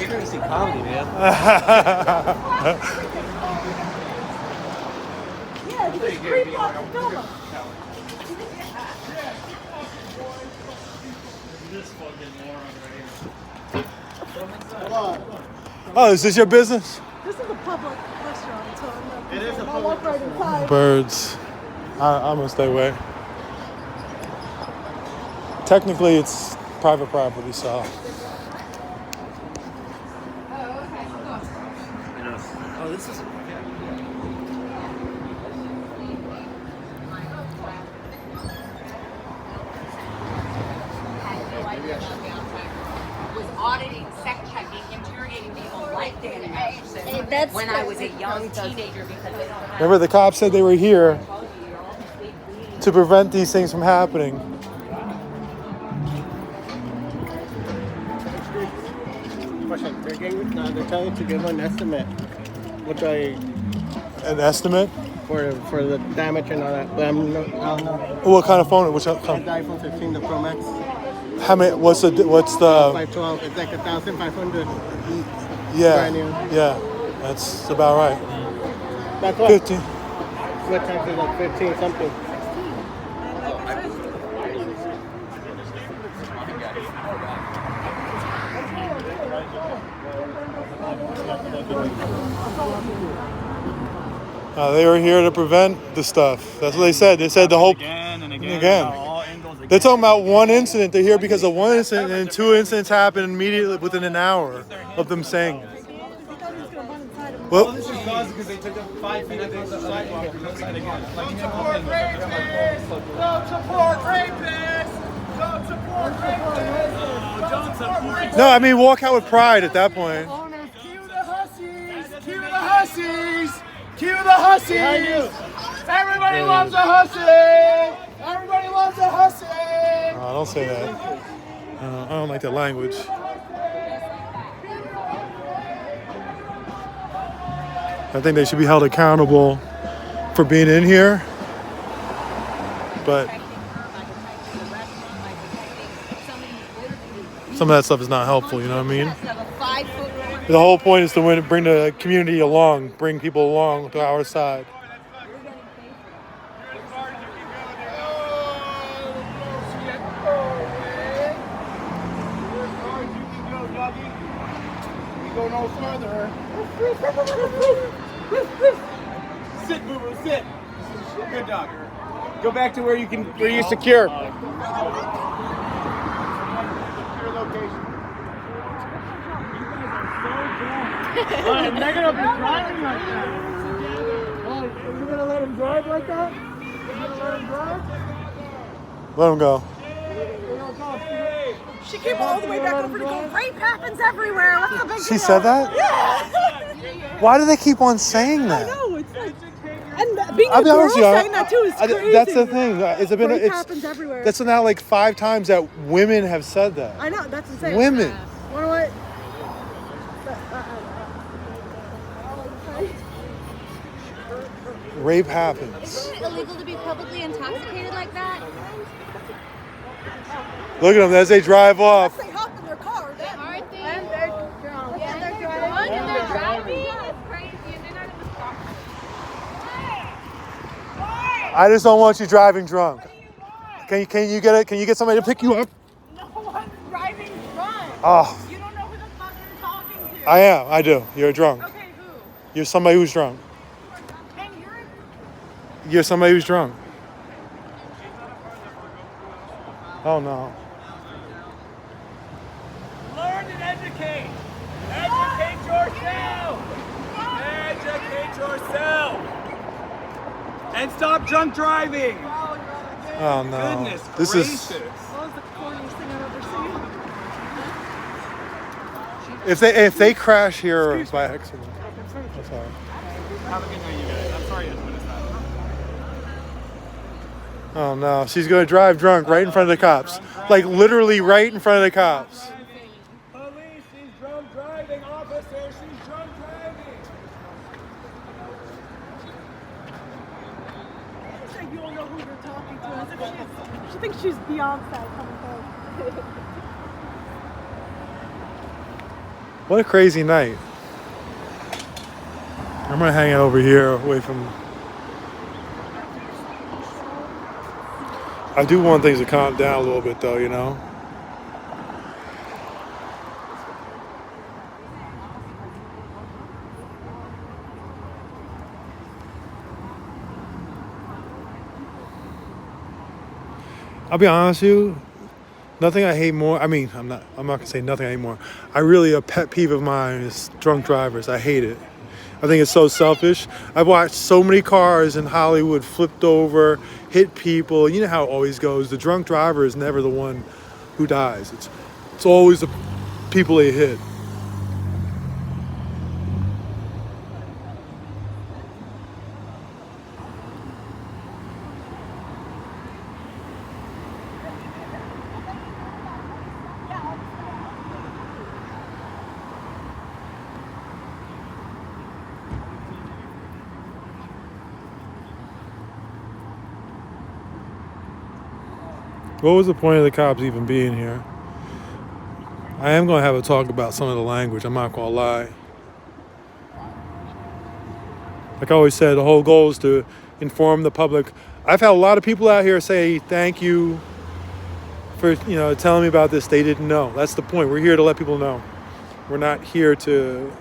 P: You're going to see comedy, man.
B: Yeah, just creep up and film them.
A: Oh, is this your business?
B: This is a public restaurant, so I'll walk right inside.
A: Birds. I'm gonna stay away. Technically, it's private property, so.
P: Oh, this is.
H: Was auditing, sex checking, interrogating people like Dan Anderson
B: That's
H: when I was a young teenager because they don't have.
A: Remember, the cops said they were here to prevent these things from happening.
D: Question. They're telling you to give an estimate, which
A: An estimate?
D: for the damage and all that. But I don't know.
A: What kind of phone? Which
D: The
A: phone?
D: iPhone 15, the Pro Max.
A: How many? What's the?
D: 512. It's like 1,500. Brand new.
A: Yeah. That's about right.
D: That's what.
A: 15.
D: What tax is like 15 something.
A: They were here to prevent the stuff. That's what they said. They said the whole.
O: Again and
A: Again.
O: again. All angles again.
A: They're talking about one incident. They're here because of one incident, and 2 incidents happened immediately within an hour of them saying it. Well,
J: This is caused because they took up 5 feet of the sidewalk and outside again. Don't support rapists! Don't support rapists! Don't support
A: no, I mean walk out with pride at that point.
J: Cue the hussies! Cue the hussies! Cue the hussies! Everybody loves a hussy! Everybody loves a hussy!
A: Oh, don't say that. I don't like that language. I think they should be held accountable for being in here. But some of that stuff is not helpful, you know what I mean? The whole point is to bring the community along, bring people along to our side.
J: Go no further. Sit, boo boo, sit. Good dog. Go back to where you're secure. Secure location. They're gonna be driving like that. You're gonna let him drive like that? You're gonna let him drive?
A: Let them go.
B: She came all the way back over to go, rape happens everywhere. What's the big deal?
A: She said that?
B: Yeah.
A: Why do they keep on saying that?
B: I know, it's like, and being a
A: I'll be
B: girl
A: honest with you,
B: saying that too is crazy.
A: That's the thing.
B: Rape happens everywhere.
A: That's now like 5 times that women have said that.
B: I know, that's insane.
A: Women.
B: You know what?
A: Rape happens.
G: Isn't it illegal to be publicly intoxicated like that?
A: Look at them as they drive off.
B: They hop in their car.
G: They are things. And they're drunk. Yeah, they're drunk. And they're driving. It's crazy. And they're not even stopping.
A: I just don't want you driving drunk. Can you get it? Can you get somebody to pick you up?
B: No one's driving drunk.
A: Oh.
B: You don't know who the fuck you're talking to.
A: I am. I do. You're drunk.
B: Okay, who?
A: You're somebody who's drunk.
B: And
A: You're somebody who's drunk. Oh no.
J: Learn and educate. Educate yourself. Educate yourself. And stop drunk driving.
A: Oh no.
J: Goodness
A: This
J: gracious.
A: is.
B: What was the corniest thing I've ever seen?
A: If they crash here by accident. I'm sorry.
O: Have a good night, you guys. I'm sorry you had to witness that.
A: Oh no, she's gonna drive drunk right in front of the cops. Like literally right in front of the cops.
J: Police, she's drunk driving, officer, she's drunk driving.
B: It's like you don't know who you're talking to. As if she thinks she's Beyonce coming home.
A: What a crazy night. I'm gonna hang out over here away from. I do want things to calm down a little bit though, you know? I'll be honest with you, nothing I hate more. I mean, I'm not gonna say nothing I hate more. A pet peeve of mine is drunk drivers. I hate it. I think it's so selfish. I've watched so many cars in Hollywood flipped over, hit people. You know how it always goes. The drunk driver is never the one who dies. It's always the people they hit. What was the point of the cops even being here? I am going to have a talk about some of the language. I'm not going to lie. Like I always said, the whole goal is to inform the public. I've had a lot of people out here say thank you for telling me about this. They didn't know. That's the point. We're here to let people know. We're not here to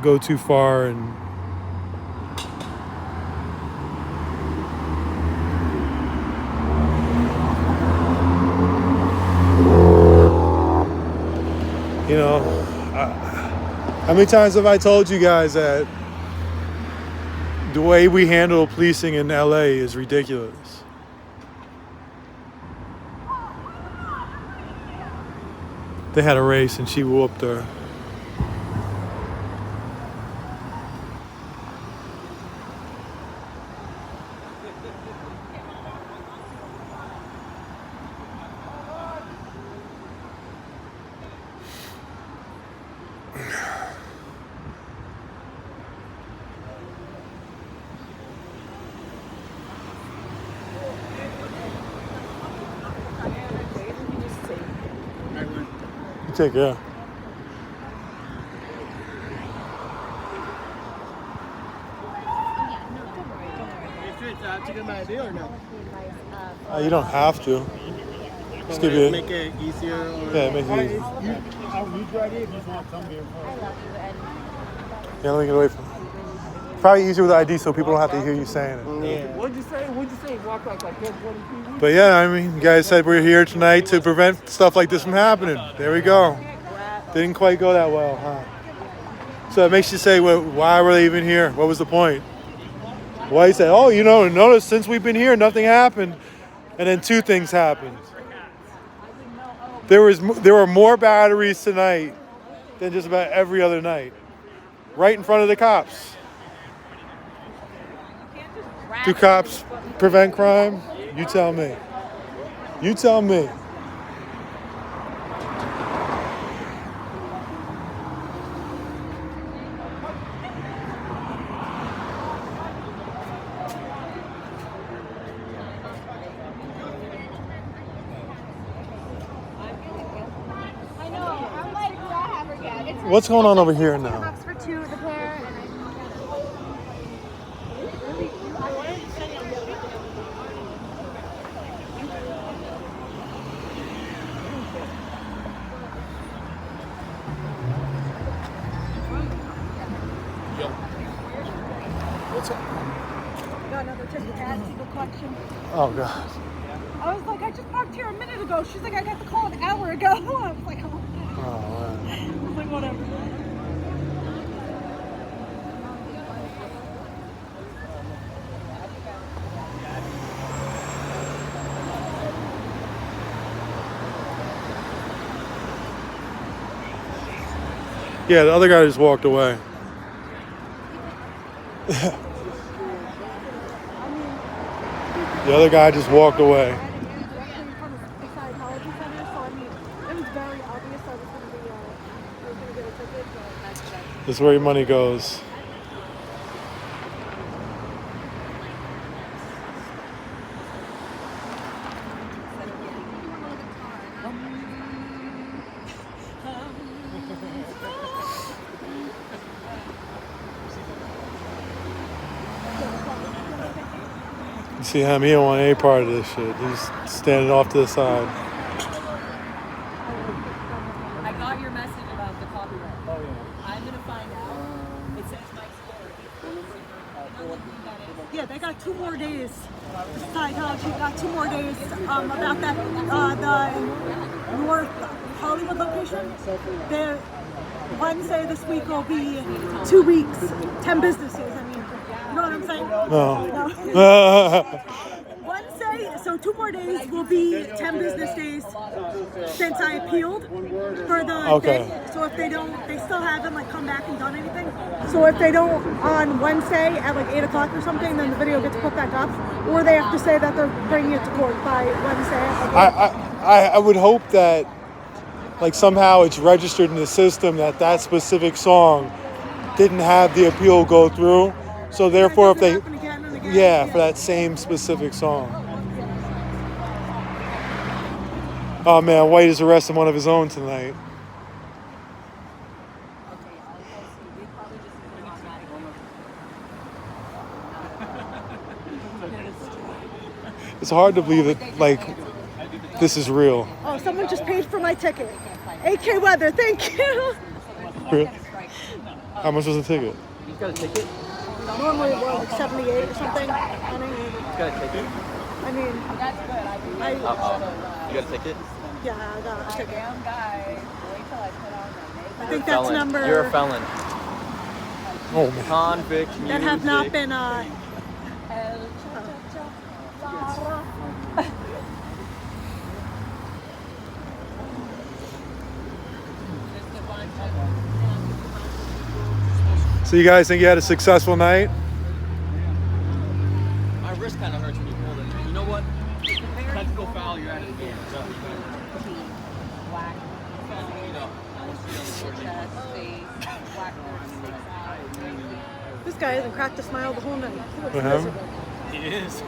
A: go too far and how many times have I told you guys that the way we handle policing in LA is ridiculous? They had a race and she whooped her. Take care.
D: To get my idea or no?
A: You don't have to. Just give you.
D: Make it easier. Or
A: Yeah, make it easy.
D: I'll read your idea if you just want to come here.
A: Yeah, let me get away from it. Probably easier with ID so people don't have to hear you saying it.
D: Yeah. What'd you say? Walk like 10-20
A: But yeah, I mean, you guys said we're here tonight to prevent stuff like this from happening. There we go. Didn't quite go that well, huh? So it makes you say, well, why were they even here? What was the point? Why you said, oh, notice since we've been here, nothing happened. And then two things happened. There were more batteries tonight than just about every other night. Right in front of the cops. Do cops prevent crime? You tell me. You tell me. What's going on over here now?
G: For two, the pair, and
A: What's up?
B: Got another ticket ad single collection.
A: Oh, God.
B: I was like, I just parked here a minute ago. She's like, I got the call an hour ago. I was like, oh,
A: man.
B: I was like, whatever.
A: Yeah, the other guy just walked away. The other guy just walked away.
B: directly in front of the Scientology Center, so I mean, it was very obvious I was going to be, I was going to get a ticket, but
A: This is where your money goes. You see him, he don't want any part of this shit. He's standing off to the side.
M: I got your message about the copyright. Oh yeah. I'm gonna find out. It says my story.
B: yeah, they got 2 more days. Scientology got 2 more days about that, the North Hollywood location. They're, Wednesday this week will be 2 weeks, 10 businesses. I mean, you know what I'm saying?
A: No.
B: Wednesday, so 2 more days will be 10 business days since I appealed for the thing. So if they don't, they still haven't like come back and done anything. So if they don't on Wednesday at like 8 o'clock or something, then the video gets put back up, or they have to say that they're bringing it to court by Wednesday.
A: I would hope that like somehow it's registered in the system that that specific song didn't have the appeal go through. So therefore, if they, yeah, for that same specific song. Oh man, White is arresting one of his own tonight. It's hard to believe that like this is real.
B: Oh, someone just paid for my ticket. AK Weather, thank you.
A: Really? How much was the ticket?
P: You got a ticket?
B: Normally it was like 78 or something. Honey.
P: You got a ticket?
B: I mean,
P: Uh-oh. You got a ticket?
B: Yeah, I got a ticket. I think that's number.
P: You're a felon.
A: Oh man.
P: Convict
B: That
P: music.
B: have not been
A: So you guys think you had a successful night?
O: My wrist kind of hurts when you hold it. You know what? Technical foul, you're out of the game. So,
B: This guy hasn't cracked a smile the whole night. He looks
A: Uh-huh.
B: miserable.
O: he is.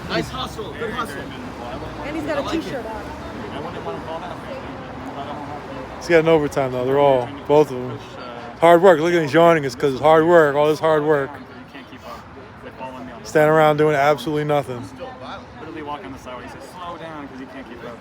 P: Nice hustle. Good hustle.
B: And he's got a t-shirt on.
O: I wouldn't want to call that a fake.
A: He's got an overtime though. They're all, both of them. Hard work. Look at he's yawning. It's because it's hard work. All this hard work. Standing around doing absolutely nothing.
O: Literally walk on the sidewalk. He says, slow down because you can't keep up.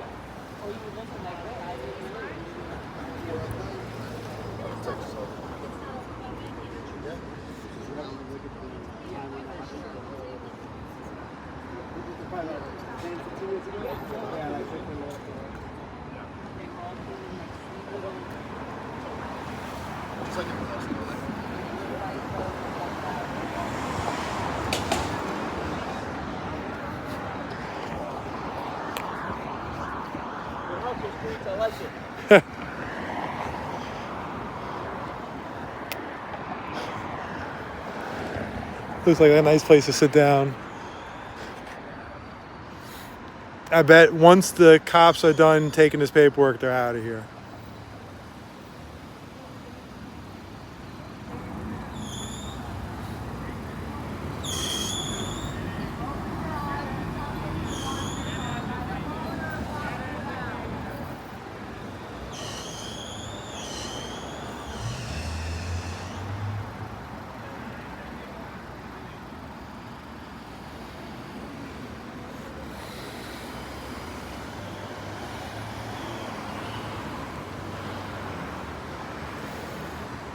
P: I like it.
A: Looks like a nice place to sit down. I bet once the cops are done taking his paperwork, they're out of here.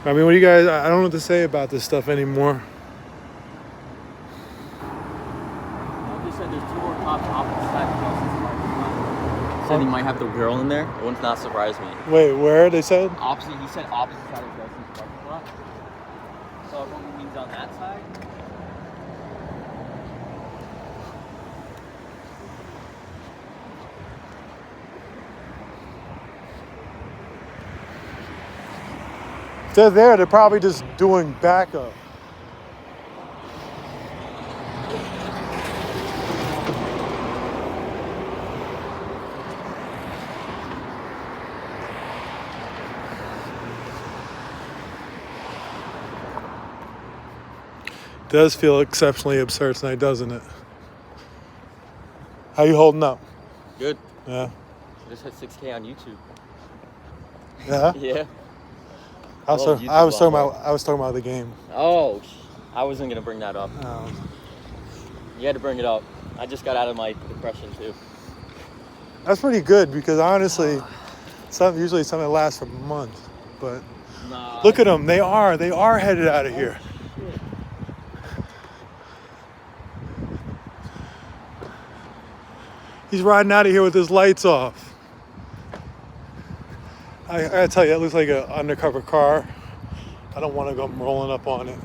A: I mean, what do you guys, I don't know what to say about this stuff anymore.
P: They said there's 2 more cops opposite side of the house. Said he might have the girl in there. It would not surprise me.
A: Wait, where they said?
P: Opposite, he said opposite side of Justin's parking lot. So everyone means on that side.
A: If they're there, they're probably just doing backup. Does feel exceptionally absurd tonight, doesn't it? How you holding up?
P: Good.
A: Yeah.
P: Just hit 6K on YouTube.
A: Yeah.
P: Yeah.
A: I was talking about the game.
P: Oh, I wasn't gonna bring that up.
A: Oh.
P: You had to bring it up. I just got out of my depression too.
A: That's pretty good because honestly, usually something that lasts for months. But look at them. They are headed out of here. He's riding out of here with his lights off. I gotta tell you, it looks like an undercover car. I don't want to go rolling up on it.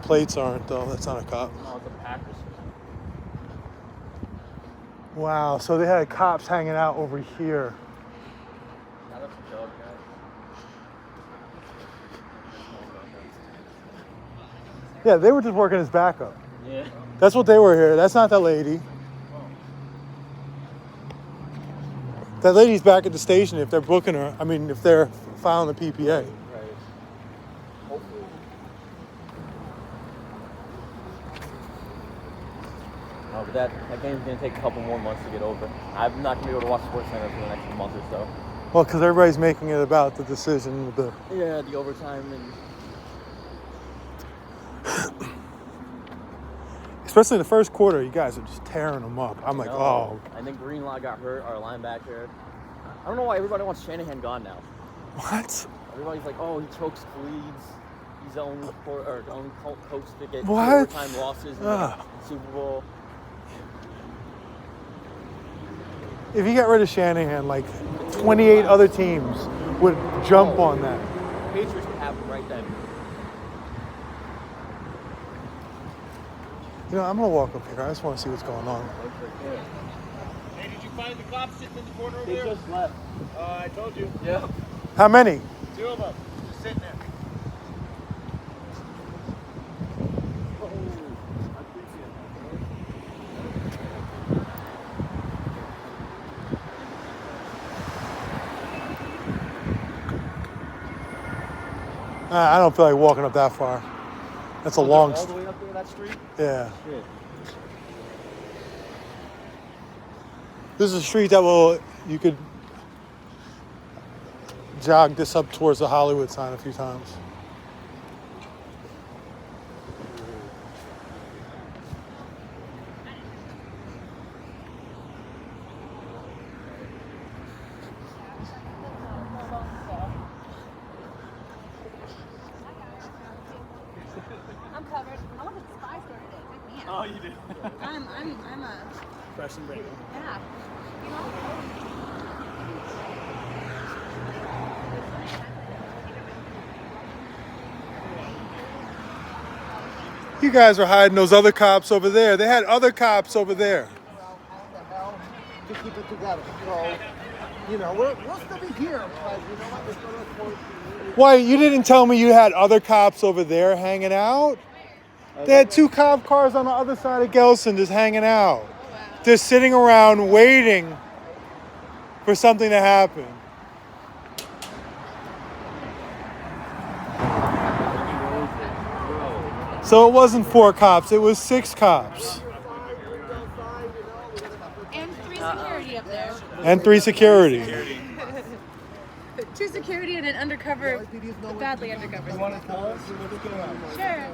A: Plates aren't though. That's not a cop.
P: No, it's a Packers.
A: Wow. So they had cops hanging out over here.
P: Not up to dog, guys.
A: Yeah, they were just working as backup.
P: Yeah.
A: That's what they were here. That's not that lady. That lady's back at the station if they're booking her. I mean, if they're filing the PPA.
P: Right. Hopefully. Oh, but that game's gonna take a couple more months to get over. I'm not gonna be able to watch SportsCenter for the next month or so.
A: Well, because everybody's making it about the decision with the.
P: Yeah, the overtime and.
A: Especially in the first quarter, you guys are just tearing them up. I'm like, oh.
P: And then Greenlaw got hurt, our linebacker. I don't know why everybody wants Shanahan gone now.
A: What?
P: Everybody's like, oh, he chokes bleeds. He's the only coach to get
A: What?
P: overtime losses in the Super Bowl.
A: If you got rid of Shanahan, like 28 other teams would jump on that.
P: Patriots would have him right then.
A: You know, I'm gonna walk up here. I just want to see what's going on.
J: Hey, did you find the cops sitting in the corner over
P: They
J: there?
P: just left.
J: I told you.
P: Yeah.
A: How many?
J: 2 of them. Just sitting there.
A: I don't feel like walking up that far. That's a long.
P: All the way up there, that street?
A: Yeah.
P: Shit.
A: This is a street that you could jog this up towards the Hollywood sign a few times.
G: I'm covered. I went to the spy store today. Check me out.
J: Oh, you did?
G: I'm a
J: Fresh and brand new.
G: yeah. You know.
A: You guys are hiding those other cops over there. They had other cops over there.
L: To keep it together. So, you know, we'll still be here, but you know what? We're still going to.
A: Why, you didn't tell me you had other cops over there hanging out? They had 2 cop cars on the other side of Gelson just hanging out. Just sitting around waiting for something to happen. So it wasn't 4 cops, it was 6 cops.
G: And 3 security up there.
A: And 3 security.
G: 2 security and an undercover, badly undercover.
L: You want to tell us what's going on?
G: Sure.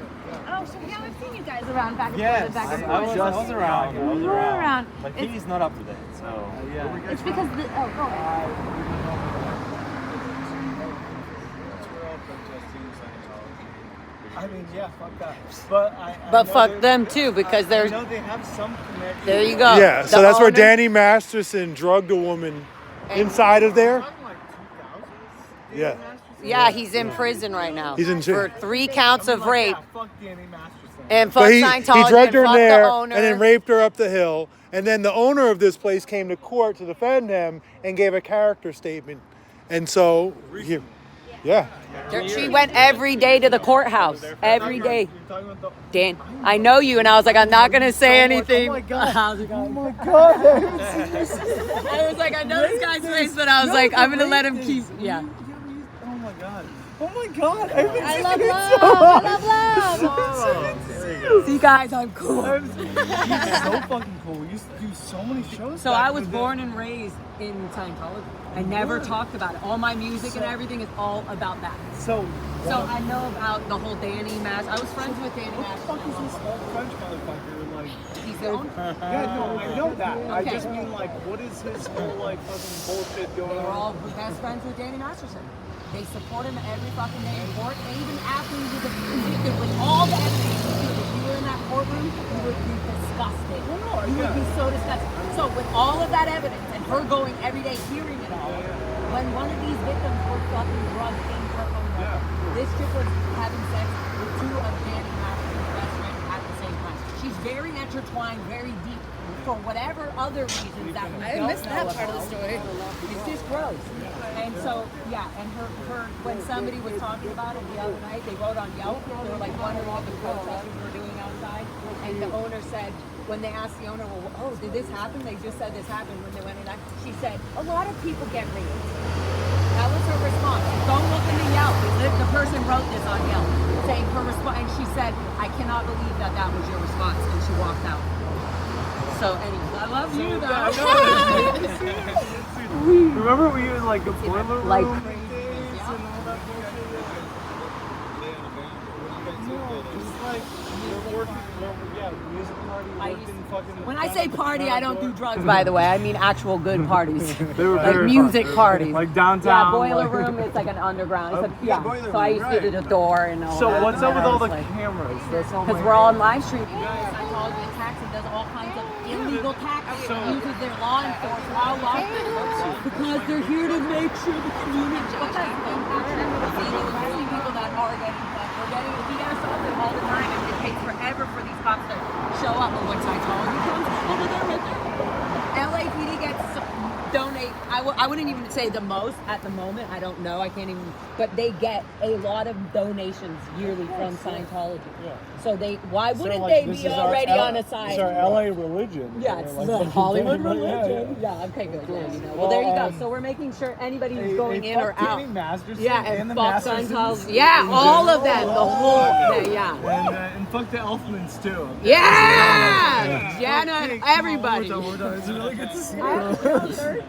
G: Oh, so yeah, I've seen you guys around back and
K: Yes,
G: forth, back and
K: I
G: forth.
K: was around.
G: You were around.
K: But he's not up to date, so yeah.
G: It's because the, oh, go ahead.
K: I mean, yeah, fuck that.
H: But fuck them too, because
K: I
H: they're.
K: know they have some connection.
H: There you go.
A: Yeah, so
H: The
A: that's where
H: owner-
A: Danny Masterson drugged a woman inside of there. Yeah.
H: Yeah, he's in prison right now.
A: He's in jail.
H: For 3 counts of rape.
K: Fuck Danny Masterson.
H: And fuck
A: But he
H: Scientology
A: drugged her
H: and
A: in
H: fuck
A: there
H: the
A: and
H: owner.
A: then raped her up the hill. And then the owner of this place came to court to defend him and gave a character statement. And so, yeah.
H: She went every day to the courthouse. Every day. Dan, I know you, and I was like, I'm not gonna say anything.
L: Oh my god.
H: I was like,
L: Oh my god.
H: I was like, I know this guy's face, but I was like, I'm gonna let him keep. Yeah.
L: Oh my god.
J: Oh my God!
H: I love love. I love love. See, guys, I'm cool.
J: You're so fucking cool. You do so many shows.
H: So
J: back
H: I
J: in
H: was
J: the day.
H: born and raised in Scientology. I never talked about it. All my music and everything is all about that.
J: So
H: I know about the whole Danny Mass. I was friends with Danny Mass.
J: What the fuck is this old French motherfucker like?
H: He's gone?
J: Yeah, no, I know that. I
H: Okay.
J: just mean like, what is his whole like fucking bullshit
H: They
J: going
H: were all
J: on?
H: best friends with Danny Masterson. They support him every fucking day in court. And even after he was convicted with all the evidence, if you were in that courtroom, you would be disgusted. You would be so disgusted. So with all of that evidence and her going every day hearing it all, when one of these victims were fucking drugged in her own weapon, this chick was having sex with two of Danny Masterson's best friends at the same time. She's very intertwined, very deep, for whatever other reasons that we don't
N: missed that
H: know
N: part of
H: about.
N: the story.
H: It's just gross. And so, yeah, and her when somebody was talking about it the other night, they wrote on Yelp, they were like wondering what the protesters were doing outside, and the owner said, when they asked the owner, well, oh, did this happen? They just said this happened when they went in. She said, a lot of people get raped. That was her response. Go look in the Yelp. The person wrote this on Yelp, saying her response, and she said, I cannot believe that that was your response, and she walked out. So anyway, I love you though.
J: Remember we were in like a boiler room?
H: Like
J: and
H: crazy.
J: things and all that bullshit? No, just like we're working, music party, working fucking.
H: When I say party, I don't do drugs, by the way. I mean actual good parties.
J: They were
H: like
J: very
H: music
J: fun.
H: parties.
J: Like downtown.
H: Yeah, boiler
J: like-
H: room. It's like an underground. It's a,
J: Yeah,
H: yeah.
J: boiler
H: So I
J: room,
H: used to do
J: right.
H: the door and all
J: So
H: that.
J: what's up with all the
H: Like,
J: cameras? That's all.
H: because we're all on live streaming. Scientology attacks and does all kinds of illegal tactics. Uses their law enforcement, our law enforcement, because they're here to make sure the community. We're seeing people that are getting fucked. We get assaulted all the time, and it takes forever for these cops to show up. But when Scientology comes, over there, right there. LAPD gets donate. I wouldn't even say the most at the moment. I don't know. I can't even. But they get a lot of donations yearly from Scientology.
J: Yeah.
H: So why
J: So,
H: wouldn't
J: like,
H: they
J: this
H: be
J: is our
H: already
J: L-
H: on a side?
J: It's our LA religion.
H: Yeah, it's
J: Like,
H: the
J: fucking
H: Hollywood
J: thing.
H: religion. Yeah, okay, good. Yeah, you know. Well, there you go. So we're making sure anybody who's going in or out. Yeah, and
J: the
H: fuck
J: Mastersons
H: Scientology. Yeah,
J: in
H: all of
J: general.
H: them. The whole thing. Yeah.
J: And fuck the Elfmans too.
H: Yeah! Jana, everybody.
J: It's really good to see you.
H: I have to go Thursday.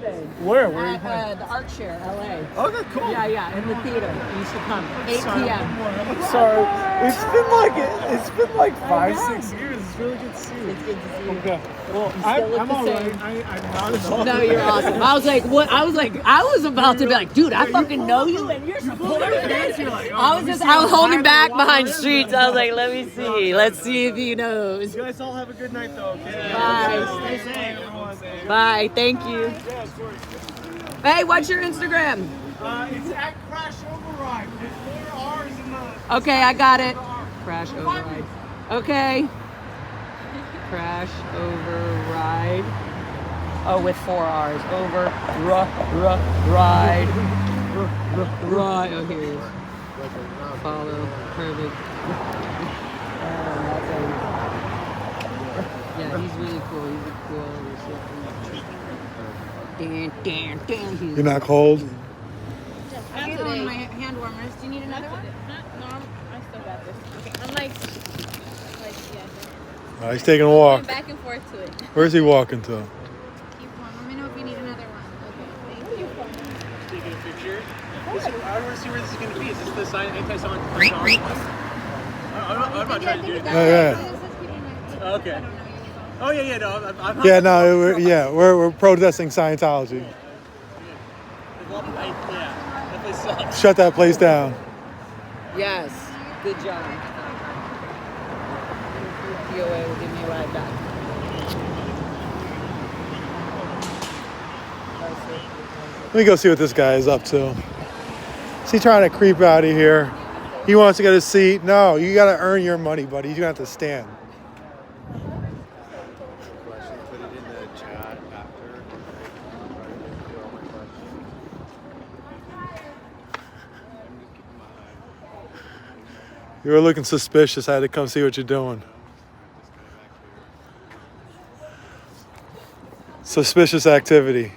J: Where are you
H: At
J: playing?
H: the Art Share, LA.
J: Okay, cool.
H: Yeah, in the theater. You should come. 8
J: Sorry,
H: p.m.
J: I'm sorry. It's been like 5-6 years. It's really good to see you.
H: It's good to see you.
J: Okay. Well,
H: You still look
J: I'm
H: the
J: all
H: same.
J: right. I'm not as old.
H: No, you're awesome. I was like, what? I was about to be like, dude, I fucking know you, and you're supporting this. I was holding back behind streets. I was like, let me see. Let's see if he knows.
J: You guys all have a good night, though. Okay?
H: Bye.
J: Stay safe, everyone.
H: Bye. Thank you.
J: Yeah, of course.
H: Hey, what's your Instagram?
J: It's at Crash Override. There's 4 R's in the.
H: Okay, I got it. Crash override. Okay. Crash override. Oh, with 4 R's. Over. Ride. Ride. Oh, here he is. Follow. Perfect. Yeah, he's really cool. He's a cool. Dan.
A: You're not cold?
G: I'm on my hand warmers. Do you need another one? No, I still got this. Okay, I'm like, yeah.
A: He's taking a walk.
G: Going back and forth to it.
A: Where's he walking to?
G: Keep on. Let me know if you need another one. Okay, thank you.
C: Taking a picture. I want to see where this is going to be. Is this the anti-Scientology one? I'm not trying to do anything. Okay. Oh yeah, no, I'm
A: Yeah, no, we're protesting Scientology.
C: Yeah, that place sucks.
A: Shut that place down.
H: Yes. Good job. POA will give me a ride back.
A: Let me go see what this guy is up to. Is he trying to creep out of here? He wants to get a seat. No, you got to earn your money, buddy. You have to stand.
F: Put it in the chat after.
A: You were looking suspicious. I had to come see what you're doing. Suspicious activity.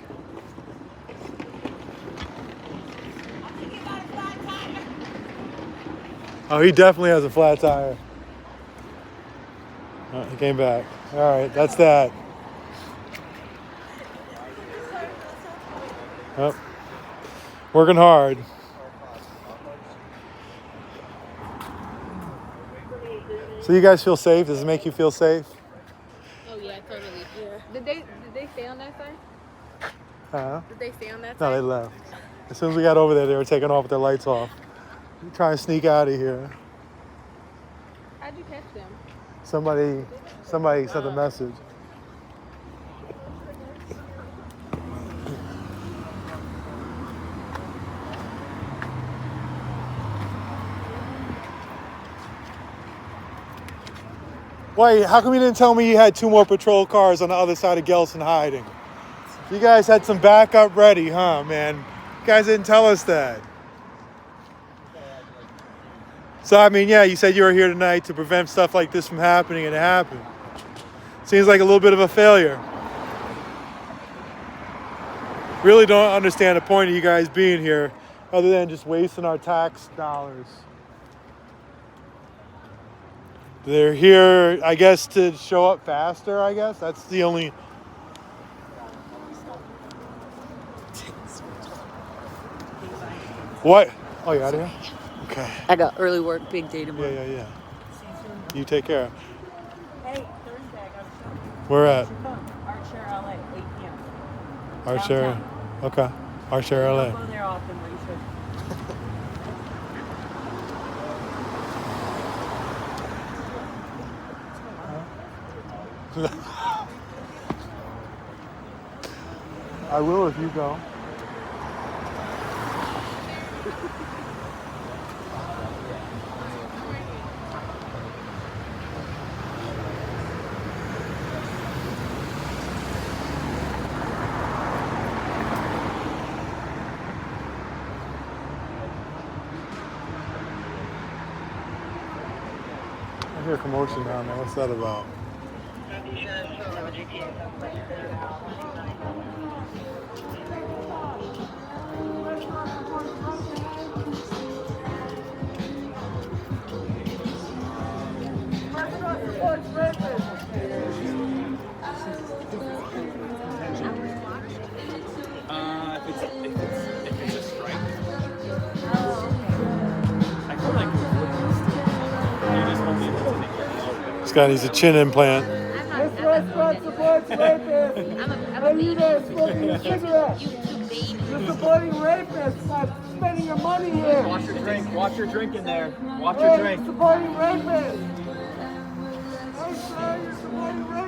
A: Oh, he definitely has a flat tire. Oh, he came back. All right, that's that. Yep. Working hard. So you guys feel safe? Does it make you feel safe?
N: Oh yeah, totally. Yeah. Did they stay on that side?
A: Huh?
N: Did they stay on that
A: No,
N: side?
A: they left. As soon as we got over there, they were taking off with their lights off. Trying to sneak out of here.
N: How'd you catch them?
A: Somebody sent a message. Wait, how come you didn't tell me you had 2 more patrol cars on the other side of Gelson hiding? You guys had some backup ready, huh, man? You guys didn't tell us that. So, I mean, yeah, you said you were here tonight to prevent stuff like this from happening, and it happened. Seems like a little bit of a failure. Really don't understand the point of you guys being here other than just wasting our tax dollars. They're here, I guess, to show up faster, I guess. That's the only... What? Oh, you out of here? Okay.
M: I got early work, big day tomorrow.
A: Yeah. You take care.
M: Hey, Thursday I got a show.
A: Where at?
M: Art Share LA, 8 p.m.
A: Art Share. Okay. Art Share LA.
M: Don't go there often, but you should.
A: I will if you go. I hear commotion down there. What's that about?
O: If it's a strike. I feel like you just won't be able to make it.
A: This guy needs a chin implant.
E: This restaurant supports rapists. And you there smoking cigarettes. You're supporting rapists by spending your money here.
P: Watch your drink. Watch your drink in there. Watch
E: Hey,
P: your drink.
E: You're supporting rapists. Hey, sir, you're supporting rapists.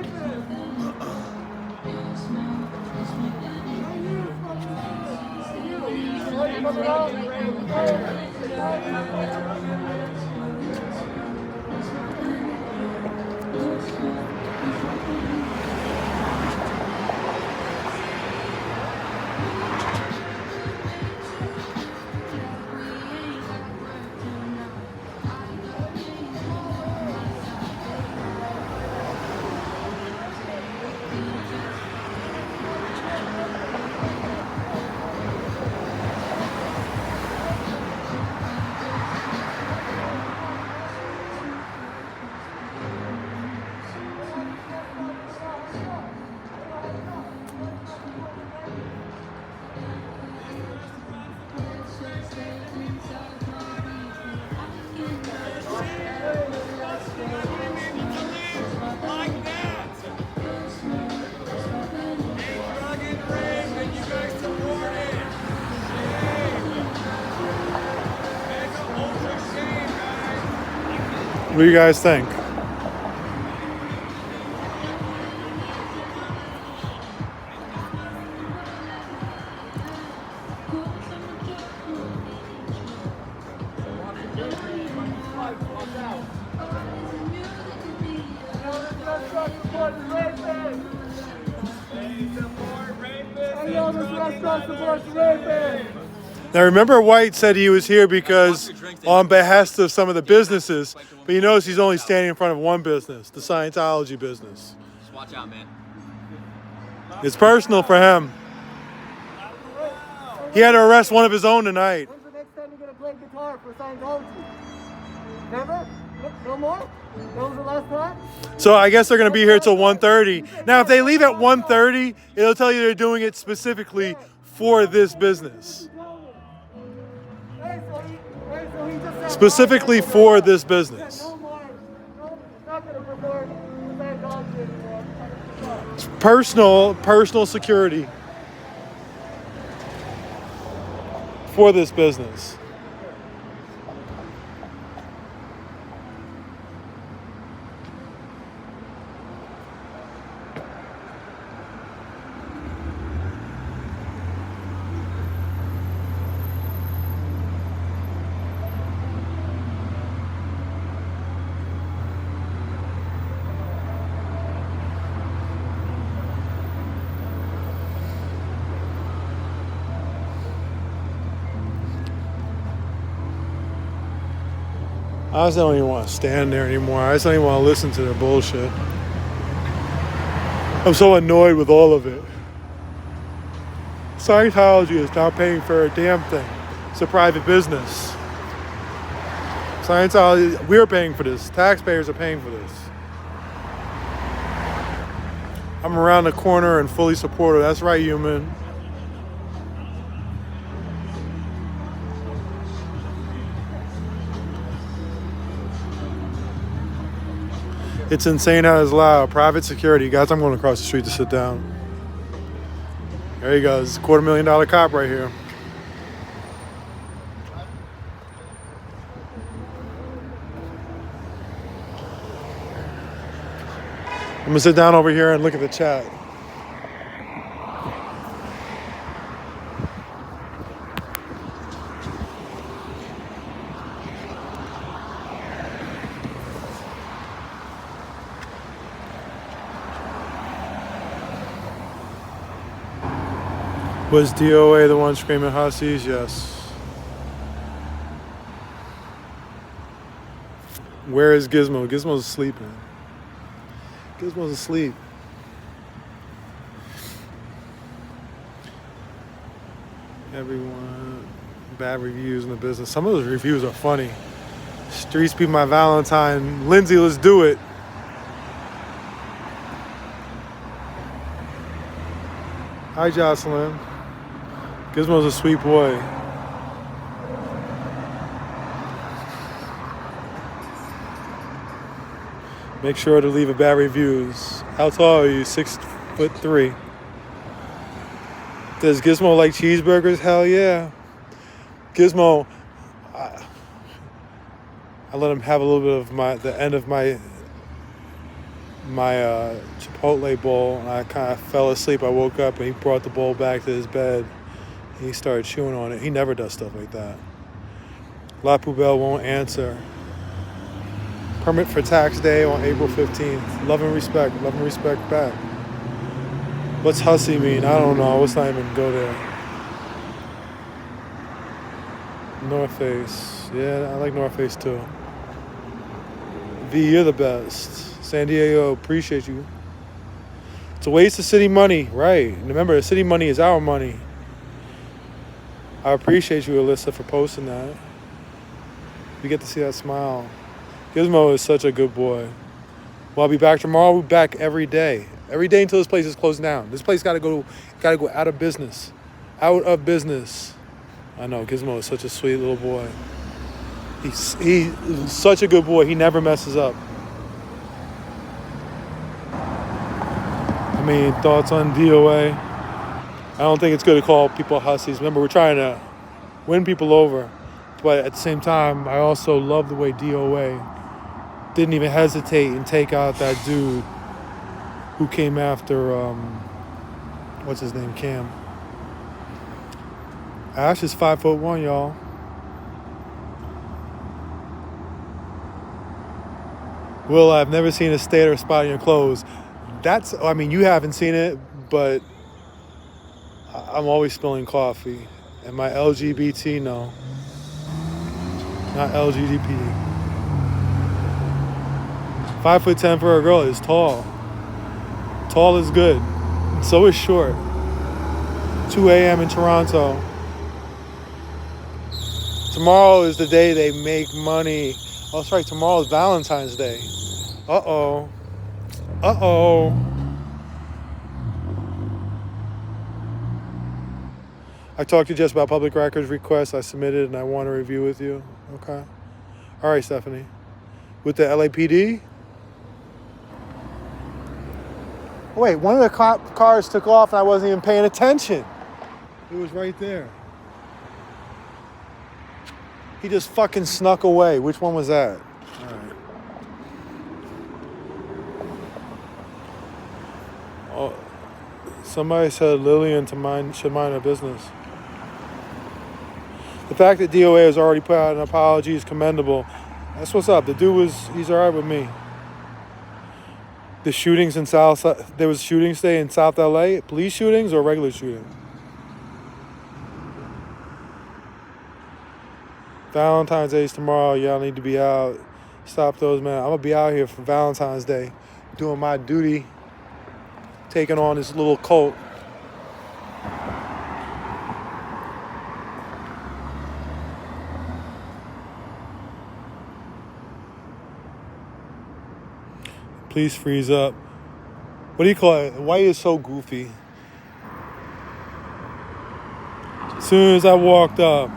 A: What do you guys think? Now remember, White said he was here because on behalf of some of the businesses, but he knows he's only standing in front of one business, the Scientology business.
P: Just watch out, man.
A: It's personal for him. He had to arrest one of his own tonight.
E: When's the next time you're going to play guitar for Scientology? Never? No more? That was the last time?
A: So I guess they're going to be here till 1:30. Now, if they leave at 1:30, it'll tell you they're doing it specifically for this business. Specifically for this business. It's personal security for this business. I just don't even want to stand there anymore. I just don't even want to listen to their bullshit. I'm so annoyed with all of it. Scientology is not paying for a damn thing. It's a private business. Scientology, we're paying for this. Taxpayers are paying for this. I'm around the corner and fully supportive. That's right, human. It's insane how it's loud. Private security. Guys, I'm going across the street to sit down. There he goes. $250,000 cop right here. I'm going to sit down over here and look at the chat. Was DOA the one screaming hussies? Yes. Where is Gizmo? Gizmo's sleeping. Gizmo's asleep. Everyone, bad reviews in the business. Some of those reviews are funny. Streets be my Valentine. Lindsay, let's do it. Hi, Jocelyn. Gizmo's a sweet boy. Make sure to leave a bad reviews. How tall are you? 6'3". Does Gizmo like cheeseburgers? Hell yeah. Gizmo, I let him have a little bit of the end of my Chipotle bowl, and I kind of fell asleep. I woke up and he brought the bowl back to his bed. And he started chewing on it. He never does stuff like that. La Poubelle won't answer. Permit for tax day on April 15th. Love and respect. Love and respect back. What's hussy mean? I don't know. Let's not even go there. North Face. Yeah, I like North Face too. V, you're the best. San Diego, appreciate you. It's a waste of city money, right? Remember, the city money is our money. I appreciate you, Alyssa, for posting that. We get to see that smile. Gizmo is such a good boy. Well, I'll be back tomorrow. We'll be back every day. Every day until this place is closed down. This place gotta go out of business. Out of business. I know, Gizmo is such a sweet little boy. He's such a good boy. He never messes up. I mean, thoughts on DOA? I don't think it's good to call people hussies. Remember, we're trying to win people over. But at the same time, I also love the way DOA didn't even hesitate and take out that dude who came after, what's his name, Cam. Ash is 5'1", y'all. Will, I've never seen a state or spot in your clothes. You haven't seen it, but I'm always spilling coffee. And my LGBT, no. Not LGBT. 5'10" for a girl is tall. Tall is good. So is short. 2 a.m. in Toronto. Tomorrow is the day they make money. Oh, that's right. Tomorrow's Valentine's Day. Uh-oh. Uh-oh. I talked to Jess about public records requests I submitted and I want to review with you. Okay. All right, Stephanie. With the LAPD? Oh, wait, one of the cars took off and I wasn't even paying attention. It was right there. He just fucking snuck away. Which one was that? All right. Oh, somebody said Lillian should mind her business. The fact that DOA has already put out an apology is commendable. That's what's up. The dude he's all right with me. The shootings in there was shootings today in South LA, police shootings or regular shootings? Valentine's Day is tomorrow. Y'all need to be out. Stop those, man. I'm going to be out here for Valentine's Day doing my duty, taking on this little cult. Please freeze up. What do you call it? White is so goofy. As soon as I walked up,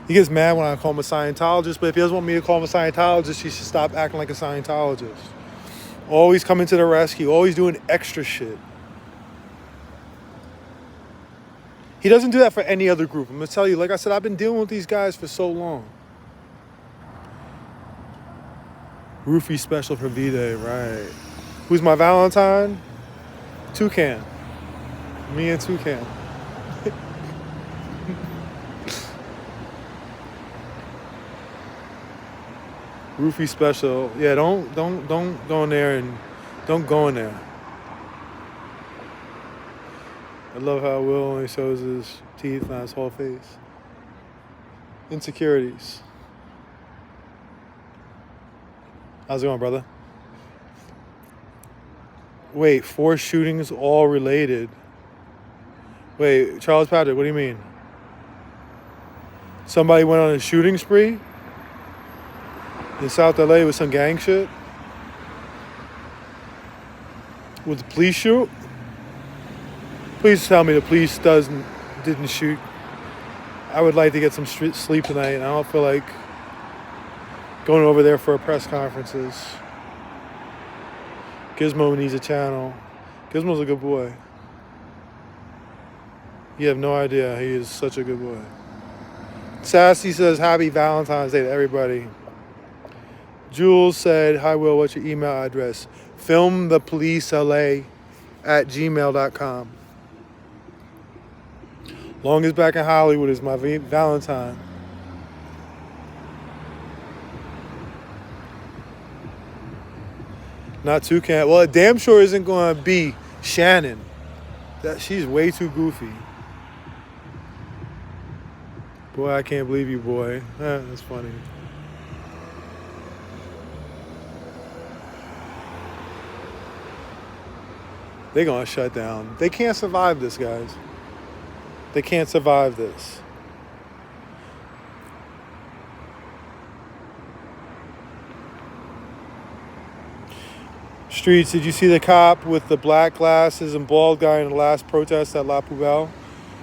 A: he gets mad when I call him a Scientologist, but if he doesn't want me to call him a Scientologist, he should stop acting like a Scientologist. Always coming to the rescue, always doing extra shit. He doesn't do that for any other group. I'm going to tell you, like I said, I've been dealing with these guys for so long. Roofie special for V-Day, right. Who's my Valentine? Toucan. Me and Toucan. Roofie special. Yeah, don't go in there and don't go in there. I love how Will only shows his teeth, not his whole face. Insecurities. How's it going, brother? Wait, 4 shootings all related. Wait, Charles Patrick, what do you mean? Somebody went on a shooting spree in South LA with some gang shit? Would the police shoot? Please tell me the police didn't shoot. I would like to get some sleep tonight, and I don't feel like going over there for press conferences. Gizmo needs a channel. Gizmo's a good boy. You have no idea. He is such a good boy. Sassy says, happy Valentine's Day to everybody. Jules said, hi, Will, what's your email address? filmthepolicela@gmail.com. Longest back in Hollywood is my Valentine. Not Toucan. Well, it damn sure isn't going to be Shannon. She's way too goofy. Boy, I can't believe you, boy. That's funny. They're going to shut down. They can't survive this, guys. They can't survive this. Streets, did you see the cop with the black glasses and bald guy in the last protest at La Poubelle?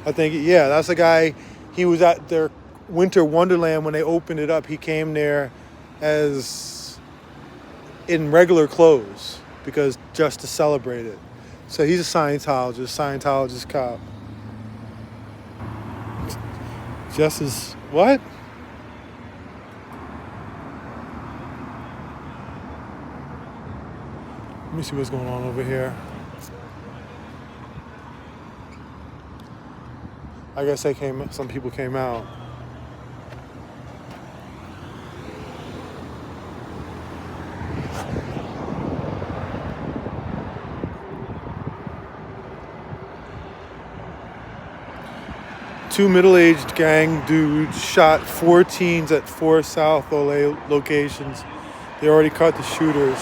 A: I think, yeah, that's the guy. He was at their Winter Wonderland when they opened it up. He came there as in regular clothes because just to celebrate it. So he's a Scientologist cop. Just as, what? Let me see what's going on over here. I guess some people came out. Two middle-aged gang dudes shot 4 teens at 4 South LA locations. They already caught the shooters.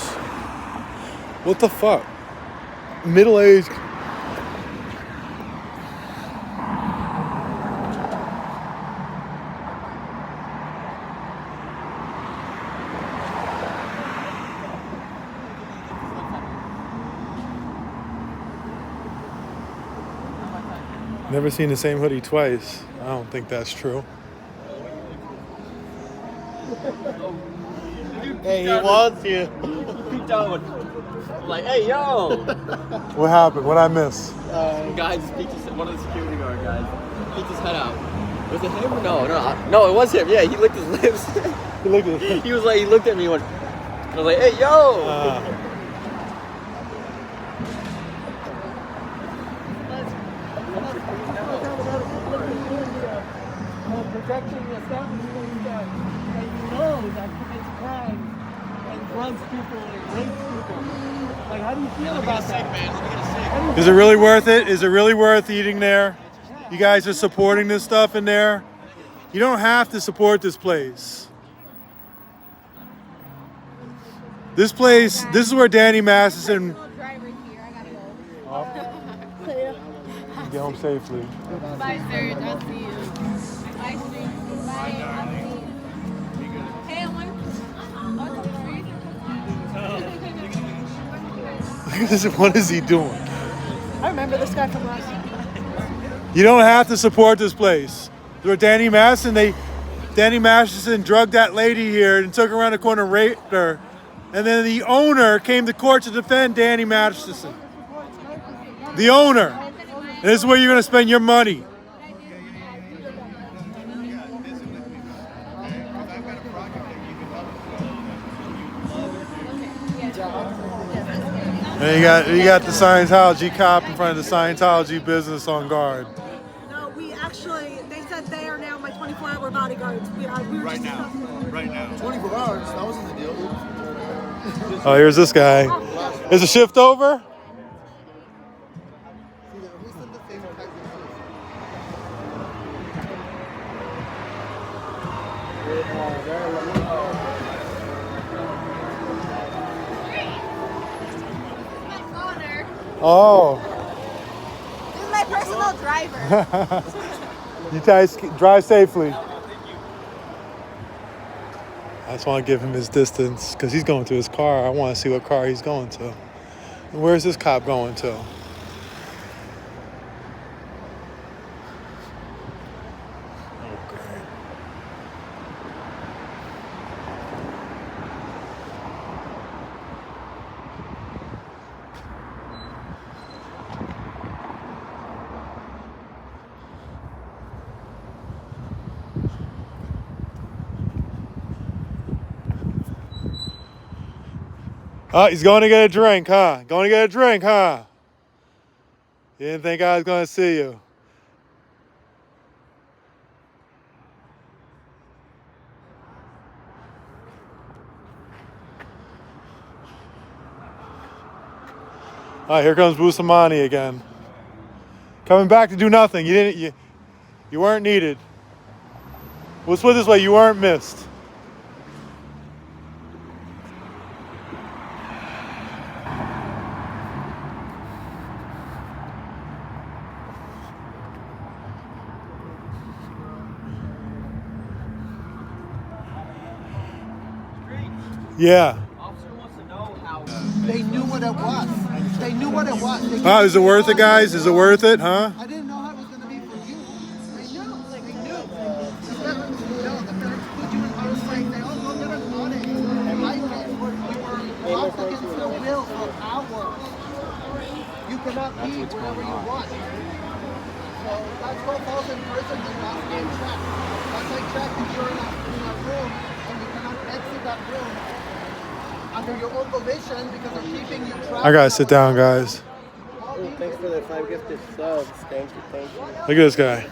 A: What the fuck? Middle-aged. Never seen the same hoodie twice. I don't think that's true.
K: Hey, he wants you. Peeked out. I'm like, hey, yo.
A: What happened? What'd I miss?
P: Guy just peeked his, one of the security guard guys peeked his head out. Was it him or no, it was him. Yeah, he licked his lips.
A: He looked at
P: He was like, he looked at me and went, I was like, hey, yo.
E: Protecting the establishment that you know that commits crimes and drugs people and rapes people. Like, how do you feel about that?
A: Is it really worth it? Is it really worth eating there? You guys are supporting this stuff in there? You don't have to support this place. This place, this is where Danny Masterson. Get home safely.
N: Bye, sir. I'll see you. Bye, Street. Bye. Hey, I want
A: What is he doing?
B: I remember this guy from last time.
A: You don't have to support this place. Where Danny Masterson drugged that lady here and took her around the corner and raped her. And then the owner came to court to defend Danny Masterson. The owner. And this is where you're going to spend your money. And you got the Scientology cop in front of the Scientology business on guard.
B: No, they said they are now my 24-hour bodyguards. We were
L: Right now. Right now. 24 hours, that wasn't the deal.
A: Oh, here's this guy. Is the shift over? Oh.
B: This is my personal driver.
A: You guys drive safely. I just want to give him his distance because he's going to his car. I want to see what car he's going to. And where's this cop going to? Oh, he's going to get a drink, huh? Going to get a drink, huh? You didn't think I was going to see you. All right, here comes Bustamante again. Coming back to do nothing. You weren't needed. Let's put it this way, you weren't missed. Yeah.
Q: They knew what it was. They knew what it was.
A: Oh, is it worth it, guys? Is it worth it, huh?
Q: I didn't know how it was going to be for you. They knew. They knew. The parents put you in harm's way. They all go get an audit. In my case, we were locked against the will for hours. You cannot be wherever you want. So that's what falls in prison. The last game check. That's like check if you're in a room and you cannot exit that room under your own volition because they're keeping you trapped.
A: I gotta sit down, guys.
K: Oh, thanks for the 5 gifted subs. Thank you, thank you.
A: Look at this guy.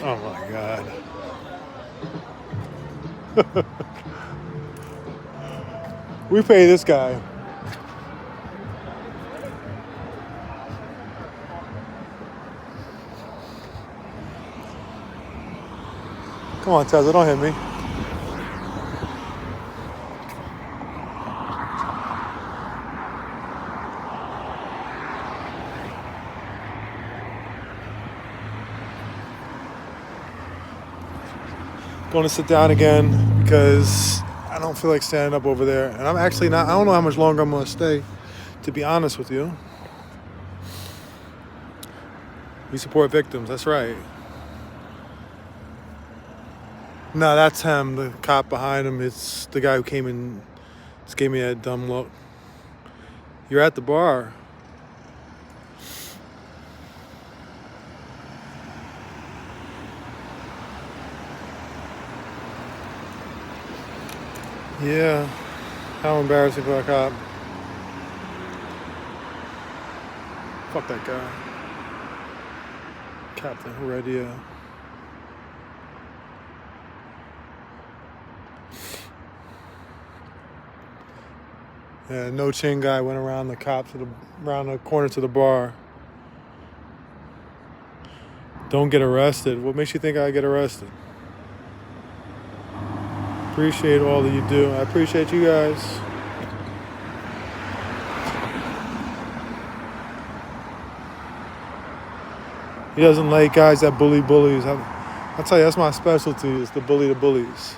A: Oh my God. We pay this guy. Come on, Tessa, don't hit me. Going to sit down again because I don't feel like standing up over there. And I'm actually not, I don't know how much longer I'm going to stay, to be honest with you. We support victims. That's right. No, that's him. The cop behind him. It's the guy who came in. Just gave me that dumb look. You're at the bar. Yeah. How embarrassing for a cop. Fuck that guy. Captain Heredia. Yeah, no chin guy went around the cop around the corner to the bar. Don't get arrested. What makes you think I get arrested? Appreciate all that you do. I appreciate you guys. He doesn't like guys that bully bullies. I'll tell you, that's my specialty, is to bully the bullies.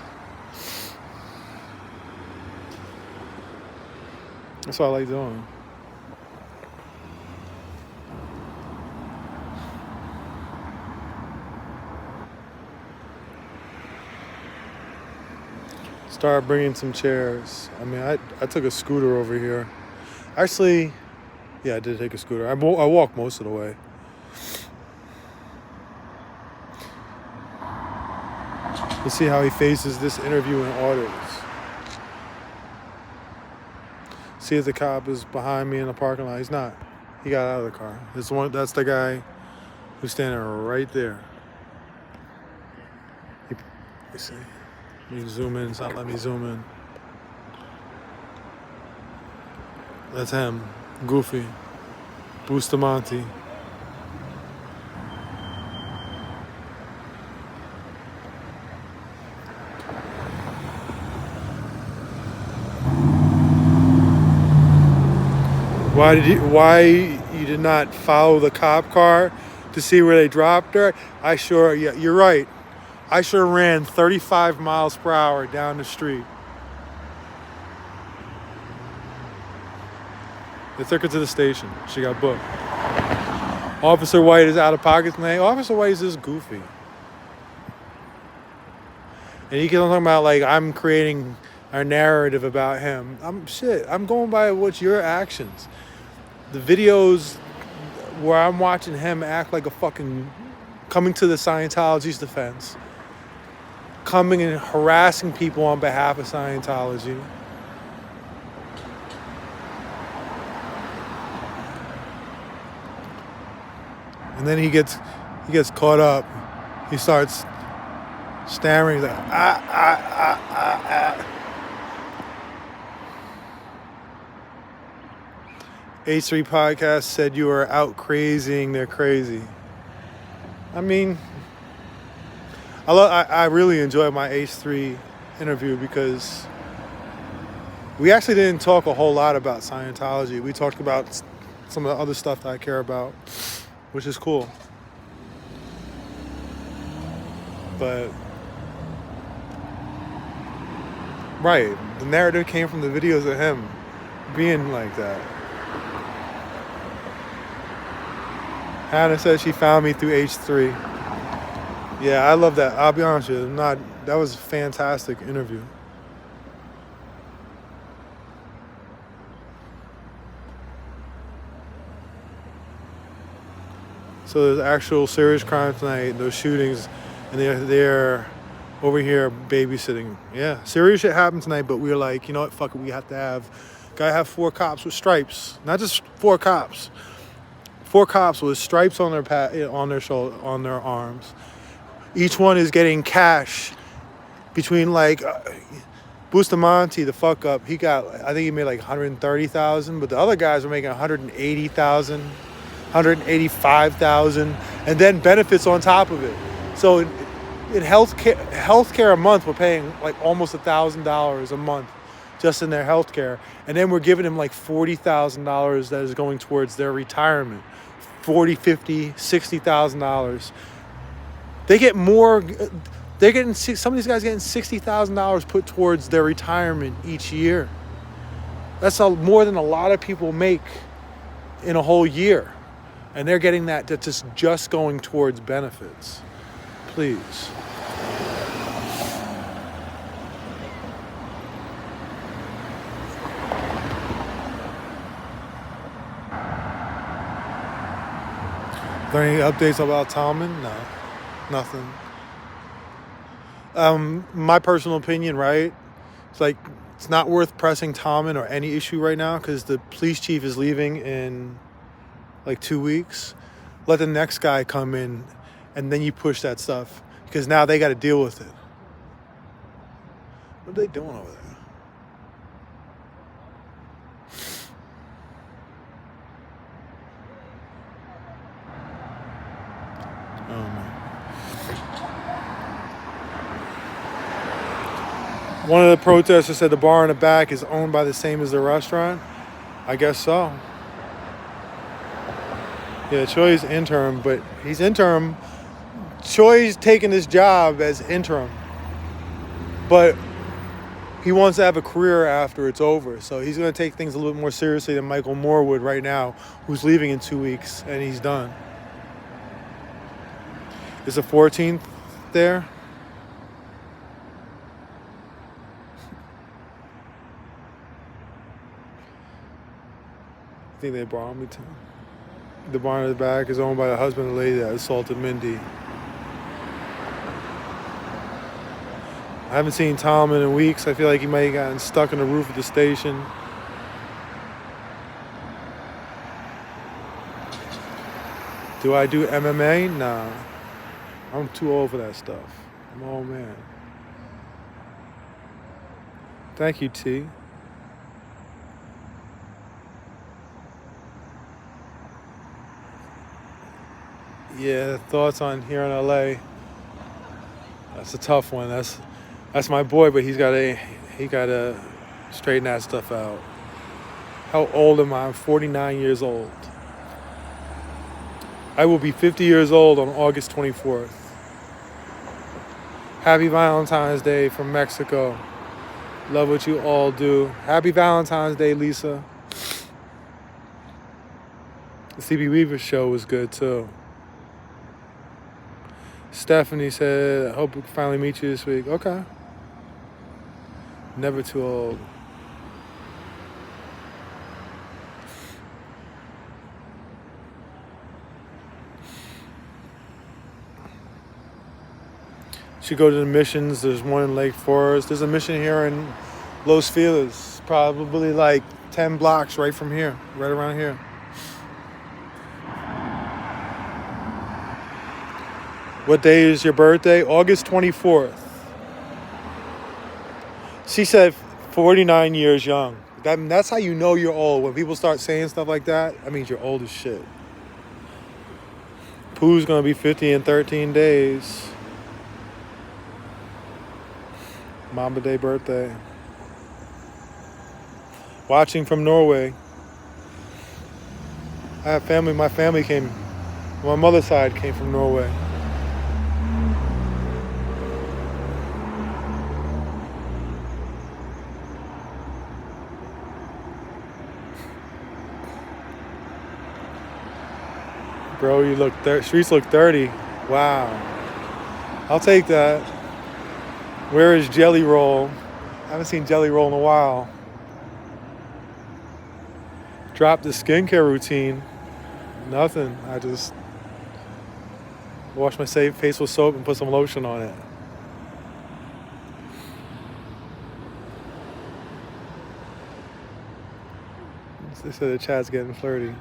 A: That's what I like doing. Start bringing some chairs. I mean, I took a scooter over here. Actually, yeah, I did take a scooter. I walked most of the way. Let's see how he faces this interview and audits. See if the cop is behind me in the parking lot. He's not. He got out of the car. That's the guy who's standing right there. Let me see. Let me zoom in. It's not letting me zoom in. That's him. Goofy. Bustamante. Why you did not follow the cop car to see where they dropped her? Yeah, you're right. I sure ran 35 miles per hour down the street. They took her to the station. She got booked. Officer White is out of pocket tonight. Officer White is just goofy. And he keeps on talking about, like, I'm creating a narrative about him. I'm going by what's your actions. The videos where I'm watching him act like a fucking, coming to the Scientology's defense, coming and harassing people on behalf of Scientology. And then he gets caught up. He starts stammering, like, H3 Podcast said you are out crazying. They're crazy. I mean, I really enjoyed my H3 interview because we actually didn't talk a whole lot about Scientology. We talked about some of the other stuff that I care about, which is cool. But, right, the narrative came from the videos of him being like that. Hannah said she found me through H3. Yeah, I love that. I'll be honest with you, that was a fantastic interview. So there's actual serious crime tonight, those shootings, and they're over here babysitting. Yeah, serious shit happened tonight, but we were like, you know what, fuck it, gotta have 4 cops with stripes. Not just 4 cops. 4 cops with stripes on their arms. Each one is getting cash between, like, Bustamante, the fuck up, I think he made like $130,000, but the other guys were making $180,000, $185,000, and then benefits on top of it. So in healthcare a month, we're paying like almost $1,000 a month just in their healthcare, and then we're giving them like $40,000 that is going towards their retirement. $40,000, $50,000, $60,000. They get more. They're getting, some of these guys getting $60,000 put towards their retirement each year. That's more than a lot of people make in a whole year. And they're getting that's just going towards benefits. Please. Are there any updates about Talman? No, nothing. My personal opinion, right? It's like, it's not worth pressing Talman or any issue right now because the police chief is leaving in like 2 weeks. Let the next guy come in and then you push that stuff because now they got to deal with it. What are they doing over there? Oh, man. One of the protesters said the bar in the back is owned by the same as the restaurant. I guess so. Yeah, Choi's interim, but he's interim. Choi's taking this job as interim. But he wants to have a career after it's over. So he's going to take things a little bit more seriously than Michael Moore would right now, who's leaving in 2 weeks, and he's done. Is the 14th there? I think they brought me to. The barn in the back is owned by the husband of the lady that assaulted Mindy. I haven't seen Talman in weeks. I feel like he might have gotten stuck in the roof of the station. Do I do MMA? Nah. I'm too old for that stuff. I'm an old man. Thank you, T. Yeah, thoughts on here in LA. That's a tough one. That's my boy, but he gotta straighten that stuff out. How old am I? I'm 49 years old. I will be 50 years old on August 24th. Happy Valentine's Day from Mexico. Love what you all do. Happy Valentine's Day, Lisa. The CB Weaver show was good too. Stephanie said, I hope we can finally meet you this week. Okay. Never too old. Should go to the missions. There's one in Lake Forest. There's a mission here in Los Feliz. Probably like 10 blocks right from here. Right around here. What day is your birthday? August 24th. She said 49 years young. That's how you know you're old. When people start saying stuff like that means you're old as shit. Pooh's gonna be 50 in 13 days. Mamba Day birthday. Watching from Norway. I have family. My family came, my mother's side came from Norway. Bro, you look, streets look 30. Wow. I'll take that. Where is Jelly Roll? I haven't seen Jelly Roll in a while. Dropped the skincare routine. Nothing. I just wash my face with soap and put some lotion on it. They said the chat's getting flirty.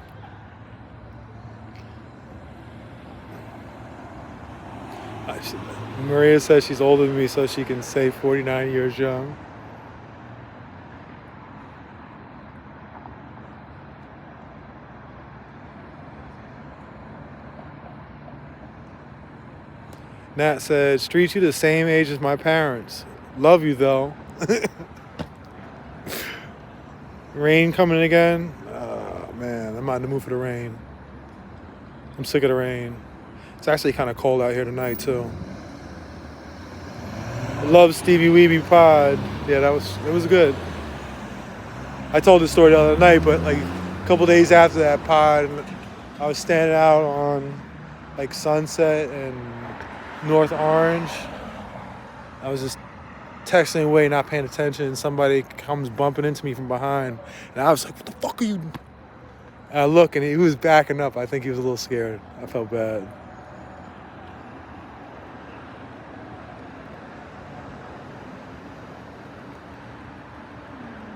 A: Maria says she's older than me so she can say 49 years young. Nat said, Street, you the same age as my parents. Love you though. Rain coming again? Oh man, I'm not in the mood for the rain. I'm sick of the rain. It's actually kind of cold out here tonight too. I love Stevie Weeby Pod. Yeah, it was good. I told this story the other night, but like a couple days after that pod, I was standing out on like Sunset and North Orange. I was just texting away, not paying attention. Somebody comes bumping into me from behind, and I was like, "What the fuck are you?" And I look, and he was backing up. I think he was a little scared. I felt bad.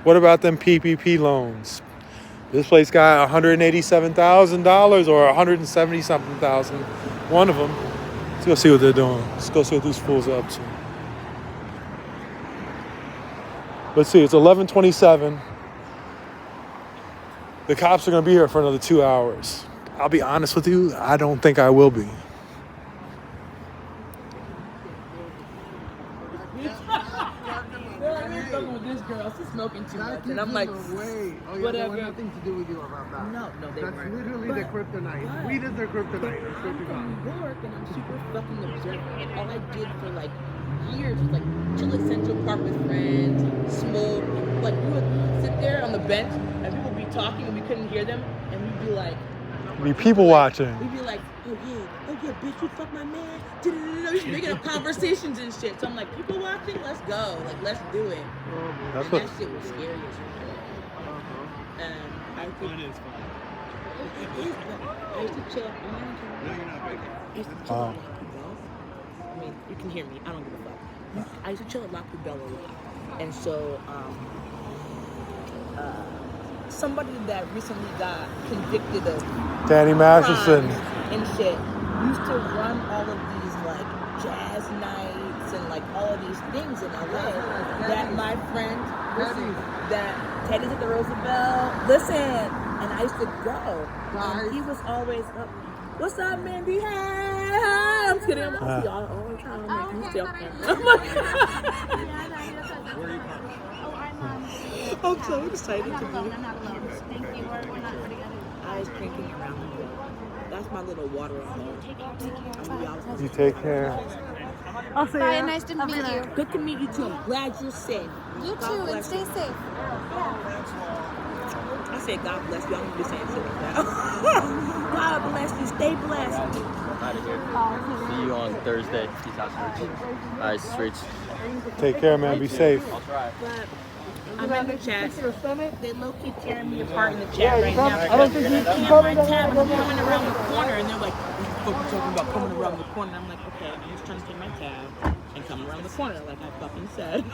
A: What about them PPP loans? This place got $187,000 or $170-something thousand. One of them. Let's go see what they're doing. Let's go see what these fools are up to. Let's see, it's 11:27. The cops are going to be here for another 2 hours. I'll be honest with you, I don't think I will be.
M: This girl, she's smoking too much, and I'm like, whatever.
Q: It had nothing to do with you about that.
M: No, they
Q: That's
M: weren't.
Q: literally the kryptonite. Weed is their kryptonite. I swear to God.
M: I'm from New York, and I'm super fucking observant. And all I did for like years was like chill at Central Park with friends, smoke. Like we would sit there on the bench, and people would be talking, and we couldn't hear them, and we'd be like,
A: Be people watching.
M: we'd be like, oh yeah, bitch, you fuck my man. Just making up conversations and shit. So I'm like, people watching, let's go, like let's do it.
A: That's
M: And
A: what.
M: that shit was scary as shit. And I think it is fun. It is fun. I used to chill. I used to chill at Lockwood Bell. I mean, you can hear me. I don't give a fuck. I used to chill at Lockwood Bell a lot. And so, somebody that recently got convicted of
A: Danny Masterson.
M: crimes and shit used to run all of these like jazz nights and like all of these things in LA that my friend that Teddy's at the Roosevelt, listen, and I used to go. And he was always up. What's up, Mandy? Hey, I'm just kidding. I'm like, y'all all the time. I'm like, you still I'm so excited to be here.
G: Thank you. We're not together.
M: I was drinking around the world. That's my little water on there.
A: You take care.
B: I'll see
G: Bye,
B: ya.
G: nice to meet you.
M: Good to meet you too. I'm glad you're safe.
G: You too, and stay safe.
M: I said God bless you. I'm gonna be saying shit like that. God bless you. Stay blessed.
P: Out of here. See you on Thursday. Peace out, Streets. Alright, Streets.
A: Take care, man. Be safe.
P: I'll try.
M: I'm in the chat. They low-key tearing me apart in the chat right now. I don't think you can my tab. I'm coming around the corner, and they're like, "What are you talking about coming around the corner?" I'm like, "Okay, I'm just trying to take my tab and come around the corner, like I fucking said."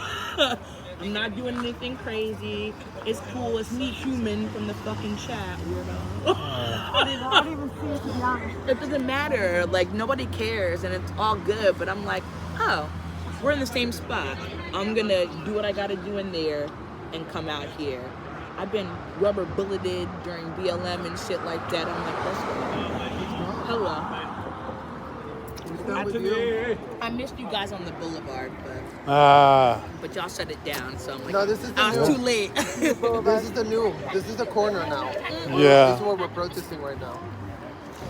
M: I'm not doing anything crazy. It's cool. It's me, human, from the fucking chat. Weirdo.
B: I don't even see it, to be honest.
M: It doesn't matter. Like nobody cares, and it's all good. But I'm like, oh, we're in the same spot. I'm gonna do what I gotta do in there and come out here. I've been rubber bulleted during BLM and shit like that. I'm like, let's go. Hello. I missed you guys on the boulevard, but y'all shut it down. So I'm like,
Q: No, this is the
M: I was too late.
Q: This is the corner now.
A: Yeah.
Q: This is what we're protesting right now.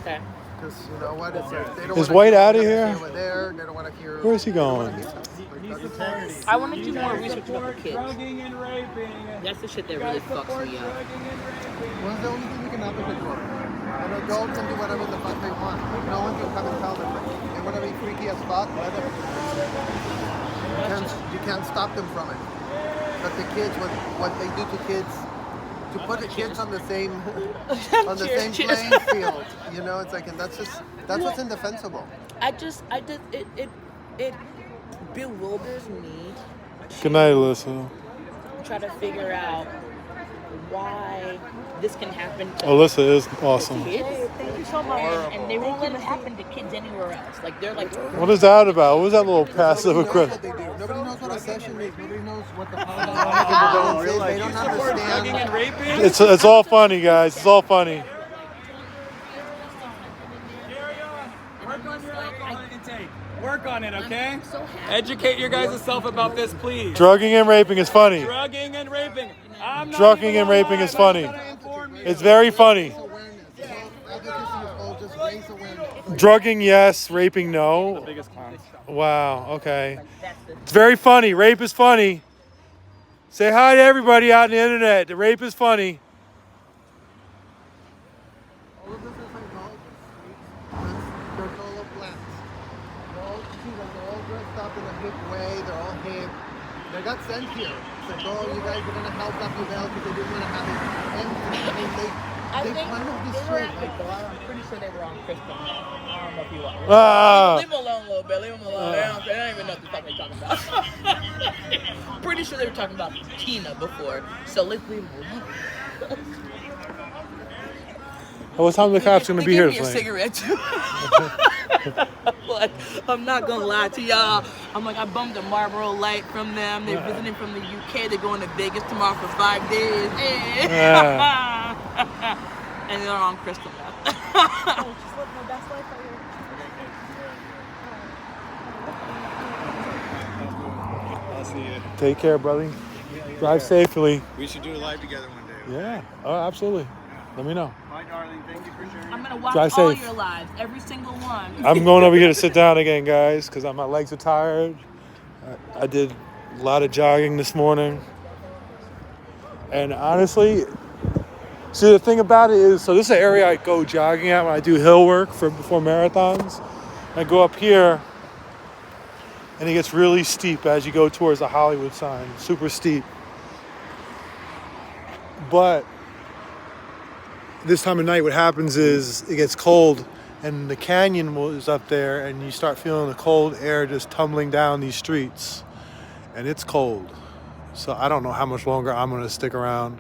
M: Okay.
Q: Because you know what? They don't
A: Is
Q: wanna
A: White
Q: hear
A: outta
Q: what
A: here?
Q: they say over there. They don't want to hear.
A: Where is he going?
M: I want to do more research about the kids.
J: Drugging and raping.
M: That's the shit that really fucks me up.
Q: What's the only thing we can advocate for? An adult can do whatever the fuck they want. No one can come and tell them. They want to be freaky as fuck, let them. You can't stop them from it. But the kids, what they do to kids, to put the kids on the same playing field, you know, it's like, and that's what's indefensible.
M: It bewilders me.
A: Good night, Alyssa.
M: Try to figure out why this can happen to
A: Alyssa is awesome.
M: kids. Thank you so much. And they won't let it happen to kids anywhere else. Like they're like,
A: What is that about? What was that little passive aggressive?
Q: Nobody knows what a session is. Nobody knows what the politics is. They don't understand.
A: It's all funny, guys. It's all funny.
O: Work on it, okay? Educate your guys' self about this, please.
A: Drugging and raping is funny.
O: Drugging and raping. I'm not
A: Drugging
O: even
A: and raping
O: alive.
A: is funny. It's very funny. Drugging, yes. Raping, no.
O: The biggest clowns.
A: Wow. Okay. It's very funny. Rape is funny. Say hi to everybody out on the internet. The rape is funny.
Q: All of this is like see them. They're all dressed up in a hip way. They're all hip. They got sent here. It's like, oh, you guys were gonna help up your bell because they didn't want to have it empty. I mean, they kind of destroyed it.
M: I'm pretty sure they were on Crystal. I don't know if you want.
A: Ah.
M: Leave them alone a little bit. Leave them alone. They don't even know what the fuck they're talking about. Pretty sure they were talking about Tina before. So let's leave them alone.
A: What time the cops gonna be here
M: Give me a
A: tonight?
M: cigarette too. Like, I'm not gonna lie to y'all. I'm like, I bummed a Marlboro Light from them. They're visiting from the UK. They're going to Vegas tomorrow for 5 days. And they're on Crystal now.
B: Oh, just living my best life out here.
J: I'll see you.
A: Take care, brother. Drive safely.
J: We should do a live together one day.
A: Yeah. Oh, absolutely. Let me know.
J: Bye, darling. Thank you for sharing.
M: I'm gonna watch
A: Drive
M: all
A: safe.
M: your lives, every single one.
A: I'm going over here to sit down again, guys, because my legs are tired. I did a lot of jogging this morning. And honestly, see, the thing about it is, so this is an area I go jogging at when I do hill work before marathons. I go up here, and it gets really steep as you go towards the Hollywood sign. Super steep. But this time of night, what happens is it gets cold, and the canyon is up there, and you start feeling the cold air just tumbling down these streets, and it's cold. So I don't know how much longer I'm gonna stick around.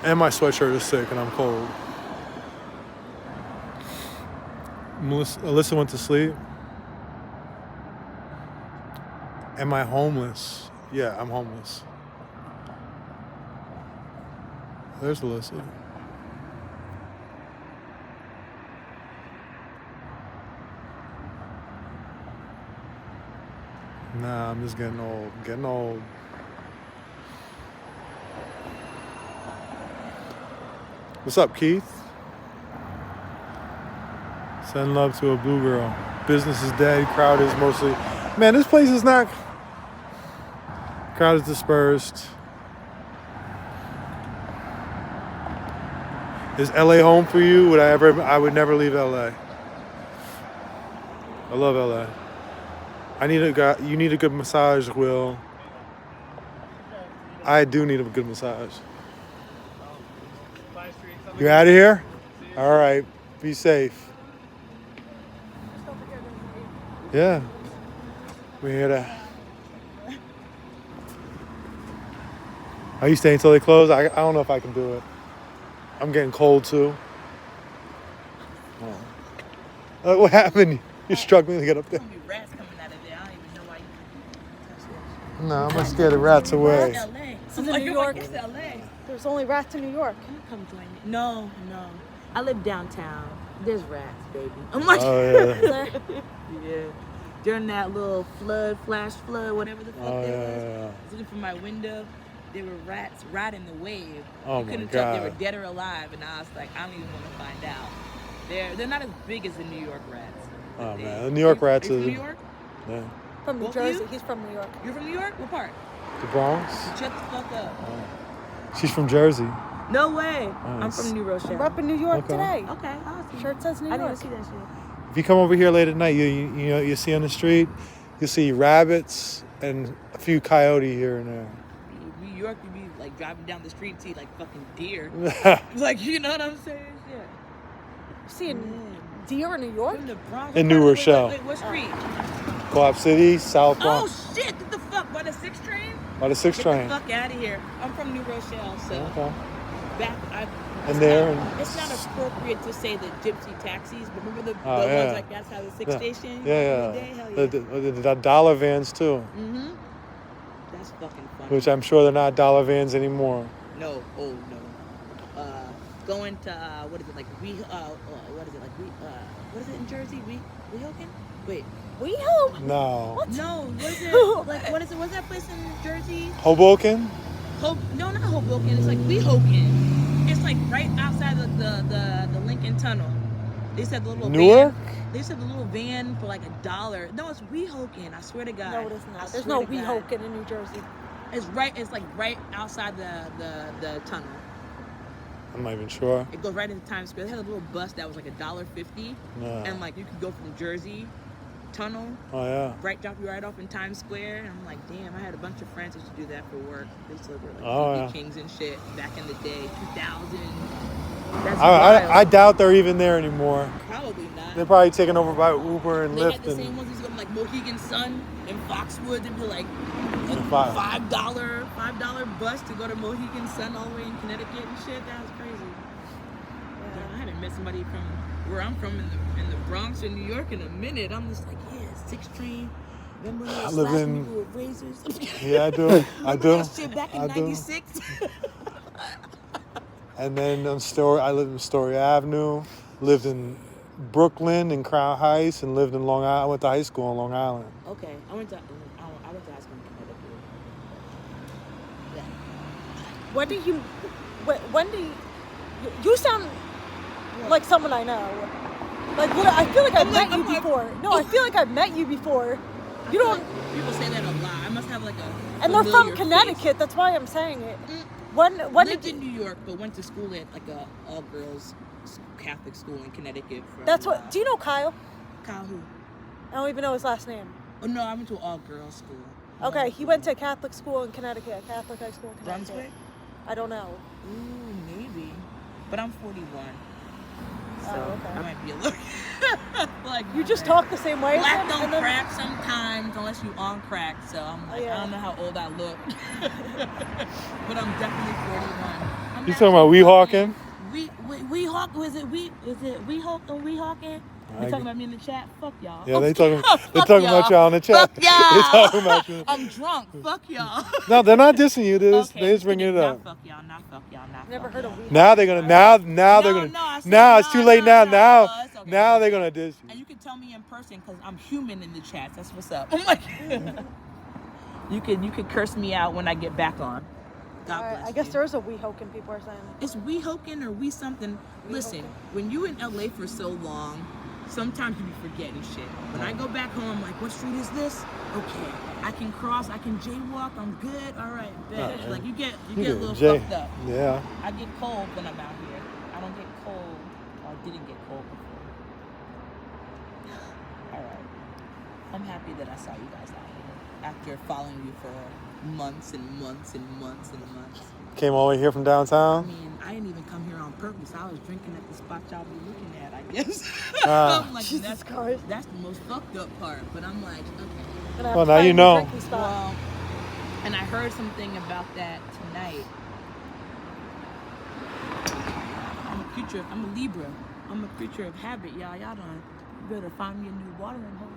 A: And my sweatshirt is sick, and I'm cold. Alyssa went to sleep. Am I homeless? Yeah, I'm homeless. There's Alyssa. Nah, I'm just getting old. Getting old. What's up, Keith? Send love to a blue girl. Business is dead. Crowd is mostly... Man, this place is not... Crowd is dispersed. Is LA home for you? I would never leave LA. I love LA. You need a good massage, Will. I do need a good massage. You out of here? All right. Be safe. Yeah. We're here to... Are you staying until they close? I don't know if I can do it. I'm getting cold too. Oh. What happened? You're struggling to get up there. No, I'm not scared of rats away.
B: This is in New York. There's only rats in New York.
M: Come join me. No. I live downtown. There's rats, baby. I'm like, yeah. During that little flash flood, whatever the fuck that was, I was looking from my window. There were rats riding the wave.
A: Oh,
M: you couldn't tell if they were dead or alive, and I was like, I don't even want to find out. They're not as big as the New York rats.
A: Oh man, the New York rats
M: are you
A: is.
M: from New York?
A: Yeah.
B: From New Jersey. He's from New York.
M: You're from New York? What part?
A: The Bronx.
M: Shut the fuck up.
A: She's from Jersey.
M: No way.
A: Nice.
M: I'm from New Rochelle.
B: I'm up in New York today.
M: Okay, awesome.
B: Shirt says New York.
M: I didn't see that shit.
A: If you come over here late at night, you see on the street, you see rabbits and a few coyote here and there.
M: New York, you be like driving down the street and see like fucking deer. Like, you know what I'm saying? Yeah.
B: Seeing deer in New York?
M: From the Bronx.
A: In New Rochelle.
M: Wait, what street?
A: Co-op City, South Bronx.
M: Oh shit! What the fuck? By the 6 train?
A: By the 6 train.
M: Get the fuck out of here! I'm from New Rochelle, so.
A: Okay.
M: It's not appropriate to say the gypsy taxis, but remember the
A: yeah.
M: ones like that's how the 6 station.
A: Yeah.
M: Hell yeah.
A: The dollar vans too.
M: Mhm. That's fucking funny.
A: Which I'm sure they're not dollar vans anymore.
M: No. Oh no. Going to what is it like? What is it like? What is it in Jersey? Weehawken? Wait.
B: Weehawken?
A: No.
M: What? No. What is it? Like what is it? What's that place in Jersey?
A: Hoboken?
M: No, not Hoboken. It's like Weehawken. It's like right outside the Lincoln Tunnel. They said the little
A: Newark?
M: van. They said the little van for like $1. No, it's Weehawken. I swear to God.
B: No, it is not. There's no Weehawken in New Jersey.
M: It's like right outside the tunnel.
A: I'm not even sure.
M: It goes right into Times Square. They had a little bus that was like $1.50, and like you could go from Jersey Tunnel.
A: Oh yeah.
M: Right, drop you right off in Times Square. And I'm like, damn, I had a bunch of friends that used to do that for work. They used to work like BB Kings and shit back in the day, 2000. That's
A: I doubt they're even there anymore.
M: Probably not.
A: They're probably taken over by Uber and
M: They
A: Lyft.
M: had the same ones. Used to go like Mohegan Sun and Foxwoods. They'd be like a $5 bus to go to Mohegan Sun all the way in Connecticut and shit. That was crazy. Yeah, I haven't met somebody from where I'm from in the Bronx or New York in a minute. I'm just like, yeah, 6th Train. Remember
A: I
M: those
A: live
M: slaps
A: in.
M: when you were with razors?
A: Yeah, I do. I do.
M: That shit back in '96.
A: And then I lived in Story Avenue, lived in Brooklyn and Crown Heights, and lived in Long Island. I went to high school in Long Island.
M: Okay, I went to high school in Connecticut. Yeah.
B: When do you sound like someone I know? Like, I feel like I've met you before. No, I feel like I've met you before. You don't.
M: People say that a lot. I must have like a.
B: And they're from Connecticut. That's why I'm saying it. When
M: lived in New York, but went to school at like a all girls Catholic school in Connecticut.
B: That's what. Do you know Kyle?
M: Kyle who?
B: I don't even know his last name.
M: Oh no, I went to an all girls school.
B: Okay, he went to a Catholic school in Connecticut, Catholic high school in Connecticut.
M: Brunswick?
B: I don't know.
M: Ooh, maybe. But I'm 41. So
B: okay.
M: I might be a little like
B: you just talk the same way.
M: Black don't crack sometimes unless you on crack. So I'm like, I don't know how old I look, but I'm definitely 41.
A: You talking about Weehawken?
M: Weehawk? Was it Weehawken? They talking about me in the chat. Fuck y'all.
A: Yeah, they talking about y'all in the chat.
M: Fuck y'all.
A: They talking about you.
M: I'm drunk. Fuck y'all.
A: No, they're not dissing you. They just bringing it up.
M: Fuck y'all. Not fuck y'all. Not.
B: Never heard of Weehawken.
A: Now they're gonna. Now they're gonna. Now it's too late. Now they're gonna diss you.
M: And you can tell me in person because I'm human in the chats. That's what's up. I'm like, you could curse me out when I get back on. God bless
B: I guess there's a Weehawken, people are saying.
M: It's Weehawken or we something. Listen, when you in LA for so long, sometimes you be forgetting shit. When I go back home, I'm like, what street is this? Okay, I can cross, I can jaywalk, I'm good. All right, bet.
A: Oh,
M: like you get a little fucked up.
A: Yeah.
M: I get cold when I'm out here. I don't get cold. Or I didn't get cold before. All right. I'm happy that I saw you guys out here after following you for months and months and months and months.
A: Came all the way here from downtown.
M: I mean, I didn't even come here on purpose. I was drinking at the spot y'all be looking at, I guess. I'm like, that's the most fucked up part. But I'm like, okay.
A: Well, now you know.
M: Well, and I heard something about that tonight. I'm a Libra. I'm a creature of habit, y'all. Y'all done better find me a new watering hole.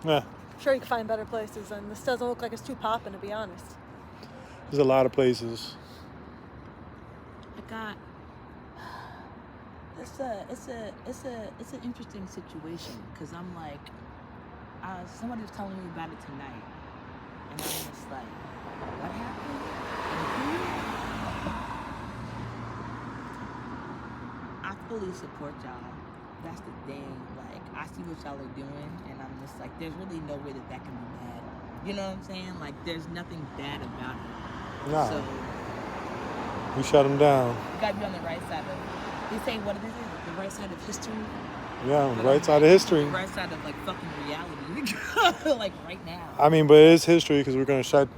A: Yeah.
B: I'm sure you can find better places, and this doesn't look like it's too poppin', to be honest.
A: There's a lot of places.
M: It's an interesting situation because I'm like, somebody was telling me about it tonight, and I'm just like, what happened? I fully support y'all. That's the thing. Like, I see what y'all are doing, and I'm just like, there's really no way that can be bad. You know what I'm saying? Like, there's nothing bad about it.
A: No.
M: So
A: We shut them down.
M: you gotta be on the right side of. They say what it is, the right side of history.
A: Yeah, right side of history.
M: The right side of like fucking reality, like right now.
A: I mean, but it is history because we're gonna shut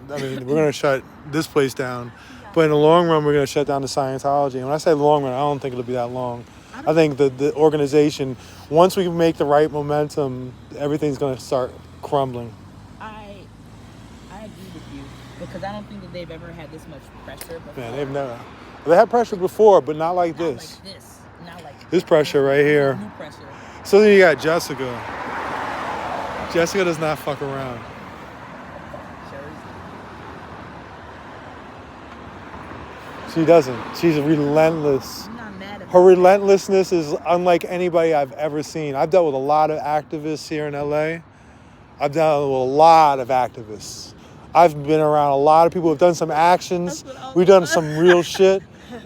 A: this place down. But in the long run, we're gonna shut down the Scientology. And when I say long run, I don't think it'll be that long. I think the organization, once we make the right momentum, everything's gonna start crumbling.
M: I agree with you because I don't think that they've ever had this much pressure before.
A: Man, they've never. They had pressure before, but not like this.
M: Not like
A: this pressure right here.
M: New pressure.
A: So then you got Jessica. Jessica does not fuck around. She doesn't. She's relentless.
M: I'm not mad at
A: her relentlessness is unlike anybody I've ever seen. I've dealt with a lot of activists here in LA. I've dealt with a lot of activists. I've been around a lot of people who've done some actions. We've done some real shit.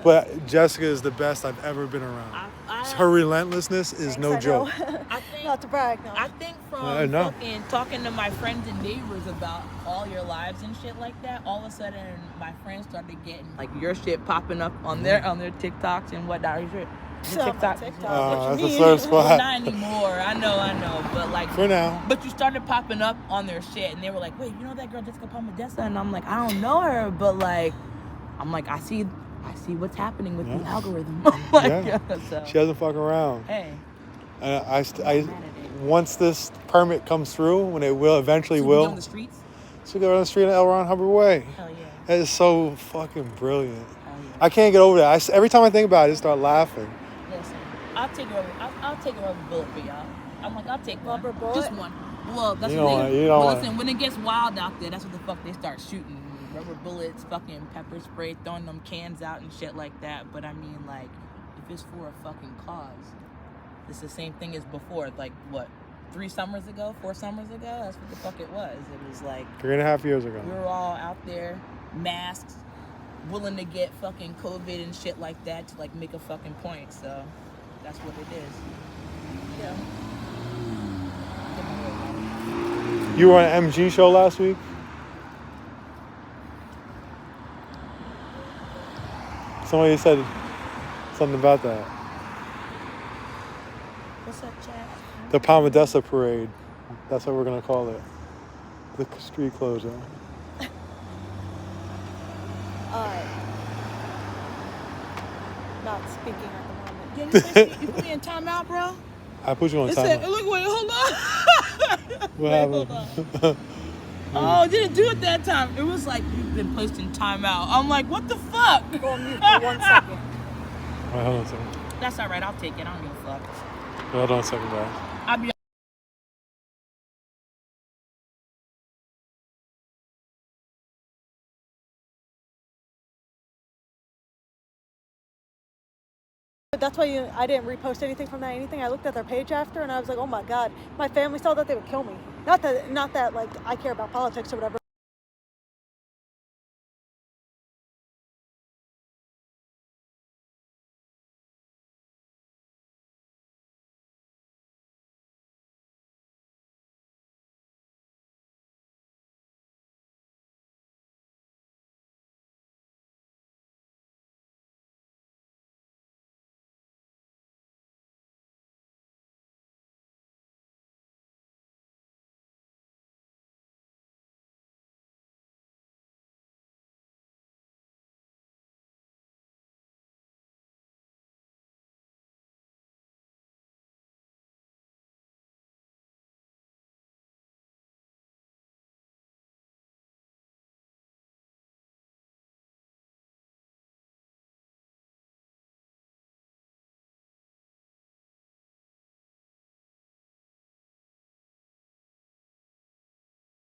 A: But Jessica is the best I've ever been around. Her relentlessness is no joke.
M: I think,
B: not to brag, no.
M: I think from
A: know.
M: fucking talking to my friends and neighbors about all your lives and shit like that, all of a sudden my friends started getting like your shit popping up on their TikToks and whatnot. Your TikTok.
A: That's a surf spot.
M: Well, not anymore. I know. But like
A: for now.
M: But you started popping up on their shit, and they were like, "Wait, you know that girl Jessica Palmadessa?" And I'm like, "I don't know her, but like, I'm like, I see what's happening with the algorithm." So.
A: She doesn't fuck around.
M: Hey.
A: I once this permit comes through, when it will eventually
M: So
A: will.
M: Go on the streets?
A: So go on the street on L. Ron Hubbard Way.
M: Hell yeah.
A: That is so fucking brilliant. I can't get over that. Every time I think about it, I just start laughing.
M: Listen, I'll take a rubber bullet for y'all. I'm like, I'll take one.
B: Rubber bullet?
M: Just one. Well, that's
A: You
M: the
A: don't
M: thing.
A: want- you don't
M: Well,
A: want-
M: listen, when it gets wild out there, that's what the fuck they start shooting. Rubber bullets, fucking pepper spray, throwing them cans out and shit like that. But I mean, like, if it's for a fucking cause, it's the same thing as before. Like, what, 4 summers ago? That's what the fuck it was. It was like
A: 3.5 years ago.
M: we were all out there, masks, willing to get fucking COVID and shit like that to like make a fucking point. So that's what it is. Yeah.
A: You were on an MG show last week? Somebody said something about that.
M: What's up, Chad?
A: The Palmadessa Parade. That's what we're going to call it. The street closure.
B: Not speaking at the moment.
M: Yeah, you put me in timeout, bro?
A: I put you on
M: It
A: time.
M: said, look, wait, hold on.
A: What happened?
M: Oh, it didn't do it that time. It was like, you've been placed in timeout. I'm like, what the fuck?
B: Go on mute for 1 second.
A: Wait, hold on a second.
M: That's all right. I'll take it. I don't give a fuck.
A: Hold on a second, guys.
M: I'll be
B: That's why I didn't repost anything from that. I looked at their page after, and I was like, oh my god, my family saw that, they would kill me. Not that like I care about politics or whatever.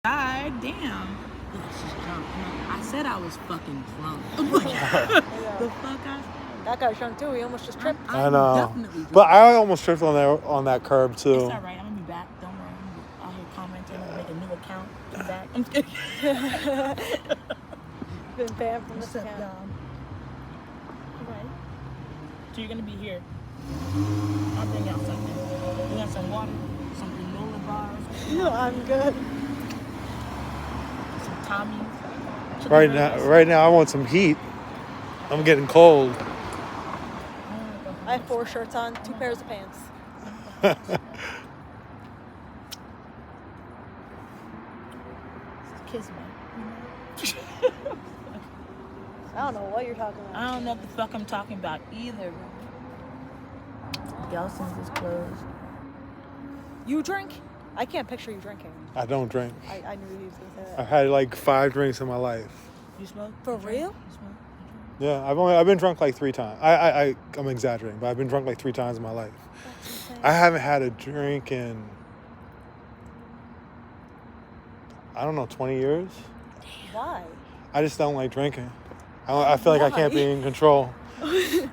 M: God damn. Yeah, she's drunk. I said I was fucking drunk. The fuck
B: That guy's drunk too. He almost just tripped.
A: I know. But I almost tripped on that curb, too.
M: It's all right. I'm going to be back. Don't worry. I'm going to commenting and make a new account. I'm back. I'm kidding.
B: Been banned from
M: What's
B: this
M: up,
B: account.
M: y'all? All right. So you're going to be here. I'll bring out something. You got some water? Some granola bars?
B: No, I'm good.
M: Some Tommy's?
A: Right now, I want some heat. I'm getting cold.
B: I have 4 shirts on, 2 pairs of pants.
M: Kiss me.
B: I don't know what you're talking about.
M: I don't know what the fuck I'm talking about either. Gelson's is closed.
B: You drink? I can't picture you drinking.
A: I don't drink.
B: I knew he was going to say that.
A: I've had like 5 drinks in my life.
M: You smoke?
B: For real?
A: Yeah, I've been drunk like 3 times. I'm exaggerating, but I've been drunk like 3 times in my life. I haven't had a drink in, I don't know, 20 years.
B: Why?
A: I just don't like drinking. I feel like I can't be in control.
B: I'm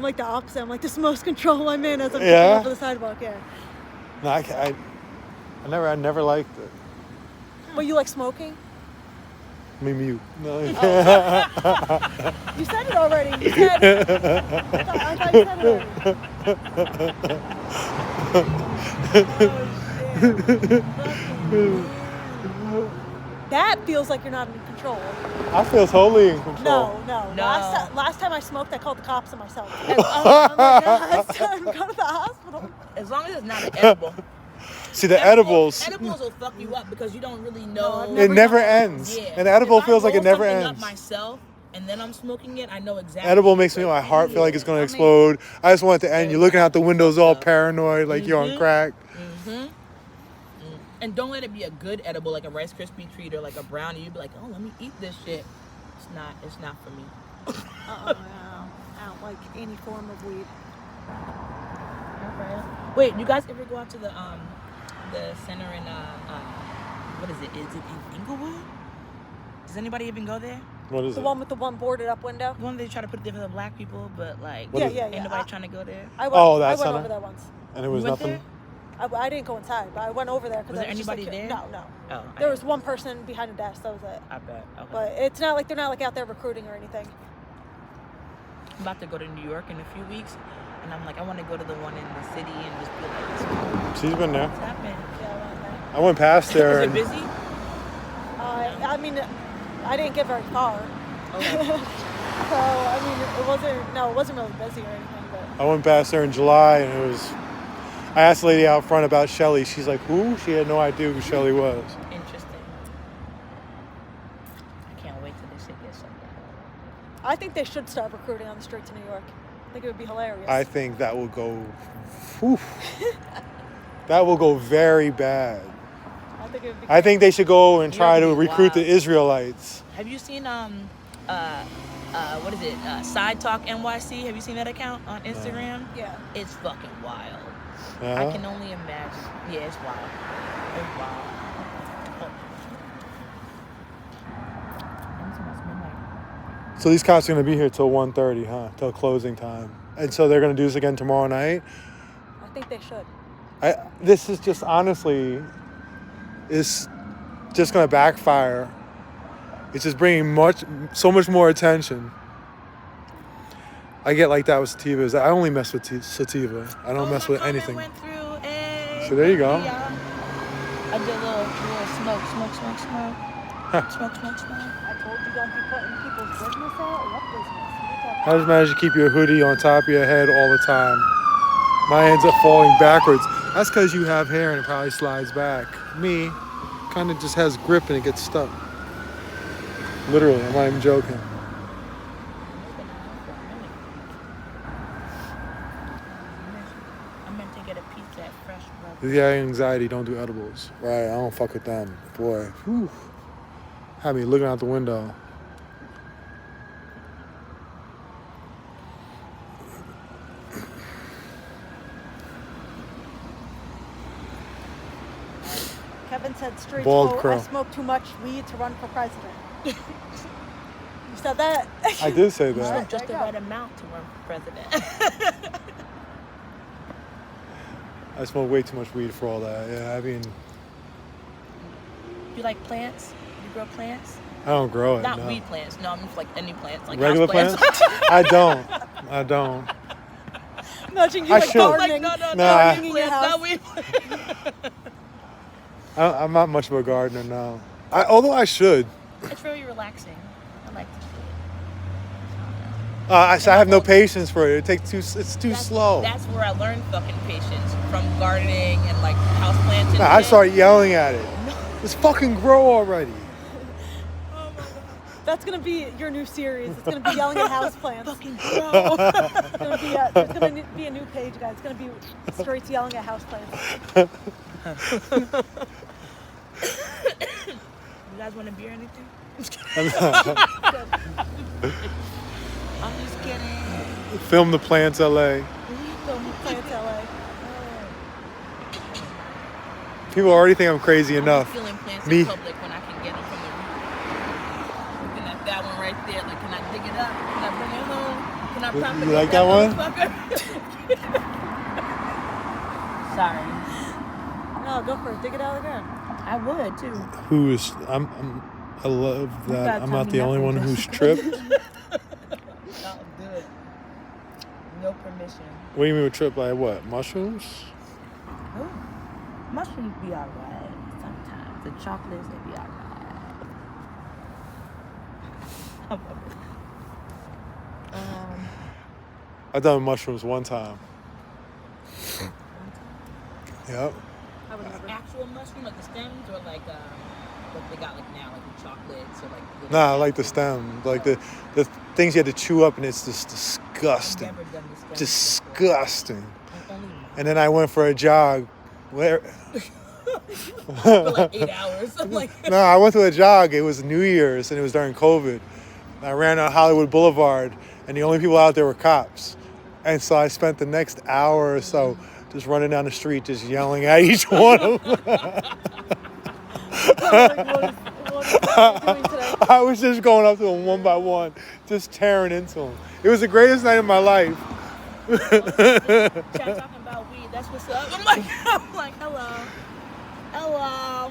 B: like the opposite. I'm like the most control I'm in as I'm
A: Yeah?
B: going over the sidewalk. Yeah.
A: No, I never liked it.
B: But you like smoking?
A: Me mute. No.
B: You said it already. You said it. I thought you said it already. That feels like you're not in control.
A: I feel totally in control.
B: No. Last time I smoked, I called the cops on myself. I'm like, it's time to go to the hospital.
M: As long as it's not an edible.
A: See, the edibles.
M: Edibles will fuck you up because you don't really know.
A: It never ends.
M: Yeah.
A: An edible
M: If I
A: feels like it
M: roll
A: never
M: something
A: ends.
M: Up myself, and then I'm smoking it, I know exactly.
A: Edible makes me my heart feel like it's gonna explode. I just want it to end. You're looking out the windows all paranoid, like you're on crack.
M: And don't let it be a good edible like a Rice Krispie treat or like a brownie. You'd be like, oh, let me eat this shit. It's not for me.
B: No. I don't like any form of weed.
M: Okay. Wait, you guys ever go out to the center in what is it? Is it in Inglewood? Does anybody even go there?
A: What is
B: the one with the one boarded up window?
M: The one they try to put there for the black people, but like ain't nobody trying to go there.
B: I went over there once.
A: And it was nothing.
B: I didn't go inside, but I went over there because
M: was there anybody
B: just like,
M: there?
B: No.
M: Oh,
B: there was one person behind a desk. That was it.
M: I bet. Okay.
B: But it's not like they're not like out there recruiting or anything.
M: I'm about to go to New York in a few weeks, and I'm like, I want to go to the one in the city and just be like,
A: She's been there.
M: what's happening? Yeah,
A: I went past there.
M: Was it busy?
B: I mean, I didn't get very far.
M: Okay.
B: So I mean, it wasn't really busy or anything. But
A: I went past there in July, and it was. I asked the lady out front about Shelly. She's like, who? She had no idea who Shelly was.
M: Interesting. I can't wait till this shit gets shut down.
B: I think they should start recruiting on the streets of New York. I think it would be hilarious.
A: I think that will go. Whew, that will go very bad. I think they should go and try to recruit the Israelites.
M: Have you seen what is it? Side Talk NYC. Have you seen that account on Instagram?
B: Yeah.
M: It's fucking wild.
A: Uh-huh.
M: I can only imagine. Yeah, it's wild. It's wild.
A: So these cops are going to be here till 1:30, huh? Till closing time. And so they're going to do this again tomorrow night?
B: I think they should.
A: This is just, honestly, is just going to backfire. It's just bringing so much more attention. I get like that with sativas. I only mess with sativa. I don't mess with anything. So there you go.
M: I did a little smoke.
A: Huh.
M: Smoke.
B: I told you don't be putting people's business out. What business?
A: How does it manage to keep your hoodie on top of your head all the time? Mine ends up falling backwards. That's because you have hair and it probably slides back. Me, kind of just has grip and it gets stuck. Literally, I'm not even joking.
M: I meant to get a pizza at Fresh Brothers.
A: If you have anxiety, don't do edibles. Right, I don't fuck with them. Boy, whew. Had me looking out the window.
B: Kevin said straight
A: Bald
B: quote,
A: crow.
B: I smoke too much weed to run for president. You said that?
A: I did say
M: You
A: that.
M: smoke just the right amount to run for president.
A: I smoke way too much weed for all that. Yeah, I mean,
M: You like plants? You grow plants?
A: I don't grow it.
M: Not
A: no.
M: weed plants. No, I mean like any plants, like
A: Regular
M: house
A: plants? I don't.
B: Imagine you
A: I
B: like
A: should.
B: gardening.
M: No,
B: gardening in your
M: plants,
B: house.
M: not weed.
A: I'm not much of a gardener now. Although I should.
M: It's very relaxing. I like to do
A: I have no patience for it. It's too slow.
M: That's where I learned fucking patience from gardening and like houseplants and
A: I
M: shit.
A: started yelling at it. Just fucking grow already.
B: That's gonna be your new series. It's gonna be yelling at houseplants.
M: Fucking grow.
B: There's gonna be a new page, guys. It's gonna be straight to yelling at houseplants.
M: You guys want a beer or anything? I'm just kidding.
A: Film the plants, LA.
B: Film the plants, LA.
A: People already think I'm crazy enough.
M: I'm feeling plants
A: Me.
M: in public when I can get them from the root. Looking at that one right there. Like, can I dig it up? Can I bring it home? Can I prop it
A: You
M: up
A: like that one?
M: Sorry.
B: No, go for it. Dig it out of the ground.
M: I would too.
A: Who is? I love
M: You
A: that
M: gotta
A: I'm
M: tell
A: not
M: me
A: the only
M: nothing,
A: one who's
M: Jessica.
A: tripped.
M: Not good. No permission.
A: What do you mean with tripped? Like what? Mushrooms?
M: Ooh. Mushrooms be alright sometimes. The chocolates, they be alright.
A: I've done mushrooms one time. Yep.
M: Actual mushroom, like the stems, or like what they got like now, like the chocolates, or like.
A: Nah, I like the stem. Like the things you had to chew up, and it's just disgusting.
M: I've never done the stems
A: Disgusting.
M: Only
A: And then I went for a jog. Where?
M: for like 8 hours. I'm like.
A: No, I went to a jog. It was New Year's, and it was during COVID. I ran on Hollywood Boulevard, and the only people out there were cops. And so I spent the next hour or so just running down the street, just yelling at each one of them. I was just going up to them one by one, just tearing into them. It was the greatest night of my life.
M: Chat talking about weed. That's what's up. I'm like, hello.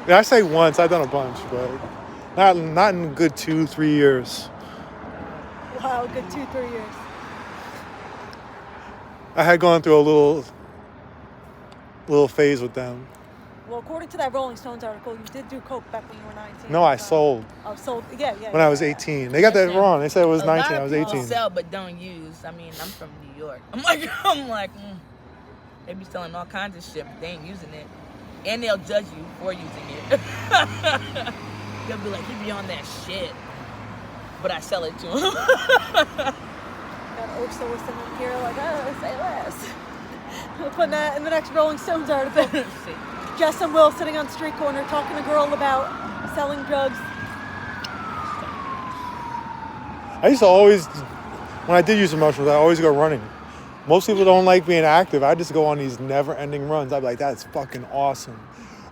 A: Yeah, I say once. I've done a bunch, but not in a good 2-3 years.
B: Wow, good 2-3 years.
A: I had gone through a little phase with them.
B: Well, according to that Rolling Stones article, you did do coke back when you were 19.
A: No, I sold.
B: Oh, sold. Yeah.
A: When I was 18. They got that wrong. They said it was 19. I was 18.
M: Sell but don't use. I mean, I'm from New York. I'm like, they be selling all kinds of shit, but they ain't using it, and they'll judge you for using it. They'll be like, he be on that shit, but I sell it to him.
B: Got Ursa was sitting here like, oh, say less. Putting that in the next Rolling Stones article. Jess and Will sitting on the street corner talking to a girl about selling drugs.
A: I used to always, when I did use the mushrooms, I always go running. Most people don't like being active. I just go on these never-ending runs. I'd be like, that's fucking awesome.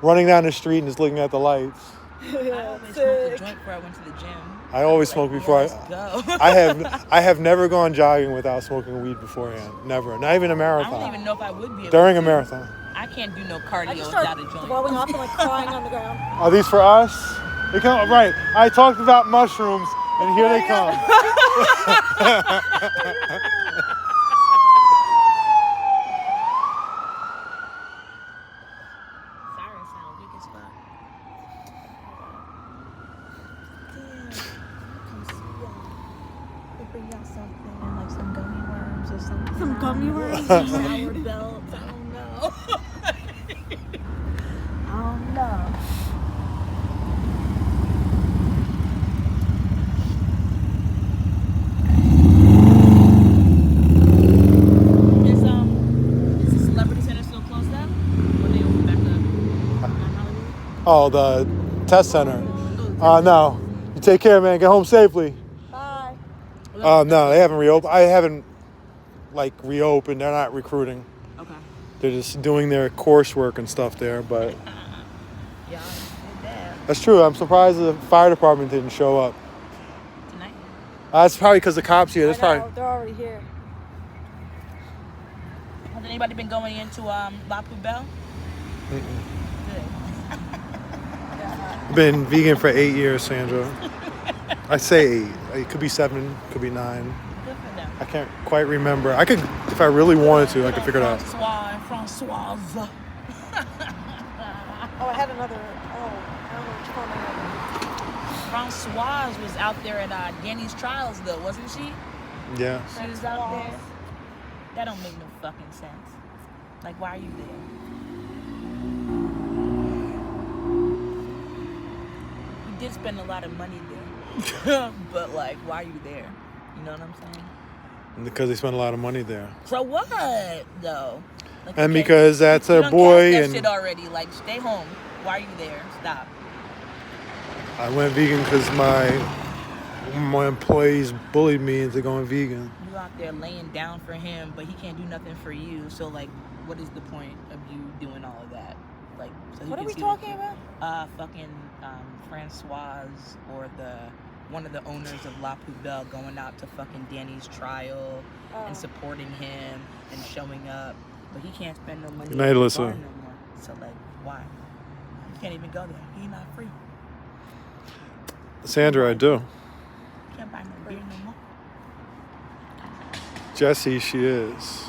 A: Running down the street and just looking at the lights.
M: I always smoked a joint before I went to the gym.
A: I always smoke before I have never gone jogging without smoking weed beforehand. Never. Not even a marathon.
M: I don't even know if I would be able
A: During
M: to.
A: a marathon.
M: I can't do no cardio
B: I just
M: without
B: started
M: a joint.
B: throwing up and like crying on the ground.
A: Are these for us? They come right. I talked about mushrooms, and here they come.
M: Siren sound weak as fuck. We'll bring y'all something, like some gummy worms or something.
B: Some gummy worms?
M: Sour belts. I don't know. I don't know. Is the Celebrity Center still closed down? Or they open back up on Hollywood?
A: Oh, the test center. No. You take care, man. Get home safely.
B: Bye.
A: No, they haven't reopened. I haven't reopened. They're not recruiting.
M: Okay.
A: They're just doing their coursework and stuff there, but
M: Yeah,
A: that's true. I'm surprised the fire department didn't show up.
M: tonight.
A: That's probably because the cops here. That's
B: I know,
A: probably.
B: they're already here.
M: Has anybody been going into La Poubelle?
A: I've been vegan for 8 years, Sandra. I say 8. It could be 7, could be 9.
M: Good for them.
A: I can't quite remember. I could, if I really wanted to, I could figure it out.
M: Francoise.
B: Oh, I had another. Oh, I don't know which phone I had.
M: Francoise was out there at Danny's trials, though, wasn't she?
A: Yeah.
M: She was out there. That don't make no fucking sense. Like, why are you there? You did spend a lot of money there. But, like, why are you there? You know what I'm saying?
A: Because they spent a lot of money there.
M: So what, though? Like,
A: And
M: okay,
A: because that's
M: you
A: a
M: done
A: boy
M: cast that
A: and
M: shit already. Like, stay home. Why are you there? Stop.
A: I went vegan because my employees bullied me into going vegan.
M: You out there laying down for him, but he can't do nothing for you. So, like, what is the point of you doing all of that? Like, so
B: What are
M: can
B: we
M: see
B: talking
M: that-
B: about?
M: Fucking Francoise or one of the owners of La Poubelle going out to fucking Danny's trial and supporting him and showing up, but he can't spend no money.
A: Good night,
M: at the
A: Alyssa.
M: bar no more. So, like, why? You can't even go there. He's not free.
A: Sandra, I do.
M: Can't buy no beer no more.
A: Jesse, she is.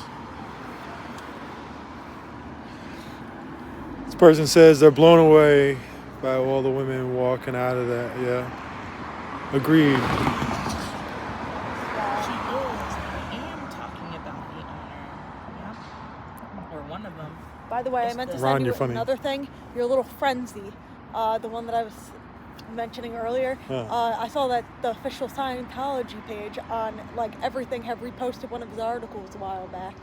A: This person says they're blown away by all the women walking out of that. Yeah. Agreed.
M: She is. I am talking about the owner. Yeah. Or one of them.
B: By the way, I
M: It's
B: meant to
M: the-
B: send
A: Ron,
B: you
A: you're funny.
B: another thing. Your little frenzy, the one that I was mentioning earlier. I saw that the official Scientology page on like everything have reposted one of his articles a while back.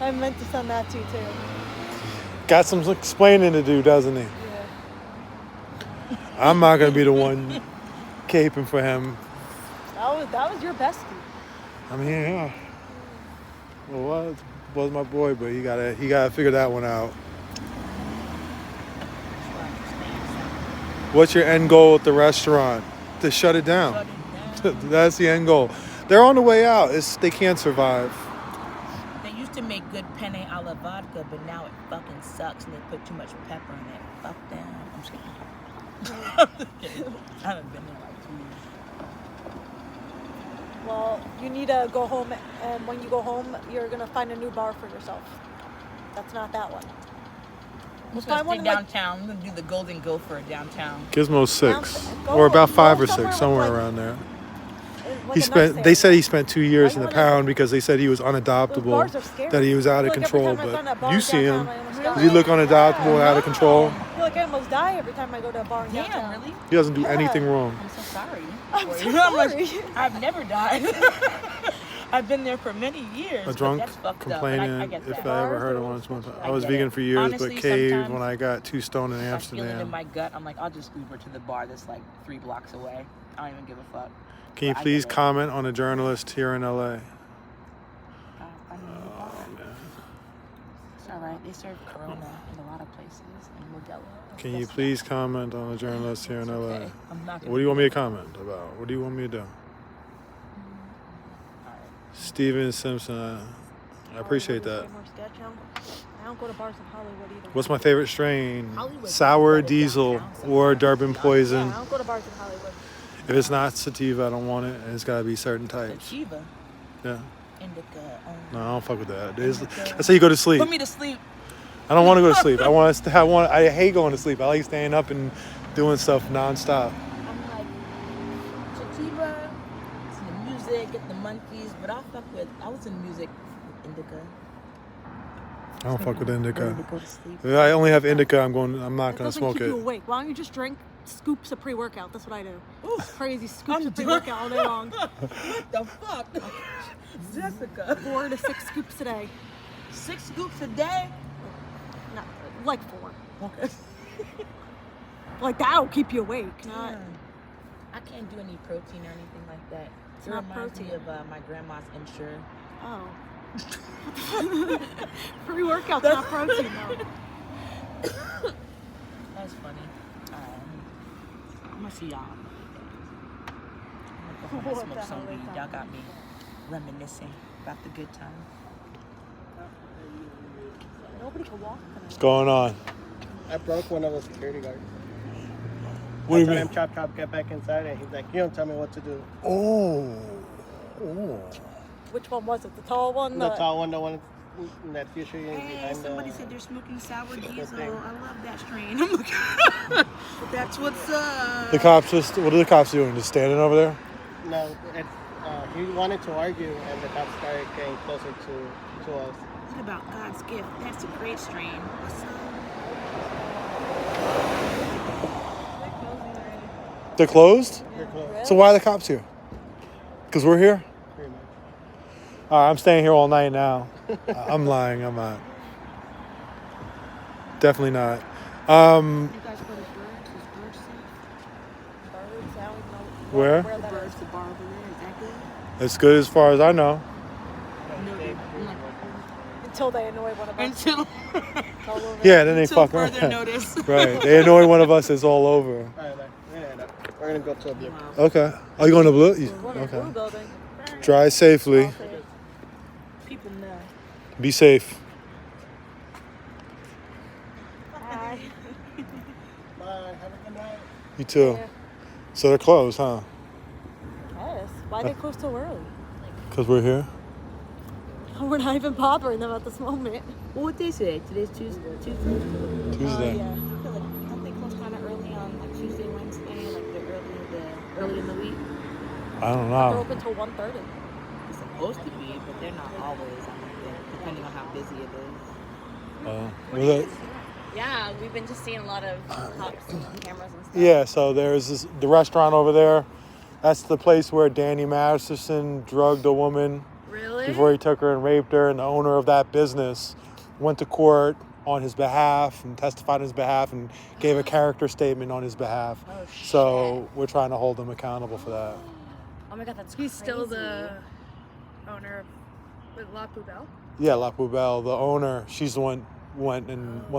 B: I meant to send that to you too.
A: Got some explaining to do, doesn't he? I'm not gonna be the one caping for him.
B: That was your bestie.
A: I mean, yeah. Well, was my boy, but he gotta figure that one out. What's your end goal at the restaurant? To shut it down. That's the end goal. They're on the way out. They can't survive.
M: They used to make good penne alla vodka, but now it fucking sucks and they put too much pepper in it. Fuck them. I'm just kidding. I haven't been there like 2 years.
B: Well, you need to go home, and when you go home, you're gonna find a new bar for yourself. That's not that one.
M: I'm just gonna stay downtown. I'm gonna do the Golden Gopher downtown.
A: Gizmo's 6, or about 5 or 6, somewhere around there. They said he spent 2 years in the pound because they said he was unadoptable, that he was out of control. But you see him. Does he look unadoptable and out of control?
B: I feel like I almost die every time I go to a bar in downtown.
M: Yeah, really?
A: He doesn't do anything wrong.
M: I'm so sorry.
B: I'm so
M: I'm like,
B: sorry.
M: I've never died. I've been there for many years.
A: A
M: but
A: drunk
M: that's fucked
A: complaining
M: up, but I get
A: if
M: that.
A: I ever heard of one. I was
M: get
A: vegan
M: it.
A: for years,
M: Honestly,
A: but caved
M: sometimes
A: when I got too stoned in
M: if I feel it in
A: Amsterdam.
M: my gut, I'm like, I'll just Uber to the bar that's like 3 blocks away. I don't even give a fuck.
A: Can you
M: But I
A: please
M: get it.
A: comment on a journalist here in LA?
M: I mean, it's all right. They serve Corona in a lot of places in Modelo.
A: Can you please comment on a journalist here in LA?
M: okay. I'm not gonna
A: What do you want me to comment about? What do you want me to do? Steven Simpson, I appreciate that.
B: I don't go to bars in Hollywood either.
A: What's my favorite strain?
B: Hollywood.
A: Sour diesel or Durban poison.
B: I don't go to bars in Hollywood.
A: If it's not sativa, I don't want it, and it's got to be certain types.
M: Sativa,
A: Yeah.
M: indica.
A: No, I don't fuck with that. That's how you go to sleep.
M: Put me to sleep.
A: I don't want to go to sleep. I want to have one. I hate going to sleep. I like staying up and doing stuff nonstop.
M: I'm like sativa, it's in the music, get the monkeys, but I was in music with indica.
A: I don't fuck with indica.
M: Ready to go to sleep.
A: If I only have indica, I'm not gonna
B: Doesn't
A: smoke
B: keep you
A: it.
B: awake. Why don't you just drink scoops of pre-workout? That's what I do. Crazy scoops of pre-workout all day long.
M: What the fuck? Jessica.
B: 4 to 6 scoops a day.
M: 6 scoops a day?
B: No, like 4.
M: Okay.
B: Like that'll keep you awake. Not.
M: I can't do any protein or anything like that.
B: It's
M: It
B: not
M: reminds me
B: protein.
M: of my grandma's Ensure.
B: Oh. Pre-workout's not protein though.
M: That's funny. I'm gonna see y'all. I'm gonna go home and
B: What
M: smoke
B: the
M: some
B: hell
M: weed.
B: is
M: Y'all
B: that?
M: got me reminiscing about the good time.
B: Nobody can walk.
A: What's going on?
R: I broke one of the security guards.
A: What do you
R: I told
A: mean?
R: him, chop, chop, get back inside, and he's like, you don't tell me what to do.
A: Oh.
B: Which one was it? The tall one?
R: The tall one, the one that's usually
M: Hey,
R: behind
M: somebody
R: the...
M: said they're smoking sour diesel.
R: thing.
M: I love that strain. I'm like, that's what's up.
A: The cops what are the cops doing? Just standing over there?
R: No, he wanted to argue, and the cops started getting closer to us.
M: What about God's gift? That's a great strain. What's up?
A: They're closed?
R: They're closed.
A: So why are the cops here? Because we're here?
R: Pretty much.
A: All right, I'm staying here all night now. I'm lying. I'm not. Definitely not.
B: You guys go to Birds? Is Birds safe? Birds? I don't even know
A: Where?
B: where that
M: Birds,
B: is.
M: the bar over there. Is that good?
A: It's good as far as I know.
B: Until they annoy one of us.
M: Until
B: It's all over.
A: Yeah, then they
M: Until
A: fuck around.
M: further notice.
A: Right. They annoy one of us, it's all over.
R: All right, we're going to go to a blue.
A: Okay. Are you going to Blue?
B: We're in a blue
A: Okay.
B: building.
A: Drive safely.
M: People know.
A: Be safe.
B: Hi.
R: Bye, have a good night.
A: You too.
B: Yeah.
A: So they're closed, huh?
B: Yes. Why they close so early?
A: Because we're here.
B: We're not even bothering them at this moment.
M: Well, what day is today? Today's Tuesday.
A: Tuesday.
B: Yeah.
M: I feel like don't they close kind of early on like Tuesday, Wednesday, like early in the week?
A: I don't
B: They're
A: know.
B: open till 1:30.
M: It's supposed to be, but they're not always. I don't think, depending on how busy it is.
A: Well, that-
G: Yeah, we've been just seeing a lot of cops and cameras and stuff.
A: yeah, so there's the restaurant over there. That's the place where Danny Masterson drugged a woman
G: Really?
A: before he took her and raped her. And the owner of that business went to court on his behalf and testified on his behalf and gave a character statement on his behalf.
G: Oh,
A: So we're trying to hold him accountable for that.
G: Oh my god, that's
N: He's
G: crazy.
N: still the owner of La Poubelle?
A: Yeah, La Poubelle, the owner, she's the one went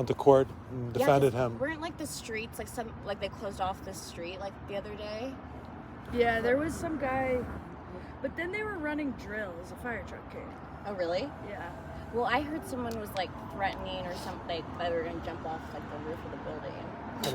A: to court and defended
G: Yeah, 'cause
A: him.
G: Weren't like the streets like they closed off the street like the other day?
N: Yeah, there was some guy, but then they were running drills. A fire truck came.
G: Oh really?
N: Yeah.
G: Well, I heard someone was like threatening or something that they were gonna jump off like the roof of the building.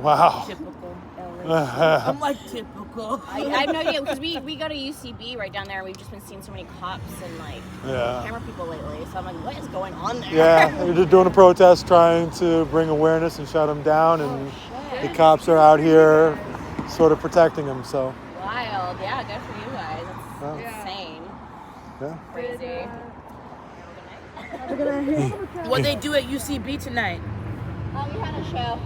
A: Wow.
M: Typical LA. I'm like typical.
G: I know you because we go to UCB right down there and we've just been seeing so many cops and like
A: Yeah.
G: camera people lately. So I'm like, what is going on there?
A: Yeah, they're just doing a protest trying to bring awareness and shut them down, and the cops are out here sort of protecting them, so.
G: Wild. Yeah, good for you guys. That's
A: Yeah.
G: insane.
A: Yeah.
G: Crazy.
M: What they do at UCB tonight?
G: We had a show.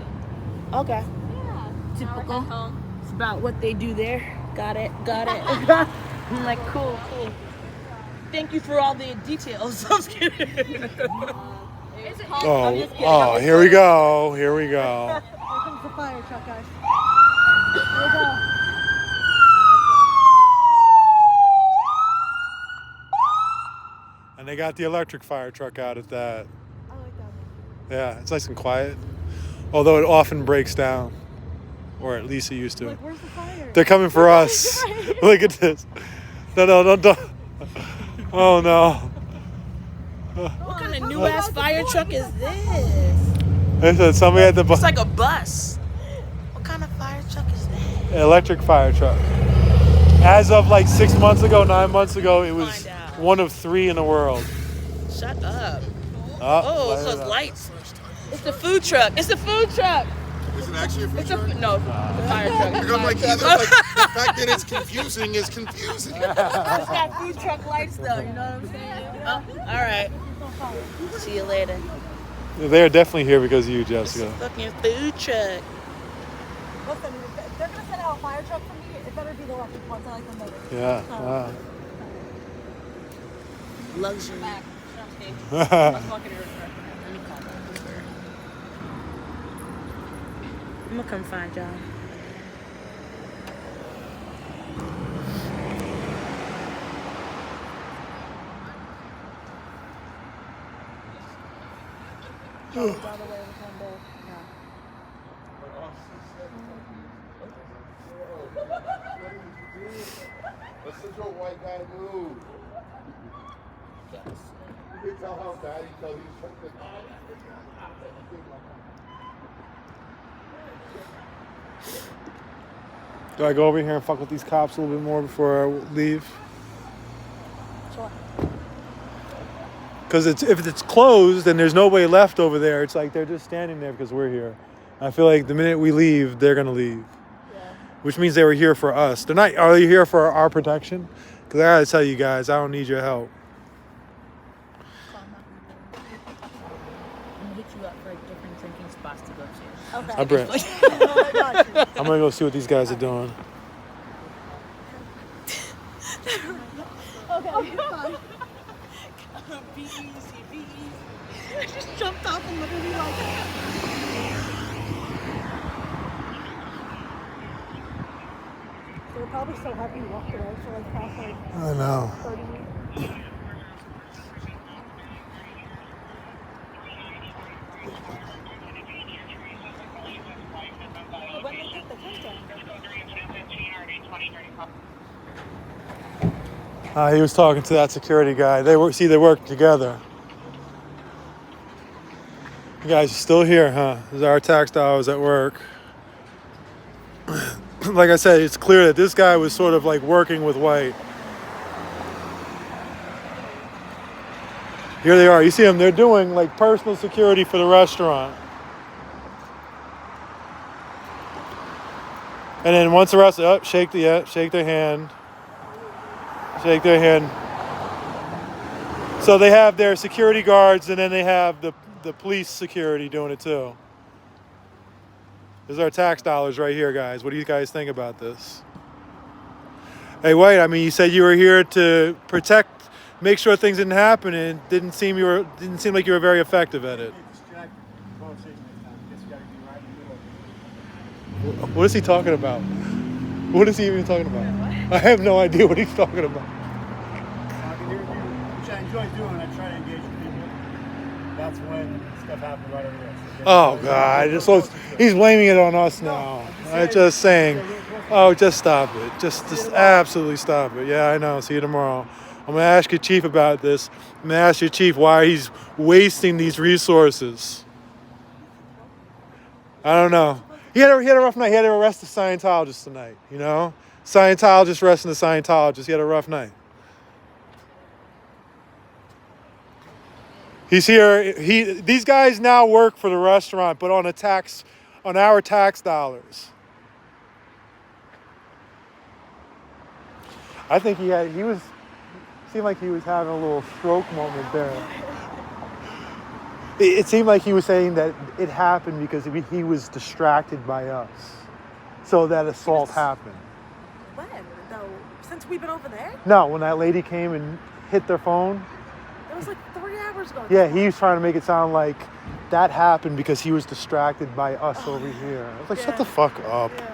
M: Okay.
G: Yeah.
M: Typical.
G: Home.
M: It's about what they do there. Got it. I'm like, cool. Thank you for all the details. I'm just kidding.
A: Oh, here we go. Here we go.
B: Here comes the fire truck, guys. Here we go.
A: And they got the electric fire truck out at that.
B: I like that.
A: Yeah, it's nice and quiet. Although it often breaks down. Or at least it used to.
B: Like, where's the fire?
A: They're coming for us. Look at this. No, don't. Oh no.
M: What kind of new ass fire truck is this?
A: They said somebody at the
M: It's like a bus. What kind of fire truck is that?
A: electric fire truck. As of like 6 months ago, 9 months ago, it was one of 3 in the world.
M: Shut up.
A: Oh,
M: Oh, so it's lights. It's the food truck. It's the food truck.
F: Is it actually a food
M: It's
F: truck?
M: No, it's a fire truck.
F: Because I'm like, either, like, the fact that it's confusing is confusing.
M: It's got food truck lights though, you know what I'm saying? Oh, all right. See you later.
A: They're definitely here because of you, Jessica.
M: Fucking food truck.
B: Listen, if they're gonna send out a fire truck for me, it better be the electric ones. I like them better.
A: Yeah. Wow.
M: Luxury. I'm gonna come find y'all.
F: Listen to a white guy move. You can tell how bad he tells he's trying to.
A: Do I go over here and fuck with these cops a little bit more before I leave?
B: Sure.
A: Because if it's closed and there's no way left over there, it's like they're just standing there because we're here. I feel like the minute we leave, they're gonna leave.
B: Yeah.
A: Which means they were here for us. They're not. Are they here for our protection? Because I gotta tell you guys, I don't need your help.
M: I'm gonna hit you up for different drinking spots to go to.
B: Okay.
A: I bet.
B: I got you.
A: I'm gonna go see what these guys are doing.
B: Okay, fine.
M: Be easy, be easy.
B: I just jumped off and literally like. They were probably so happy you walked away for like past like
A: I know.
B: 30 minutes. When they take the tent down.
A: He was talking to that security guy. They work together. You guys are still here, huh? This is our tax dollars at work. like I said, it's clear that this guy was sort of like working with White. Here they are. You see them, they're doing like personal security for the restaurant. And then once arrested, shake their hand. Shake their hand. So they have their security guards, and then they have the police security doing it too. This is our tax dollars right here, guys. What do you guys think about this? Hey, White, I mean, you said you were here to protect, make sure things didn't happen, and it didn't seem like you were very effective at it. What is he talking about? What is he even talking about? I have no idea what he's talking about.
D: Which I enjoy doing. I try to engage with people. That's when stuff happens right over there. So
A: Oh, God. So he's blaming it on us now. I'm just saying, oh, just stop it. Just absolutely stop it. Yeah, I know. See you tomorrow. I'm going to ask your chief about this. I'm going to ask your chief why he's wasting these resources. I don't know. He had a rough night. He had to arrest a Scientologist tonight, you know? Scientologist arresting a Scientologist. He had a rough night. He's here. These guys now work for the restaurant, but on our tax dollars. I think seemed like he was having a little stroke moment there. It seemed like he was saying that it happened because he was distracted by us. So that assault happened.
B: When, though? Since we've been over there?
A: No, when that lady came and hit their phone.
B: That was like 3 hours ago.
A: Yeah, he was trying to make it sound like that happened because he was distracted by us over here. I was like, shut the fuck up.
B: Yeah.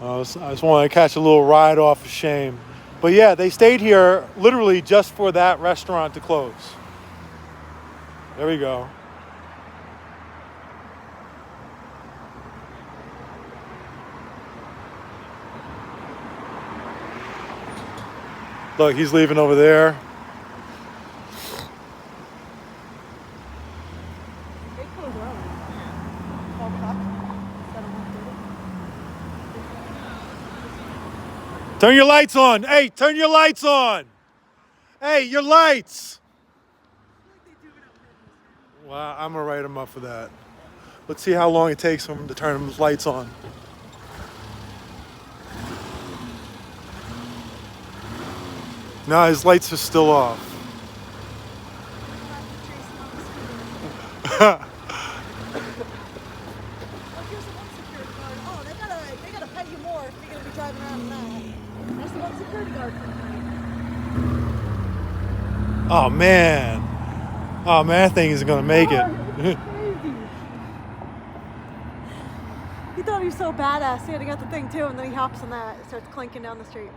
A: I just wanted to catch a little ride off of shame. But yeah, they stayed here literally just for that restaurant to close. There we go. Look, he's leaving over there. Turn your lights on. Hey, turn your lights on. Hey, your lights. Well, I'm going to write him up for that. Let's see how long it takes him to turn his lights on. No, his lights are still off.
B: Oh, they gotta pay you more if you're gonna be driving around in that. That's the one security guard.
A: Oh man, that thing isn't gonna make it.
B: He thought he was so badass. He had to get the thing too, and then he hops on that. It starts clinking down the street.